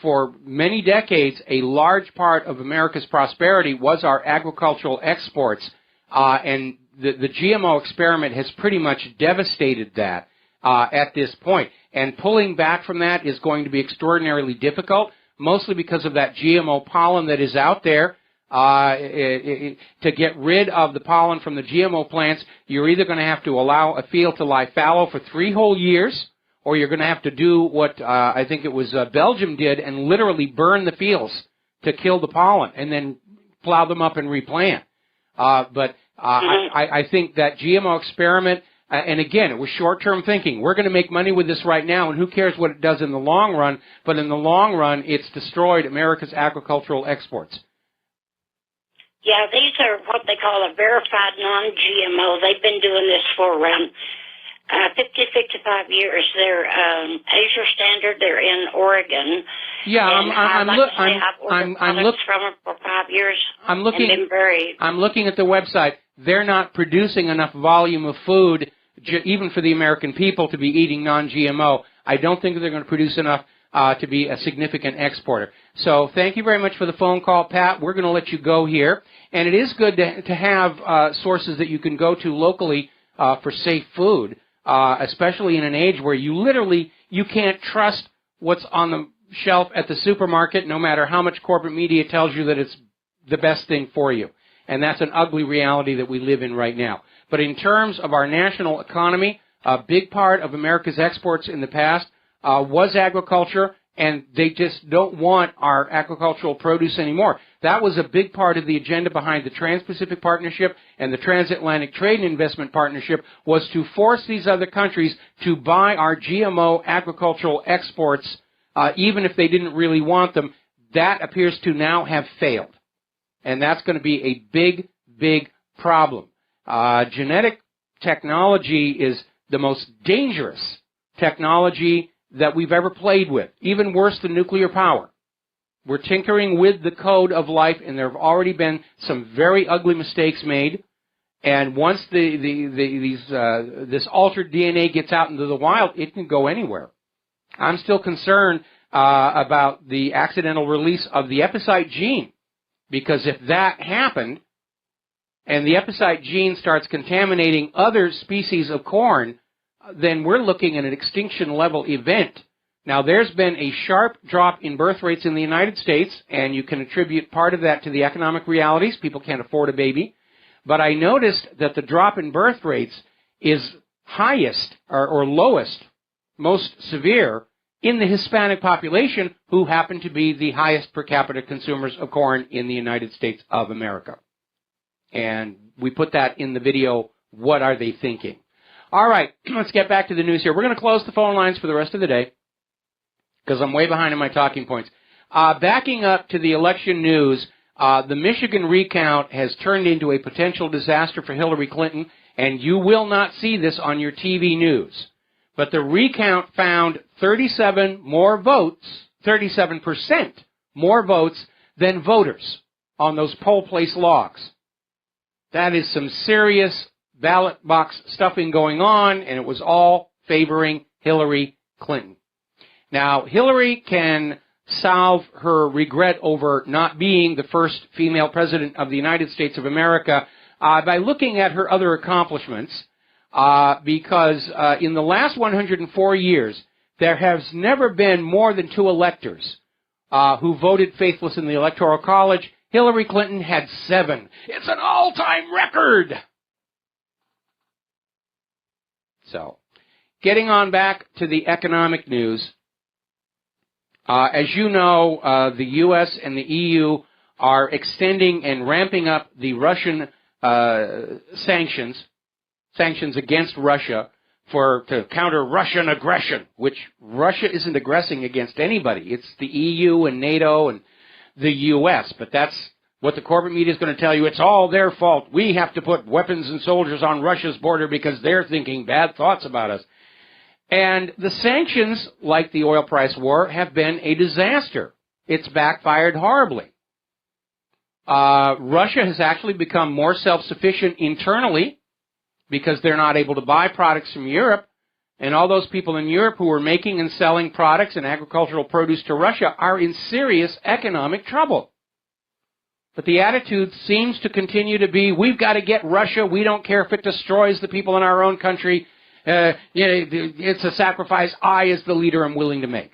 Speaker 2: for many decades, a large part of America's prosperity was our agricultural exports, and the GMO experiment has pretty much devastated that at this point. And pulling back from that is going to be extraordinarily difficult, mostly because of that GMO pollen that is out there. To get rid of the pollen from the GMO plants, you're either going to have to allow a field to lie fallow for 3 whole years, or you're going to have to do what I think it was Belgium did and literally burn the fields to kill the pollen and then plow them up and replant. I think that GMO experiment, and again, it was short-term thinking. We're going to make money with this right now, and who cares what it does in the long run? But in the long run, it's destroyed America's agricultural exports.
Speaker 10: Yeah, these are what they call a verified non-GMO. They've been doing this for around 50, 55 years. They're Asia Standard. They're in Oregon.
Speaker 2: Yeah,
Speaker 10: I've ordered from them for 5 years.
Speaker 2: I'm looking.
Speaker 10: And been very.
Speaker 2: I'm looking at the website. They're not producing enough volume of food, even for the American people, to be eating non-GMO. I don't think they're going to produce enough to be a significant exporter. So thank you very much for the phone call, Pat. We're going to let you go here. And it is good to have sources that you can go to locally for safe food, especially in an age where you can't trust what's on the shelf at the supermarket, no matter how much corporate media tells you that it's the best thing for you. And that's an ugly reality that we live in right now. But in terms of our national economy, a big part of America's exports in the past was agriculture, and they just don't want our agricultural produce anymore. That was a big part of the agenda behind the Trans-Pacific Partnership and the Transatlantic Trade and Investment Partnership, was to force these other countries to buy our GMO agricultural exports, even if they didn't really want them. That appears to now have failed. And that's going to be a big, big problem. Genetic technology is the most dangerous technology that we've ever played with, even worse than nuclear power. We're tinkering with the code of life, and there have already been some very ugly mistakes made. And once this altered DNA gets out into the wild, it can go anywhere. I'm still concerned about the accidental release of the epicite gene, because if that happened, and the epicite gene starts contaminating other species of corn, then we're looking at an extinction-level event. Now, there's been a sharp drop in birth rates in the United States, and you can attribute part of that to the economic realities. People can't afford a baby. But I noticed that the drop in birth rates is highest, or lowest, most severe, in the Hispanic population, who happen to be the highest per capita consumers of corn in the United States of America. And we put that in the video, What Are They Thinking? All right, let's get back to the news here. We're going to close the phone lines for the rest of the day, because I'm way behind in my talking points. Backing up to the election news, the Michigan recount has turned into a potential disaster for Hillary Clinton, and you will not see this on your TV news. But the recount found 37% more votes than voters on those poll place logs. That is some serious ballot box stuffing going on, and it was all favoring Hillary Clinton. Now, Hillary can salve her regret over not being the first female president of the United States of America by looking at her other accomplishments, because in the last 104 years, there has never been more than 2 electors who voted faithless in the Electoral College. Hillary Clinton had 7. It's an all-time record! So, getting on back to the economic news, as you know, the U.S. and the EU are extending and ramping up the Russian sanctions against Russia to counter Russian aggression, which Russia isn't aggressing against anybody. It's the EU and NATO and the U.S., but that's what the corporate media is going to tell you. It's all their fault. We have to put weapons and soldiers on Russia's border because they're thinking bad thoughts about us. And the sanctions, like the oil price war, have been a disaster. It's backfired horribly. Russia has actually become more self-sufficient internally because they're not able to buy products from Europe. And all those people in Europe who are making and selling products and agricultural produce to Russia are in serious economic trouble. But the attitude seems to continue to be, we've got to get Russia. We don't care if it destroys the people in our own country. It's a sacrifice I, as the leader, am willing to make.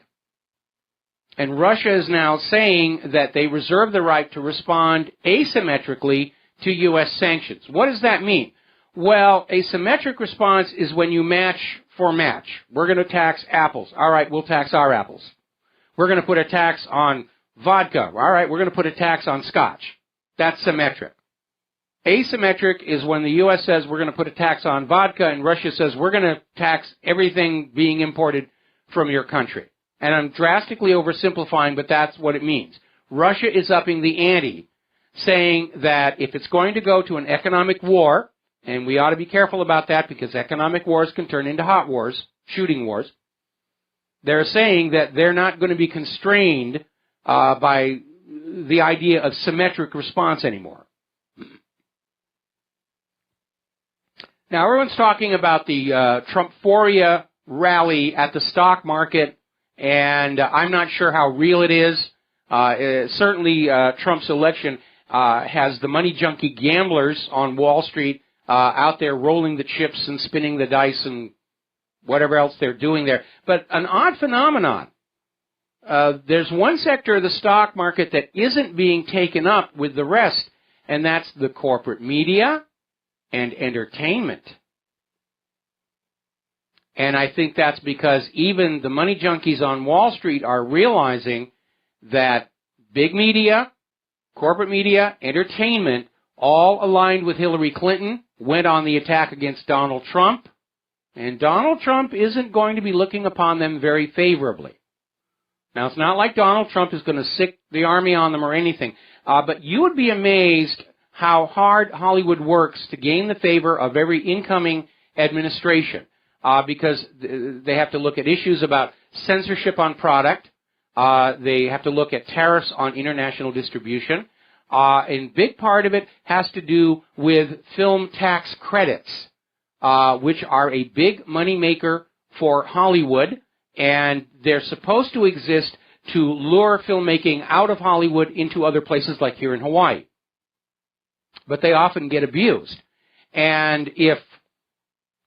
Speaker 2: And Russia is now saying that they reserve the right to respond asymmetrically to U.S. sanctions. What does that mean? Well, a symmetric response is when you match for match. We're going to tax apples. All right, we'll tax our apples. We're going to put a tax on vodka. All right, we're going to put a tax on scotch. That's symmetric. Asymmetric is when the U.S. says we're going to put a tax on vodka and Russia says we're going to tax everything being imported from your country. And I'm drastically oversimplifying, but that's what it means. Russia is upping the ante, saying that if it's going to go to an economic war, and we ought to be careful about that because economic wars can turn into hot wars, shooting wars, they're saying that they're not going to be constrained by the idea of symmetric response anymore. Now, everyone's talking about the Trumphoria rally at the stock market, and I'm not sure how real it is. Certainly, Trump's election has the money junkie gamblers on Wall Street out there rolling the chips and spinning the dice and whatever else they're doing there. But an odd phenomenon. There's one sector of the stock market that isn't being taken up with the rest, and that's the corporate media and entertainment. And I think that's because even the money junkies on Wall Street are realizing that big media, corporate media, entertainment, all aligned with Hillary Clinton, went on the attack against Donald Trump, and Donald Trump isn't going to be looking upon them very favorably. Now, it's not like Donald Trump is going to sick the army on them or anything, but you would be amazed how hard Hollywood works to gain the favor of every incoming administration, because they have to look at issues about censorship on product. They have to look at tariffs on international distribution. And big part of it has to do with film tax credits, which are a big moneymaker for Hollywood, and they're supposed to exist to lure filmmaking out of Hollywood into other places like here in Hawaii. But they often get abused. And if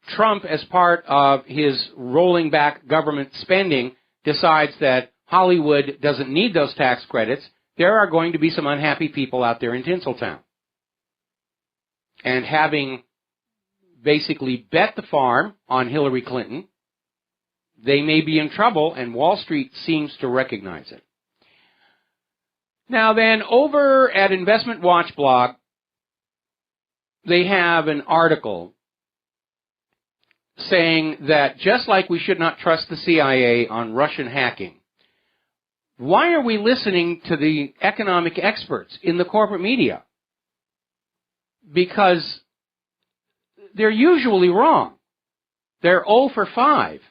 Speaker 2: Trump, as part of his rolling back government spending, decides that Hollywood doesn't need those tax credits, there are going to be some unhappy people out there in Tinseltown. And having basically bet the farm on Hillary Clinton, they may be in trouble, and Wall Street seems to recognize it. Now then, over at Investment Watch blog, they have an article saying that just like we should not trust the CIA on Russian hacking, why are we listening to the economic experts in the corporate media? Because they're usually wrong. They're 0 for 5.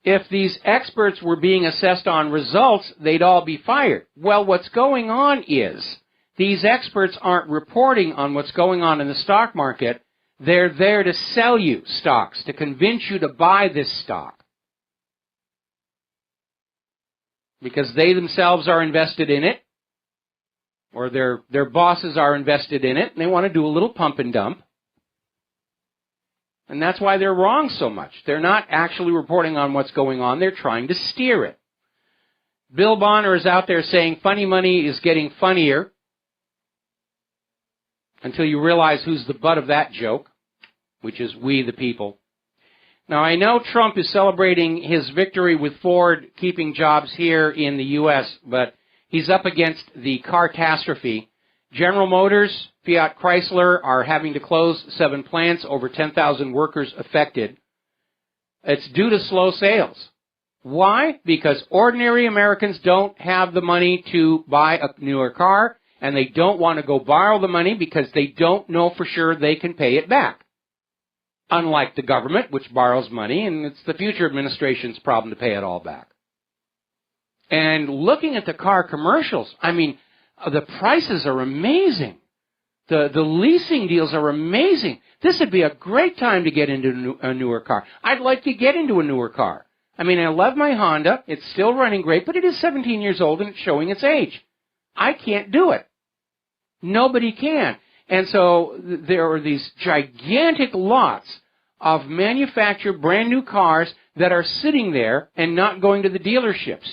Speaker 2: If these experts were being assessed on results, they'd all be fired. Well, what's going on is these experts aren't reporting on what's going on in the stock market. They're there to sell you stocks, to convince you to buy this stock. Because they themselves are invested in it, or their bosses are invested in it, and they want to do a little pump and dump. And that's why they're wrong so much. They're not actually reporting on what's going on. They're trying to steer it. Bill Bonner is out there saying funny money is getting funnier until you realize who's the butt of that joke, which is we the people. Now, I know Trump is celebrating his victory with Ford keeping jobs here in the U.S., but he's up against the car-catastrophe. General Motors, Fiat Chrysler are having to close 7 plants, over 10,000 workers affected. It's due to slow sales. Why? Because ordinary Americans don't have the money to buy a newer car, and they don't want to go borrow the money because they don't know for sure they can pay it back. Unlike the government, which borrows money, and it's the future administration's problem to pay it all back. And looking at the car commercials, I mean, the prices are amazing. The leasing deals are amazing. This would be a great time to get into a newer car. I'd like to get into a newer car. I mean, I love my Honda. It's still running great, but it is 17 years old and it's showing its age. I can't do it. Nobody can. And so there are these gigantic lots of manufactured brand new cars that are sitting there and not going to the dealerships.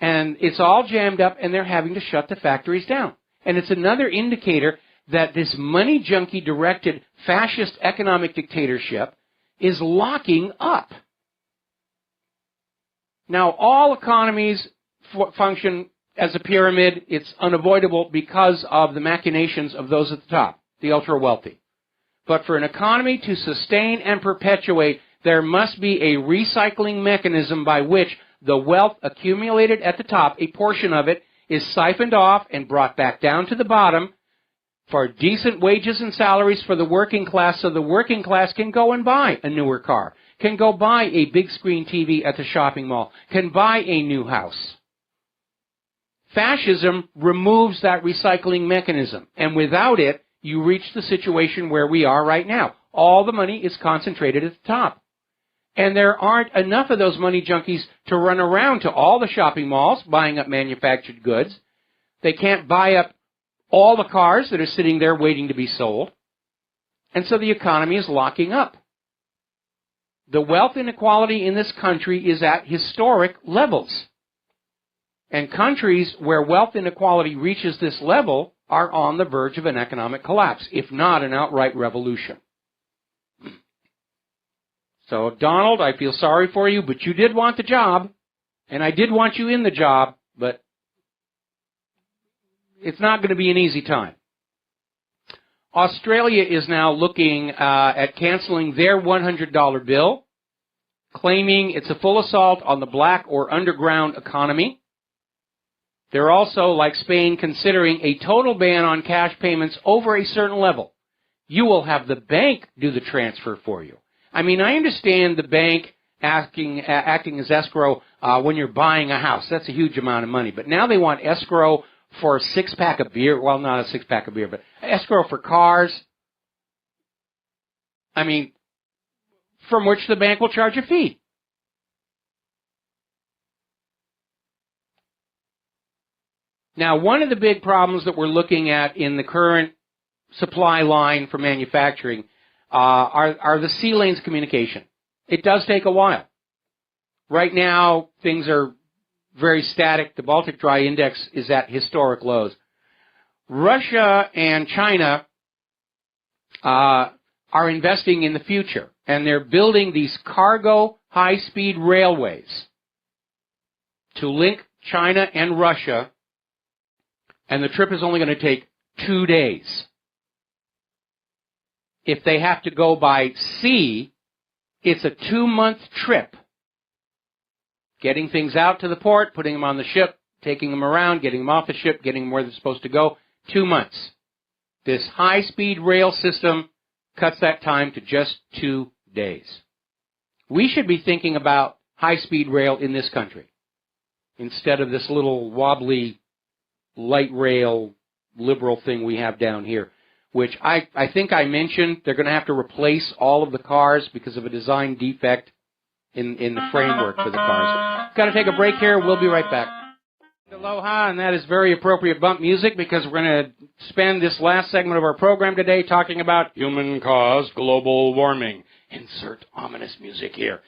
Speaker 2: And it's all jammed up, and they're having to shut the factories down. And it's another indicator that this money junkie-directed fascist economic dictatorship is locking up. Now, all economies function as a pyramid. It's unavoidable because of the machinations of those at the top, the ultra-wealthy. But for an economy to sustain and perpetuate, there must be a recycling mechanism by which the wealth accumulated at the top, a portion of it, is siphoned off and brought back down to the bottom for decent wages and salaries for the working class, so the working class can go and buy a newer car, can go buy a big screen TV at the shopping mall, can buy a new house. Fascism removes that recycling mechanism, and without it, you reach the situation where we are right now. All the money is concentrated at the top. And there aren't enough of those money junkies to run around to all the shopping malls buying up manufactured goods. They can't buy up all the cars that are sitting there waiting to be sold. And so the economy is locking up. The wealth inequality in this country is at historic levels. And countries where wealth inequality reaches this level are on the verge of an economic collapse, if not an outright revolution. So, Donald, I feel sorry for you, but you did want the job, and I did want you in the job, but it's not going to be an easy time. Australia is now looking at canceling their $100 bill, claiming it's a full assault on the black or underground economy. They're also, like Spain, considering a total ban on cash payments over a certain level. You will have the bank do the transfer for you. I mean, I understand the bank acting as escrow when you're buying a house. That's a huge amount of money. But now they want escrow for a six-pack of beer. Well, not a six-pack of beer, but escrow for cars. I mean, from which the bank will charge a fee. Now, one of the big problems that we're looking at in the current supply line for manufacturing are the sea lanes communication. It does take a while. Right now, things are very static. The Baltic Dry Index is at historic lows. Russia and China are investing in the future, and they're building these cargo high-speed railways to link China and Russia, and the trip is only going to take 2 days. If they have to go by sea, it's a 2-month trip. Getting things out to the port, putting them on the ship, taking them around, getting them off the ship, getting them where they're supposed to go, 2 months. This high-speed rail system cuts that time to just 2 days. We should be thinking about high-speed rail in this country instead of this little wobbly light rail liberal thing we have down here, which I think I mentioned they're going to have to replace all of the cars because of a design defect in the framework for the cars. Got to take a break here. We'll be right back. Aloha, and that is very appropriate bump music because we're going to spend this last segment of our program today talking about human-caused global warming. Insert ominous music here.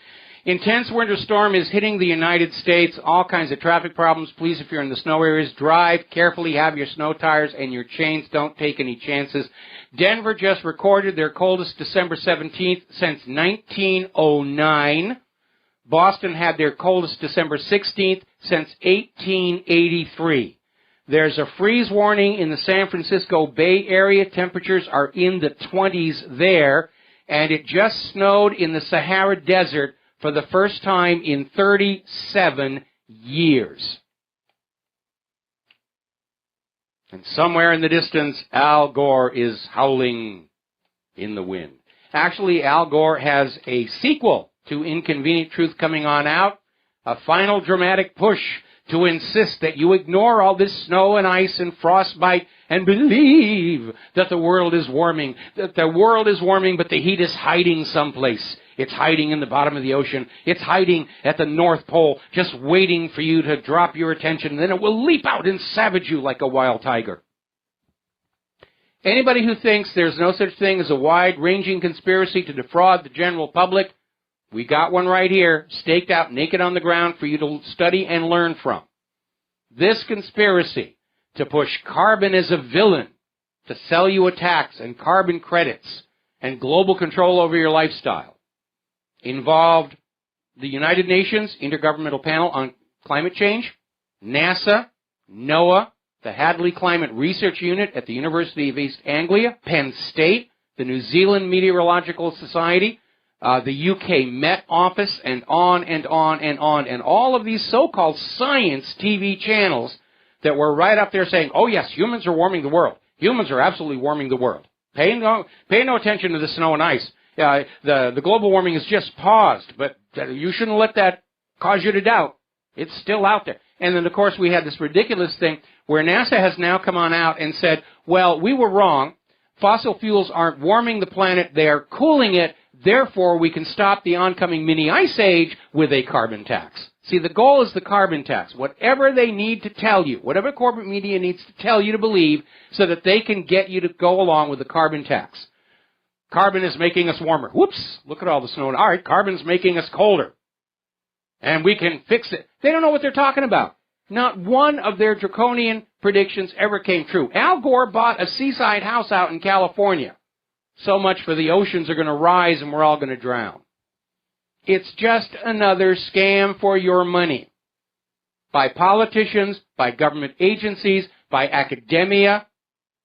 Speaker 2: Intense winter storm is hitting the United States. All kinds of traffic problems. Please, if you're in the snow areas, drive carefully. Have your snow tires and your chains. Don't take any chances. Denver just recorded their coldest December 17th since 1909. Boston had their coldest December 16th since 1883. There's a freeze warning in the San Francisco Bay Area. Temperatures are in the 20s there. And it just snowed in the Sahara Desert for the first time in 37 years. And somewhere in the distance, Al Gore is howling in the wind. Actually, Al Gore has a sequel to Inconvenient Truth coming on out, a final dramatic push to insist that you ignore all this snow and ice and frostbite and believe that the world is warming, but the heat is hiding someplace. It's hiding in the bottom of the ocean. It's hiding at the North Pole, just waiting for you to drop your attention, and then it will leap out and savage you like a wild tiger. Anybody who thinks there's no such thing as a wide-ranging conspiracy to defraud the general public, we got one right here, staked out naked on the ground for you to study and learn from. This conspiracy to push carbon as a villain, to sell you a tax and carbon credits and global control over your lifestyle, involved the United Nations Intergovernmental Panel on Climate Change, NASA, NOAA, the Hadley Climate Research Unit at the University of East Anglia, Penn State, the New Zealand Meteorological Society, the UK Met Office, and on and on and on. And all of these so-called science TV channels that were right up there saying, oh, yes, humans are warming the world. Humans are absolutely warming the world. Pay no attention to the snow and ice. The global warming is just paused, but you shouldn't let that cause you to doubt. It's still out there. And then, of course, we had this ridiculous thing where NASA has now come on out and said, well, we were wrong. Fossil fuels aren't warming the planet. They are cooling it. Therefore, we can stop the oncoming mini ice age with a carbon tax. See, the goal is the carbon tax. Whatever they need to tell you, whatever corporate media needs to tell you to believe so that they can get you to go along with the carbon tax. Carbon is making us warmer. Whoops, look at all the snow. All right, carbon's making us colder. And we can fix it. They don't know what they're talking about. Not one of their draconian predictions ever came true. Al Gore bought a seaside house out in California. So much for the oceans are going to rise and we're all going to drown. It's just another scam for your money. By politicians, by government agencies, by academia,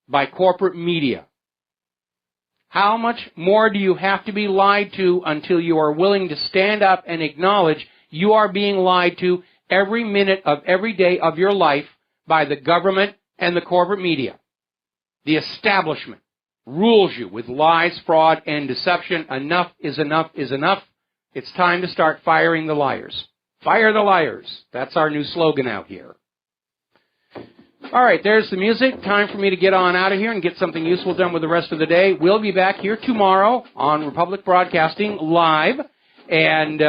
Speaker 2: by corporate media. How much more do you have to be lied to until you are willing to stand up and acknowledge you are being lied to every minute of every day of your life by the government and the corporate media? The establishment rules you with lies, fraud, and deception. Enough is enough is enough. It's time to start firing the liars. Fire the liars. That's our new slogan out here. All right, there's the music. Time for me to get on out of here and get something useful done with the rest of the day. We'll be back here tomorrow on Republic Broadcasting Live. And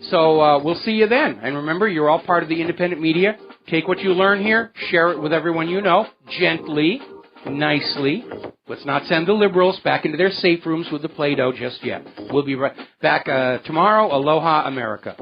Speaker 2: so we'll see you then. And remember, you're all part of the independent media. Take what you learn here, share it with everyone you know, gently, nicely. Let's not send the liberals back into their safe rooms with the Play-Doh just yet. We'll be right back tomorrow. Aloha, America.